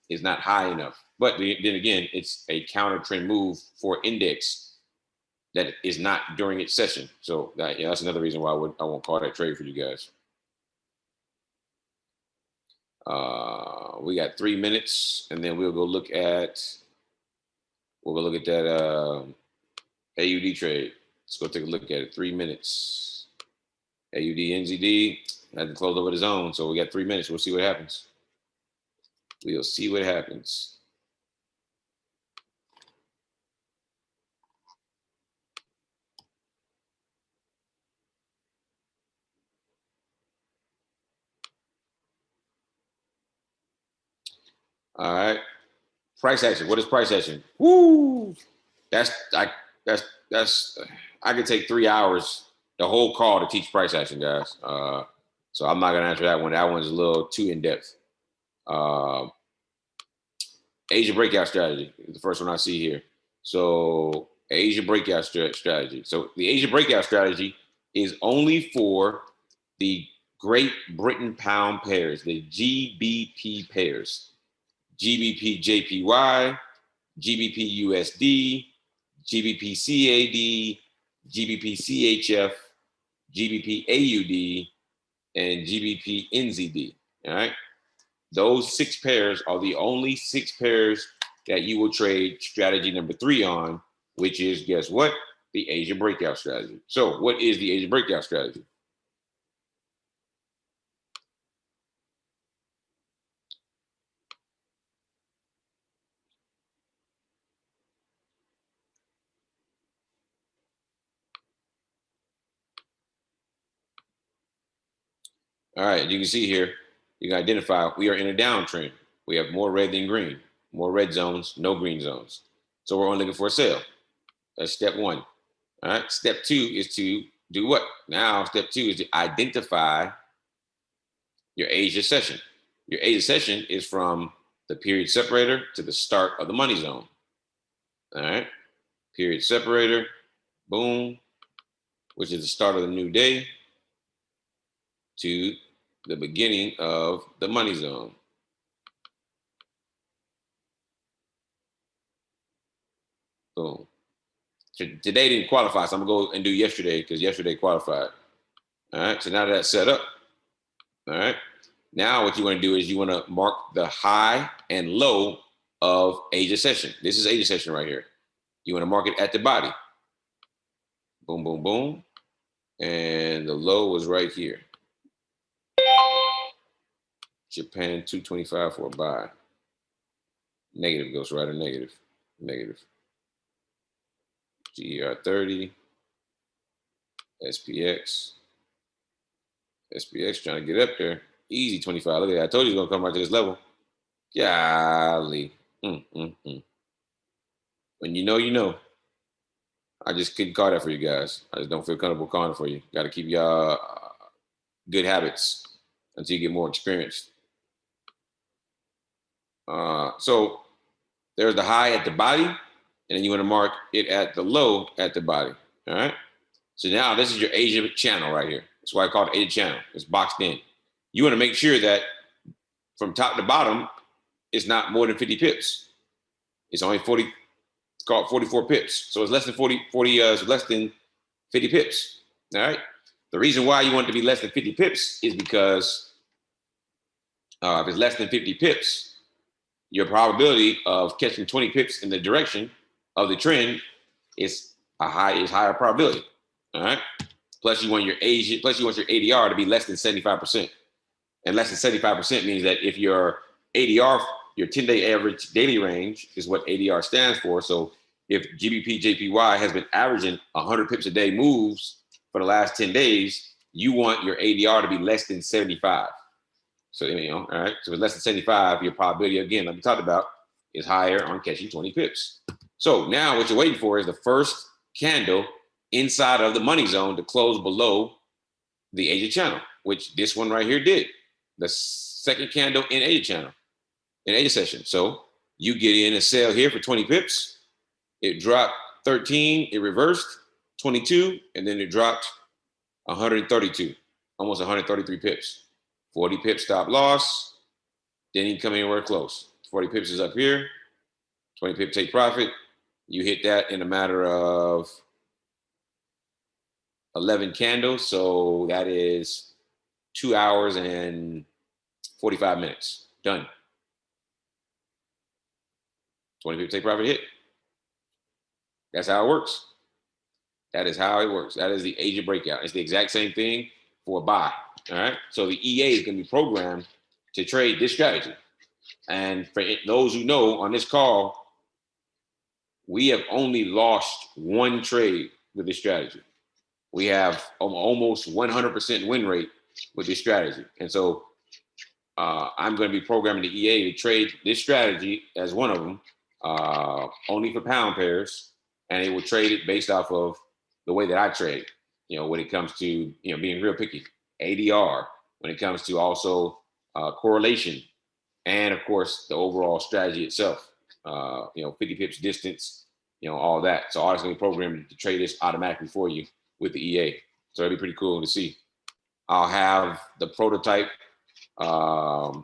is not high enough. But then again, it's a counter trend move for index that is not during its session. So that's another reason why I won't call that trade for you guys. We got 3 minutes, and then we'll go look at that AUD trade. Let's go take a look at it. 3 minutes. AUD NZD had to close over the zone, so we got 3 minutes. We'll see what happens. We'll see what happens. All right. Price action. What is price action? Woo! I could take 3 hours, the whole call to teach price action, guys. So I'm not gonna answer that one. That one's a little too in depth. Asia breakout strategy is the first one I see here. So Asia breakout strategy. So the Asia breakout strategy is only for the Great Britain pound pairs, the GBP pairs. GBP JPY, GBP USD, GBP CAD, GBP CHF, GBP AUD, and GBP NZD. All right. Those 6 pairs are the only 6 pairs that you will trade strategy number 3 on, which is, guess what? The Asia breakout strategy. So what is the Asia breakout strategy? All right, you can see here, you can identify we are in a downtrend. We have more red than green, more red zones, no green zones. So we're only looking for a sale. That's step 1. All right, step 2 is to do what? Now, step 2 is to identify your Asia session. Your Asia session is from the period separator to the start of the money zone. All right, period separator, boom, which is the start of the new day, to the beginning of the money zone. Boom. So today didn't qualify, so I'm gonna go and do yesterday because yesterday qualified. All right, so now that's set up. All right, now what you want to do is you want to mark the high and low of Asia session. This is Asia session right here. You want to mark it at the body. Boom, boom, boom. And the low was right here. Japan 225 for a buy. Negative, Ghost Rider, negative. Negative. GER 30. SPX. SPX trying to get up there. Easy 25. Look at that. I told you it's going to come right to this level. Golly. When you know, you know. I just couldn't call that for you guys. I just don't feel comfortable calling it for you. Got to keep y'all good habits until you get more experience. So there's the high at the body, and then you want to mark it at the low at the body. All right. So now this is your Asia channel right here. That's why I call it Asia channel. It's boxed in. You want to make sure that from top to bottom, it's not more than 50 pips. It's only 40, it's called 44 pips. So it's less than 40, it's less than 50 pips. All right. The reason why you want it to be less than 50 pips is because if it's less than 50 pips, your probability of catching 20 pips in the direction of the trend is higher probability. All right. Plus you want your ADR to be less than 75%. And less than 75% means that if your ADR, your 10-day average daily range is what ADR stands for. So if GBP JPY has been averaging 100 pips a day moves for the last 10 days, you want your ADR to be less than 75. So, all right. So if it's less than 75, your probability, again, like we talked about, is higher on catching 20 pips. So now what you're waiting for is the first candle inside of the money zone to close below the Asia channel, which this one right here did. The second candle in Asia channel, in Asia session. So you get in a sell here for 20 pips. It dropped 13, it reversed 22, and then it dropped 132, almost 133 pips. 40 pips stop loss. Didn't even come anywhere close. 40 pips is up here. 20 pip take profit. You hit that in a matter of 11 candles. So that is 2 hours and 45 minutes. Done. 20 pip take profit hit. That's how it works. That is how it works. That is the Asia breakout. It's the exact same thing for a buy. All right. So the EA is going to be programmed to trade this strategy. And for those who know, on this call, we have only lost one trade with this strategy. We have almost 100% win rate with this strategy. And so I'm going to be programming the EA to trade this strategy as one of them, only for pound pairs. And it will trade it based off of the way that I trade, when it comes to, being real picky. ADR, when it comes to also correlation, and of course the overall strategy itself, 50 pips distance, all that. So all it's going to be programmed to trade this automatically for you with the EA. So it'll be pretty cool to see. I'll have the prototype. Oh,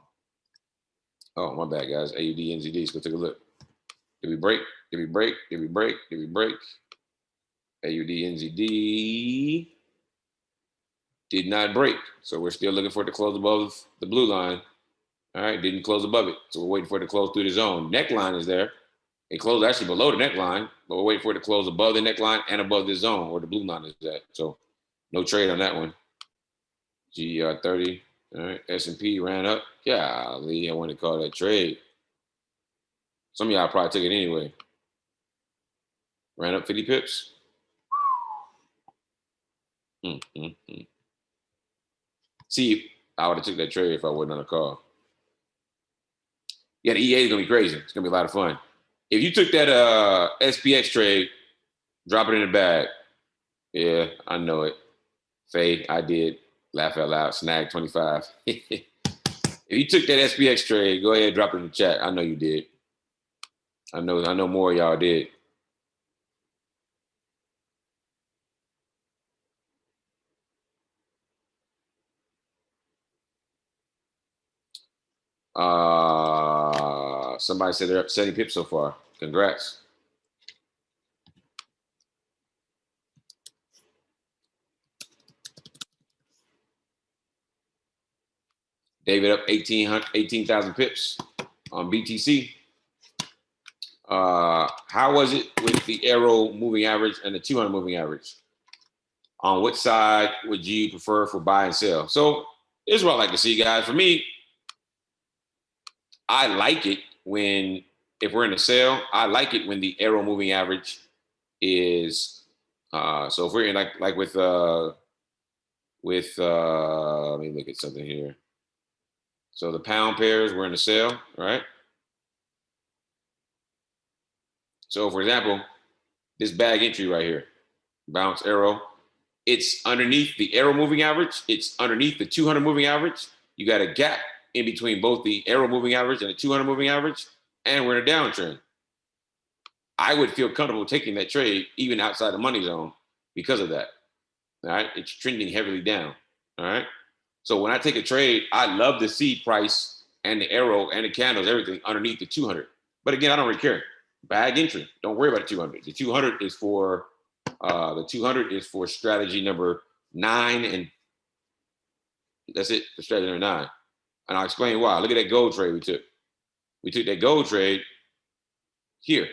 my bad, guys. AUD, NZD. Let's go take a look. Did we break? Did we break? Did we break? Did we break? AUD, NZD did not break. So we're still looking for it to close above the blue line. All right, didn't close above it. So we're waiting for it to close through the zone. Neckline is there. It closed actually below the neckline, but we're waiting for it to close above the neckline and above the zone where the blue line is at. So no trade on that one. GER 30. All right, S&P ran up. Golly, I want to call that trade. Some of y'all probably took it anyway. Ran up 50 pips. See, I would have took that trade if I wasn't on the call. Yeah, the EA is going to be crazy. It's going to be a lot of fun. If you took that SPX trade, drop it in the bag. Yeah, I know it. Faye, I did. Laugh out loud. Snag 25. If you took that SPX trade, go ahead, drop it in the chat. I know you did. I know more of y'all did. Somebody said they're up 70 pips so far. Congrats. David up 18,000 pips on BTC. How was it with the arrow moving average and the 200 moving average? On which side would you prefer for buy and sell? So this is what I like to see, guys. For me, I like it when, if we're in a sale, I like it when the arrow moving average is, so if we're in like with let me look at something here. So the pound pairs, we're in a sale, right? So for example, this bag entry right here, bounce arrow, it's underneath the arrow moving average. It's underneath the 200 moving average. You got a gap in between both the arrow moving average and the 200 moving average, and we're in a downtrend. I would feel comfortable taking that trade even outside the money zone because of that. All right, it's trending heavily down. All right, so when I take a trade, I love to see price and the arrow and the candles, everything underneath the 200. But again, I don't really care. Bag entry. Don't worry about the 200. The 200 is for strategy number 9, and that's it for strategy number 9. And I'll explain why. Look at that gold trade we took. We took that gold trade here,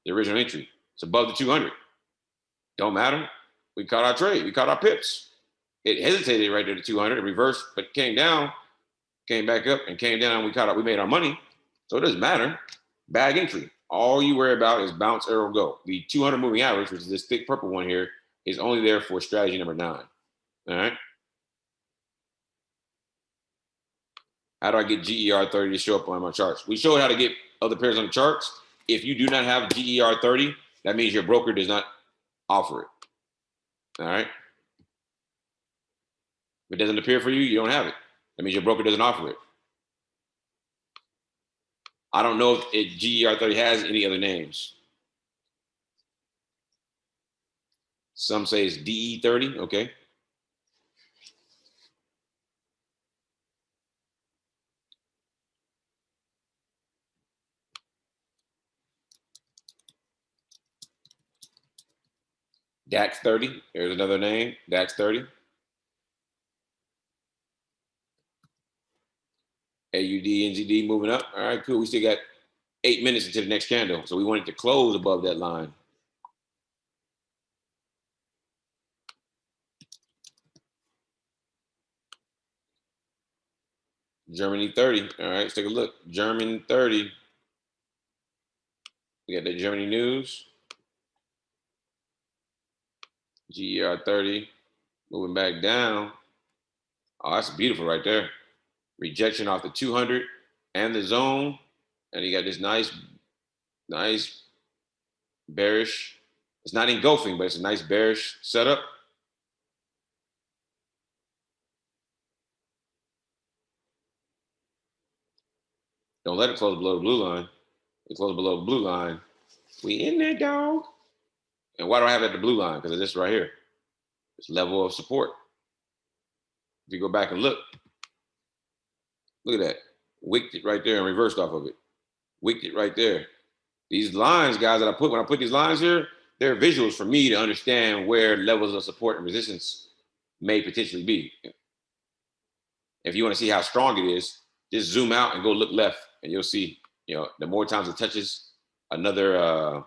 the original entry. It's above the 200. Don't matter. We caught our trade. We caught our pips. It hesitated right there to 200. It reversed, but came down, came back up, and came down. We made our money. So it doesn't matter. Bag entry. All you worry about is bounce, arrow, go. The 200 moving average, which is this thick purple one here, is only there for strategy number 9. All right. How do I get GER30 to show up on my charts? We showed how to get other pairs on the charts. If you do not have GER30, that means your broker does not offer it. All right. If it doesn't appear for you, you don't have it. That means your broker doesn't offer it. I don't know if GER30 has any other names. Some say it's DE30. Okay. DAX 30. There's another name. DAX 30. AUD, NZD moving up. All right, cool. We still got 8 minutes into the next candle. So we want it to close above that line. Germany 30. All right, let's take a look. German 30. We got the Germany news. GER 30 moving back down. Oh, that's beautiful right there. Rejection off the 200 and the zone. And you got this nice bearish. It's not engulfing, but it's a nice bearish setup. Don't let it close below the blue line. It closes below the blue line. We in there, dog. And why do I have it at the blue line? Because of this right here. This level of support. If you go back and look at that. Wicked it right there and reversed off of it. Wicked it right there. These lines, guys, that when I put these lines here, they're visuals for me to understand where levels of support and resistance may potentially be. If you want to see how strong it is, just zoom out and go look left, and you'll see, the more times it touches another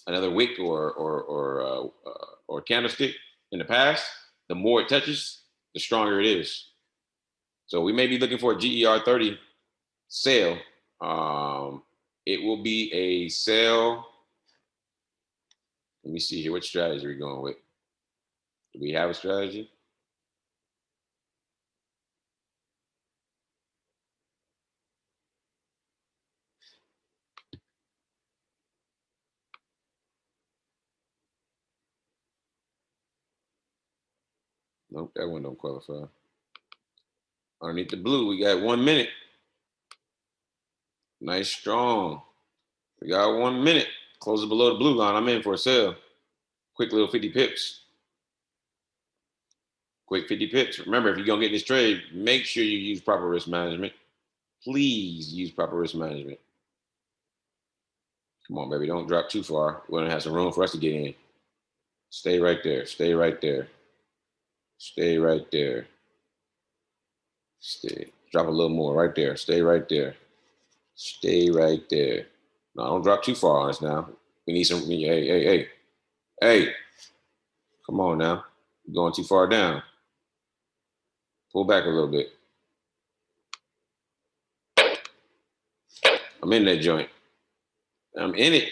wick or candlestick in the past, the more it touches, the stronger it is. So we may be looking for a GER30 sale. It will be a sale. Let me see here. What strategy are we going with? Do we have a strategy? Nope, that one don't qualify. Underneath the blue, we got 1 minute. Nice, strong. We got 1 minute. Close it below the blue line. I'm in for a sale. Quick little 50 pips. Quick 50 pips. Remember, if you're going to get this trade, make sure you use proper risk management. Please use proper risk management. Come on, baby. Don't drop too far. We're going to have some room for us to get in. Stay right there. Stay right there. Stay right there. Stay. Drop a little more right there. Stay right there. Stay right there. No, don't drop too far on us now. We need some. Hey. Come on now. You're going too far down. Pull back a little bit. I'm in that joint. I'm in it.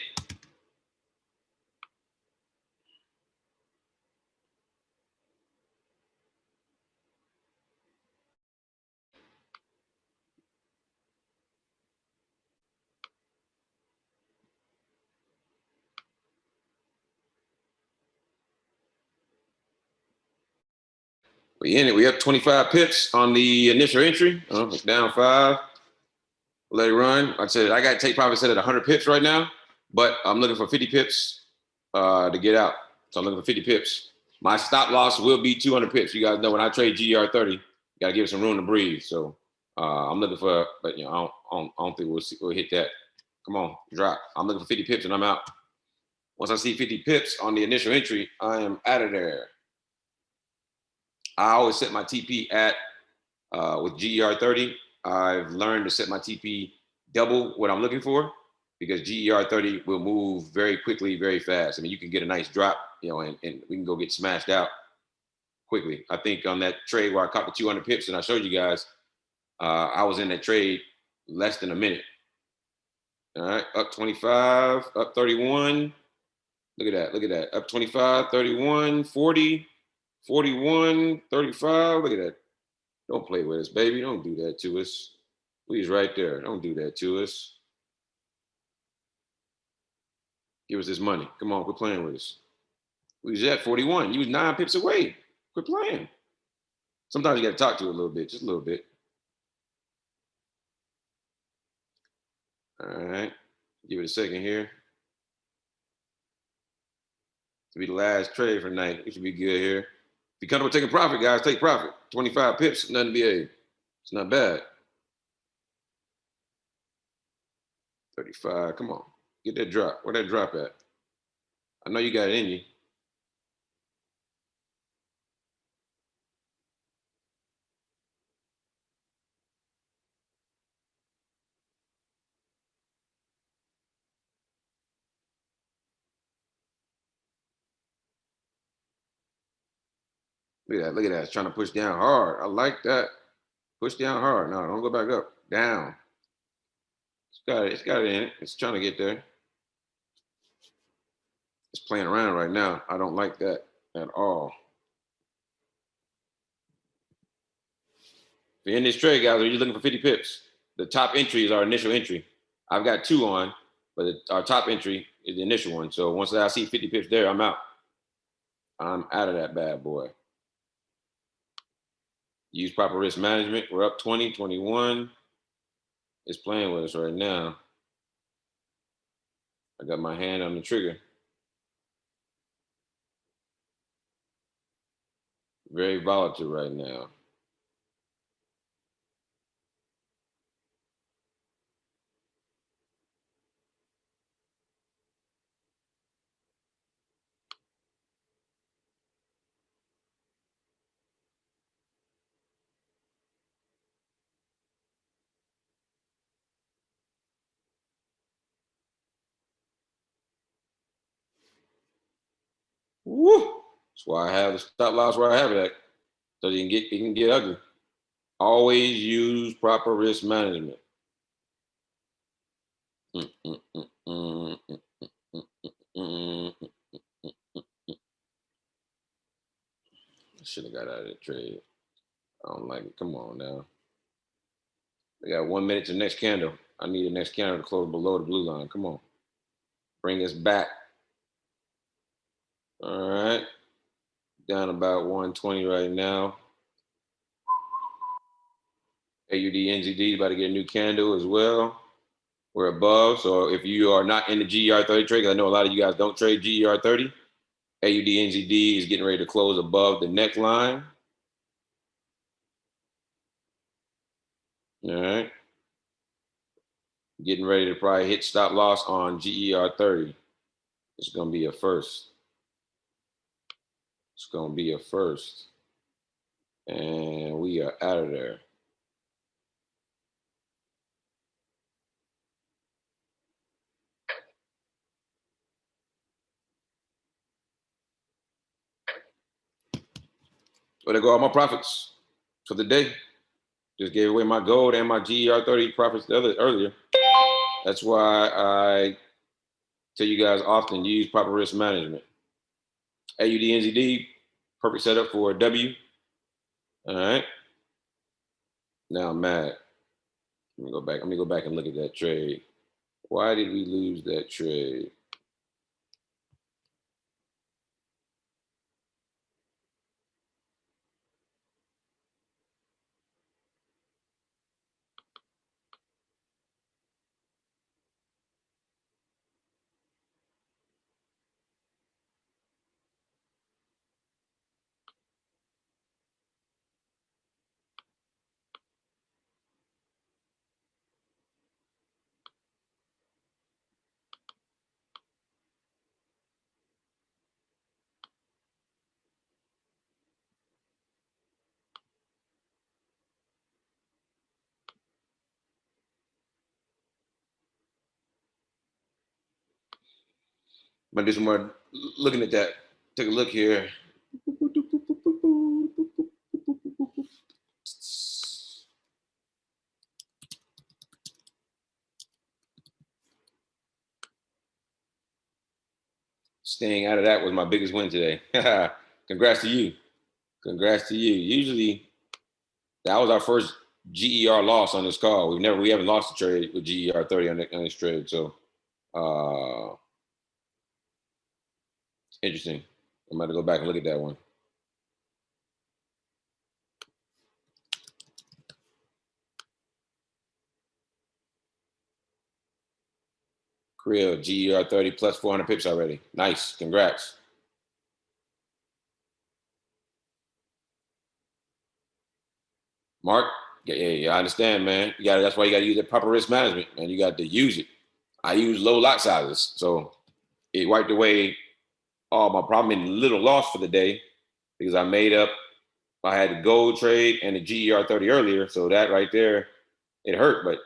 We in it. We up 25 pips on the initial entry. It's down 5. Let it run. I said I got to take profit set at 100 pips right now, but I'm looking for 50 pips to get out. So I'm looking for 50 pips. My stop loss will be 200 pips. You guys know when I trade GER30, you got to give it some room to breathe. So I'm looking for, but I don't think we'll hit that. Come on, drop. I'm looking for 50 pips and I'm out. Once I see 50 pips on the initial entry, I am out of there. I always set my TP at with GER 30. I've learned to set my TP double what I'm looking for because GER 30 will move very quickly, very fast. I mean, you can get a nice drop, and we can go get smashed out quickly. I think on that trade where I caught the 200 pips and I showed you guys, I was in that trade less than a minute. All right, up 25, up 31. Look at that. Up 25, 31, 40, 41, 35. Look at that. Don't play with us, baby. Don't do that to us. Please, right there. Don't do that to us. Give us this money. Come on, quit playing with us. We was at 41. You was 9 pips away. Quit playing. Sometimes you got to talk to it a little bit, just a little bit. All right. Give it a second here. To be the last trade for the night. We should be good here. If you're comfortable taking profit, guys, take profit. 25 pips, nothing to be a. It's not bad. 35. Come on. Get that drop. Where that drop at? I know you got it in you. Look at that. Look at that. It's trying to push down hard. I like that. Push down hard. No, don't go back up. Down. It's got it in it. It's trying to get there. It's playing around right now. I don't like that at all. If you're in this trade, guys, or you're looking for 50 pips, the top entry is our initial entry. I've got 2 on, but our top entry is the initial one. So once I see 50 pips there, I'm out. I'm out of that bad boy. Use proper risk management. We're up 20, 21. It's playing with us right now. I got my hand on the trigger. Very volatile right now. Woo! That's why I have the stop loss where I have it at. So it can get ugly. Always use proper risk management. I should have got out of the trade. I don't like it. Come on now. We got 1 minute to the next candle. I need the next candle to close below the blue line. Come on. Bring us back. All right. Down about 120 right now. AUD NZD is about to get a new candle as well. We're above. So if you are not in the GER 30 trade, because I know a lot of you guys don't trade GER 30, AUD NZD is getting ready to close above the neckline. All right. Getting ready to probably hit stop loss on GER 30. It's going to be a first. It's going to be a first. And we are out of there. Where there go all my profits for the day. Just gave away my gold and my GER 30 profits earlier. That's why I tell you guys often use proper risk management. AUD NZD, perfect setup for a W. All right. Now I'm mad. Let me go back and look at that trade. Why did we lose that trade? I'm gonna do some more looking at that. Take a look here. Staying out of that was my biggest win today. Congrats to you. Congrats to you. Usually, that was our first GER loss on this call. We haven't lost a trade with GER 30 on this trade. So, interesting. I'm about to go back and look at that one. Krill, GER 30 plus 400 pips already. Nice. Congrats. Mark, yeah, I understand, man. That's why you got to use that proper risk management, man. You got to use it. I use low lot sizes, so it wiped away all my problem in little loss for the day because I made up. I had the gold trade and the GER 30 earlier, so that right there, it hurt, but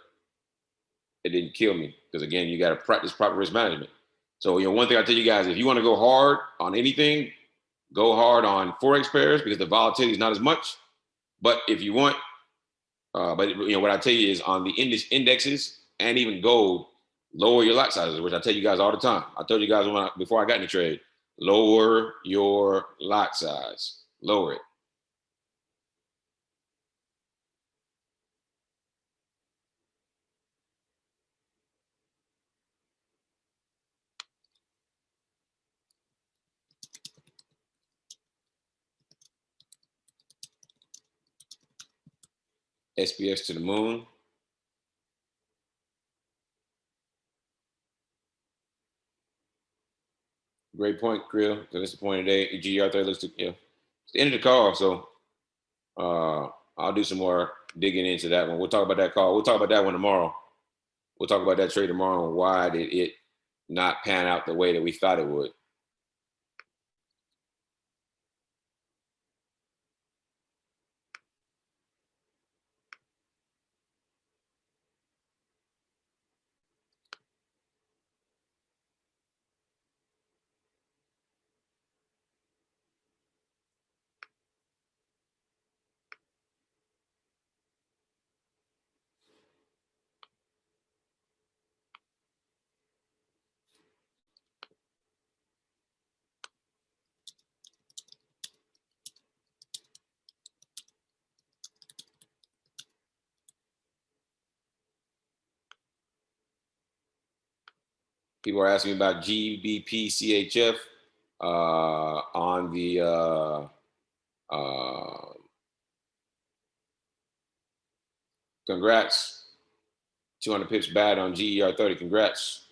it didn't kill me because again, you got to practice proper risk management. So one thing I tell you guys, if you want to go hard on anything, go hard on forex pairs because the volatility is not as much. But if you want, what I tell you is on the indexes and even gold, lower your lot sizes, which I tell you guys all the time. I told you guys before I got in the trade, lower your lot size, lower it. SPS to the moon. Great point, Krill. So that's the point today. GR 30 looks it's the end of the call. So I'll do some more digging into that one. We'll talk about that call. We'll talk about that one tomorrow. We'll talk about that trade tomorrow and why did it not pan out the way that we thought it would. People are asking me about GBP CHF on the congrats. 200 pips bad on GER 30. Congrats.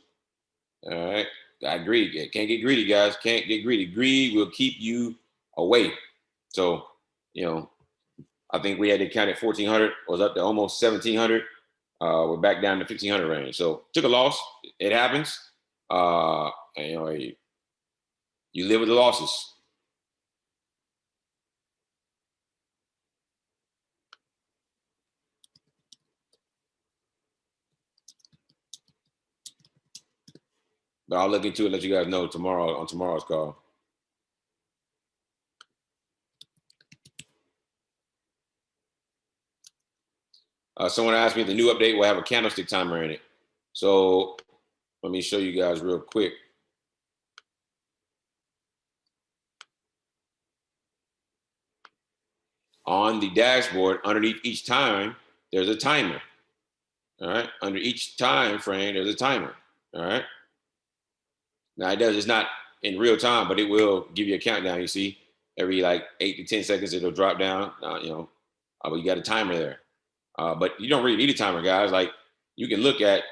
All right. I agree. Can't get greedy, guys. Can't get greedy. Greed will keep you away. So, I think we had to count at 1,400, was up to almost 1,700. We're back down to 1,500 range. So took a loss. It happens. And, you live with the losses. But I'll look into it and let you guys know tomorrow on tomorrow's call. Someone asked me if the new update will have a candlestick timer in it. So let me show you guys real quick. On the dashboard, underneath each time, there's a timer. All right. Under each time frame, there's a timer. All right. Now it's not in real time, but it will give you a countdown. You see, every like 8 to 10 seconds, it'll drop down. But you got a timer there. But you don't really need a timer, guys. Like you can look at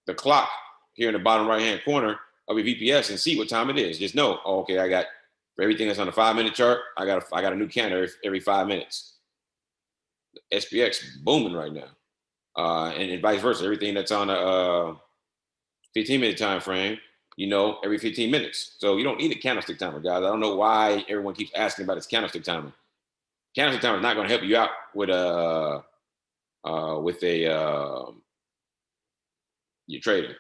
the clock here in the bottom right-hand corner of your VPS and see what time it is. Just know, okay, I got for everything that's on the 5-minute chart, I got a new candle every 5 minutes. The SPX booming right now, and vice versa. Everything that's on a 15-minute time frame, every 15 minutes. So you don't need a candlestick timer, guys. I don't know why everyone keeps asking about this candlestick timer. Candlestick timer is not going to help you out with your trading.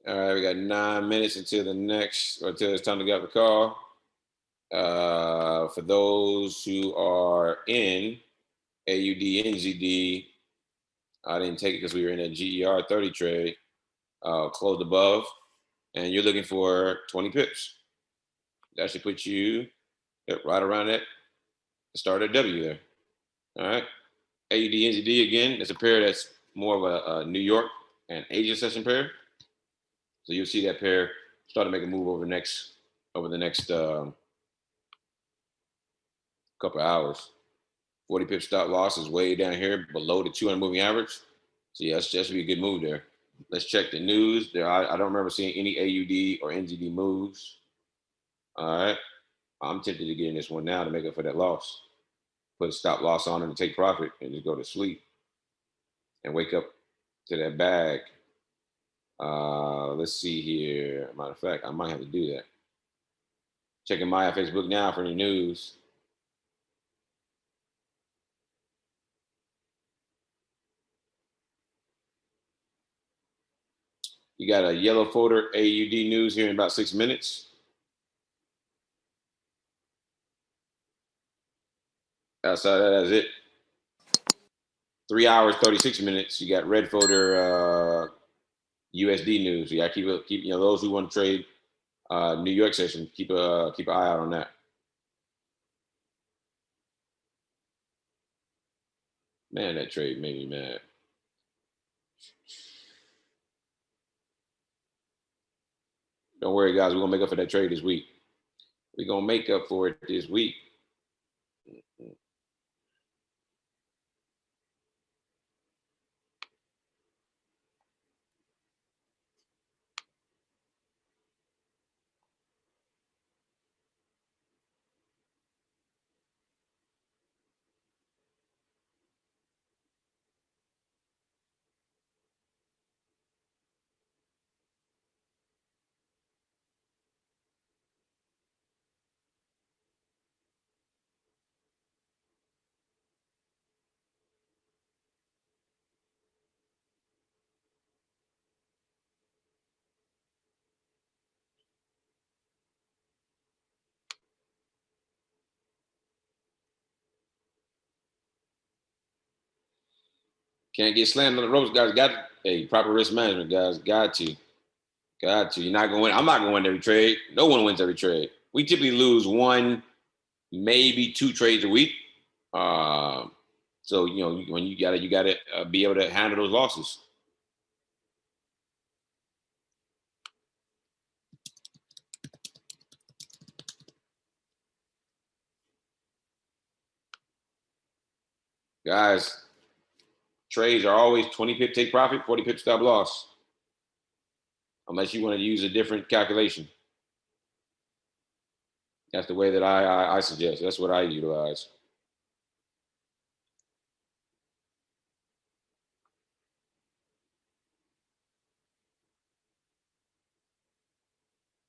All right, we got 9 minutes until the next, or until it's time to get the call. For those who are in AUD, NZD, I didn't take it because we were in a GER 30 trade, closed above, and you're looking for 20 pips. That should put you right around that start at W there. All right. AUD, NZD again, it's a pair that's more of a New York and Asia session pair. So you'll see that pair start to make a move over the next couple of hours. 40 pip stop loss is way down here below the 200 moving average. So yeah, that should be a good move there. Let's check the news. I don't remember seeing any AUD or NZD moves. All right. I'm tempted to get in this one now to make up for that loss. Put a stop loss on it and take profit and just go to sleep and wake up to that bag. Let's see here. Matter of fact, I might have to do that. Checking my Facebook now for any news. You got a yellow folder AUD news here in about 6 minutes. Outside of that, that's it. 3 hours, 36 minutes. You got red folder USD news. You got to keep those who want to trade New York session, keep an eye out on that. Man, that trade made me mad. Don't worry, guys. We're gonna make up for that trade this week. We're gonna make up for it this week. Can't get slammed on the ropes, guys. Got proper risk management, guys. Got to. You're not going to win. I'm not going to win every trade. No one wins every trade. We typically lose one, maybe 2 trades a week. So when you gotta be able to handle those losses. Guys, trades are always 20 pip take profit, 40 pip stop loss. Unless you want to use a different calculation. That's the way that I suggest. That's what I utilize.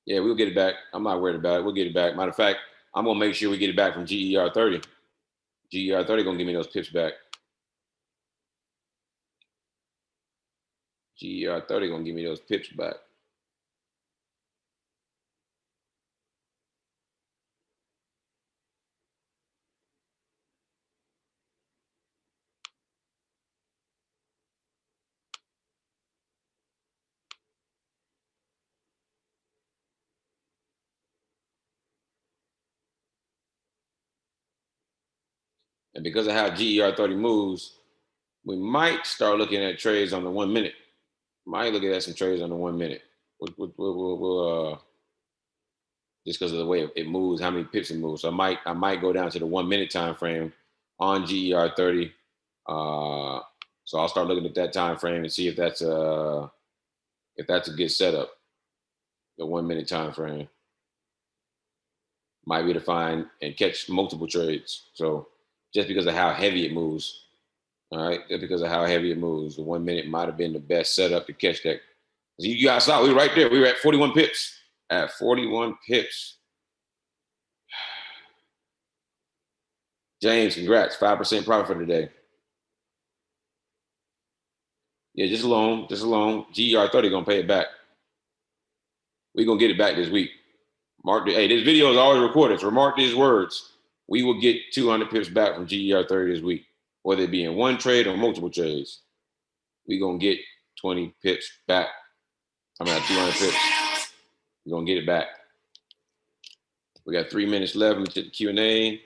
Yeah, we'll get it back. I'm not worried about it. We'll get it back. Matter of fact, I'm gonna make sure we get it back from GER 30. GER 30 gonna give me those pips back. GER 30 gonna give me those pips back. And because of how GER 30 moves, we might start looking at trades on the 1 minute. Might look at some trades on the 1 minute. We'll just because of the way it moves, how many pips it moves. So I might go down to the 1 minute time frame on GER 30. So I'll start looking at that time frame and see if that's a good setup. The 1 minute time frame might be to find and catch multiple trades. So just because of how heavy it moves, all right, just because of how heavy it moves, the 1 minute might have been the best setup to catch that. You guys saw we were right there. We were at 41 pips. At 41 pips. James, congrats. 5% profit for today. Yeah, just alone. GER 30 gonna pay it back. We're going to get it back this week. Hey, this video is always recorded, so mark these words. We will get 200 pips back from GER 30 this week, whether it be in one trade or multiple trades. We're going to get 20 pips back. 200 pips. We're going to get it back. We got 3 minutes left. Let me check the Q&A.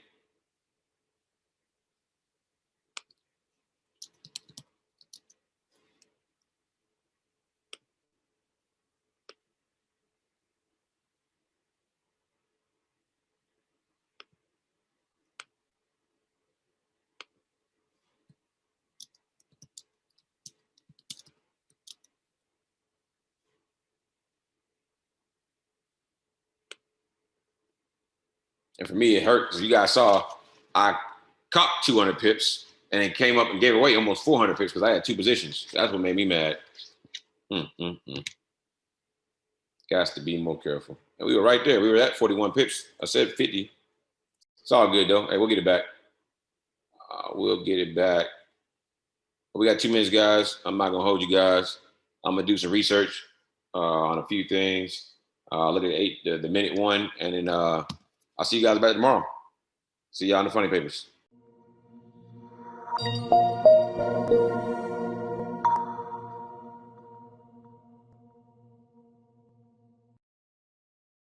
And for me, it hurt because you guys saw I copped 200 pips and then came up and gave away almost 400 pips because I had 2 positions. That's what made me mad. Got to be more careful. And we were right there. We were at 41 pips. I said 50. It's all good, though. Hey, we'll get it back. We'll get it back. We got 2 minutes, guys. I'm not going to hold you guys. I'm going to do some research on a few things. Look at the minute one, and then I'll see you guys back tomorrow. See y'all in the funny papers.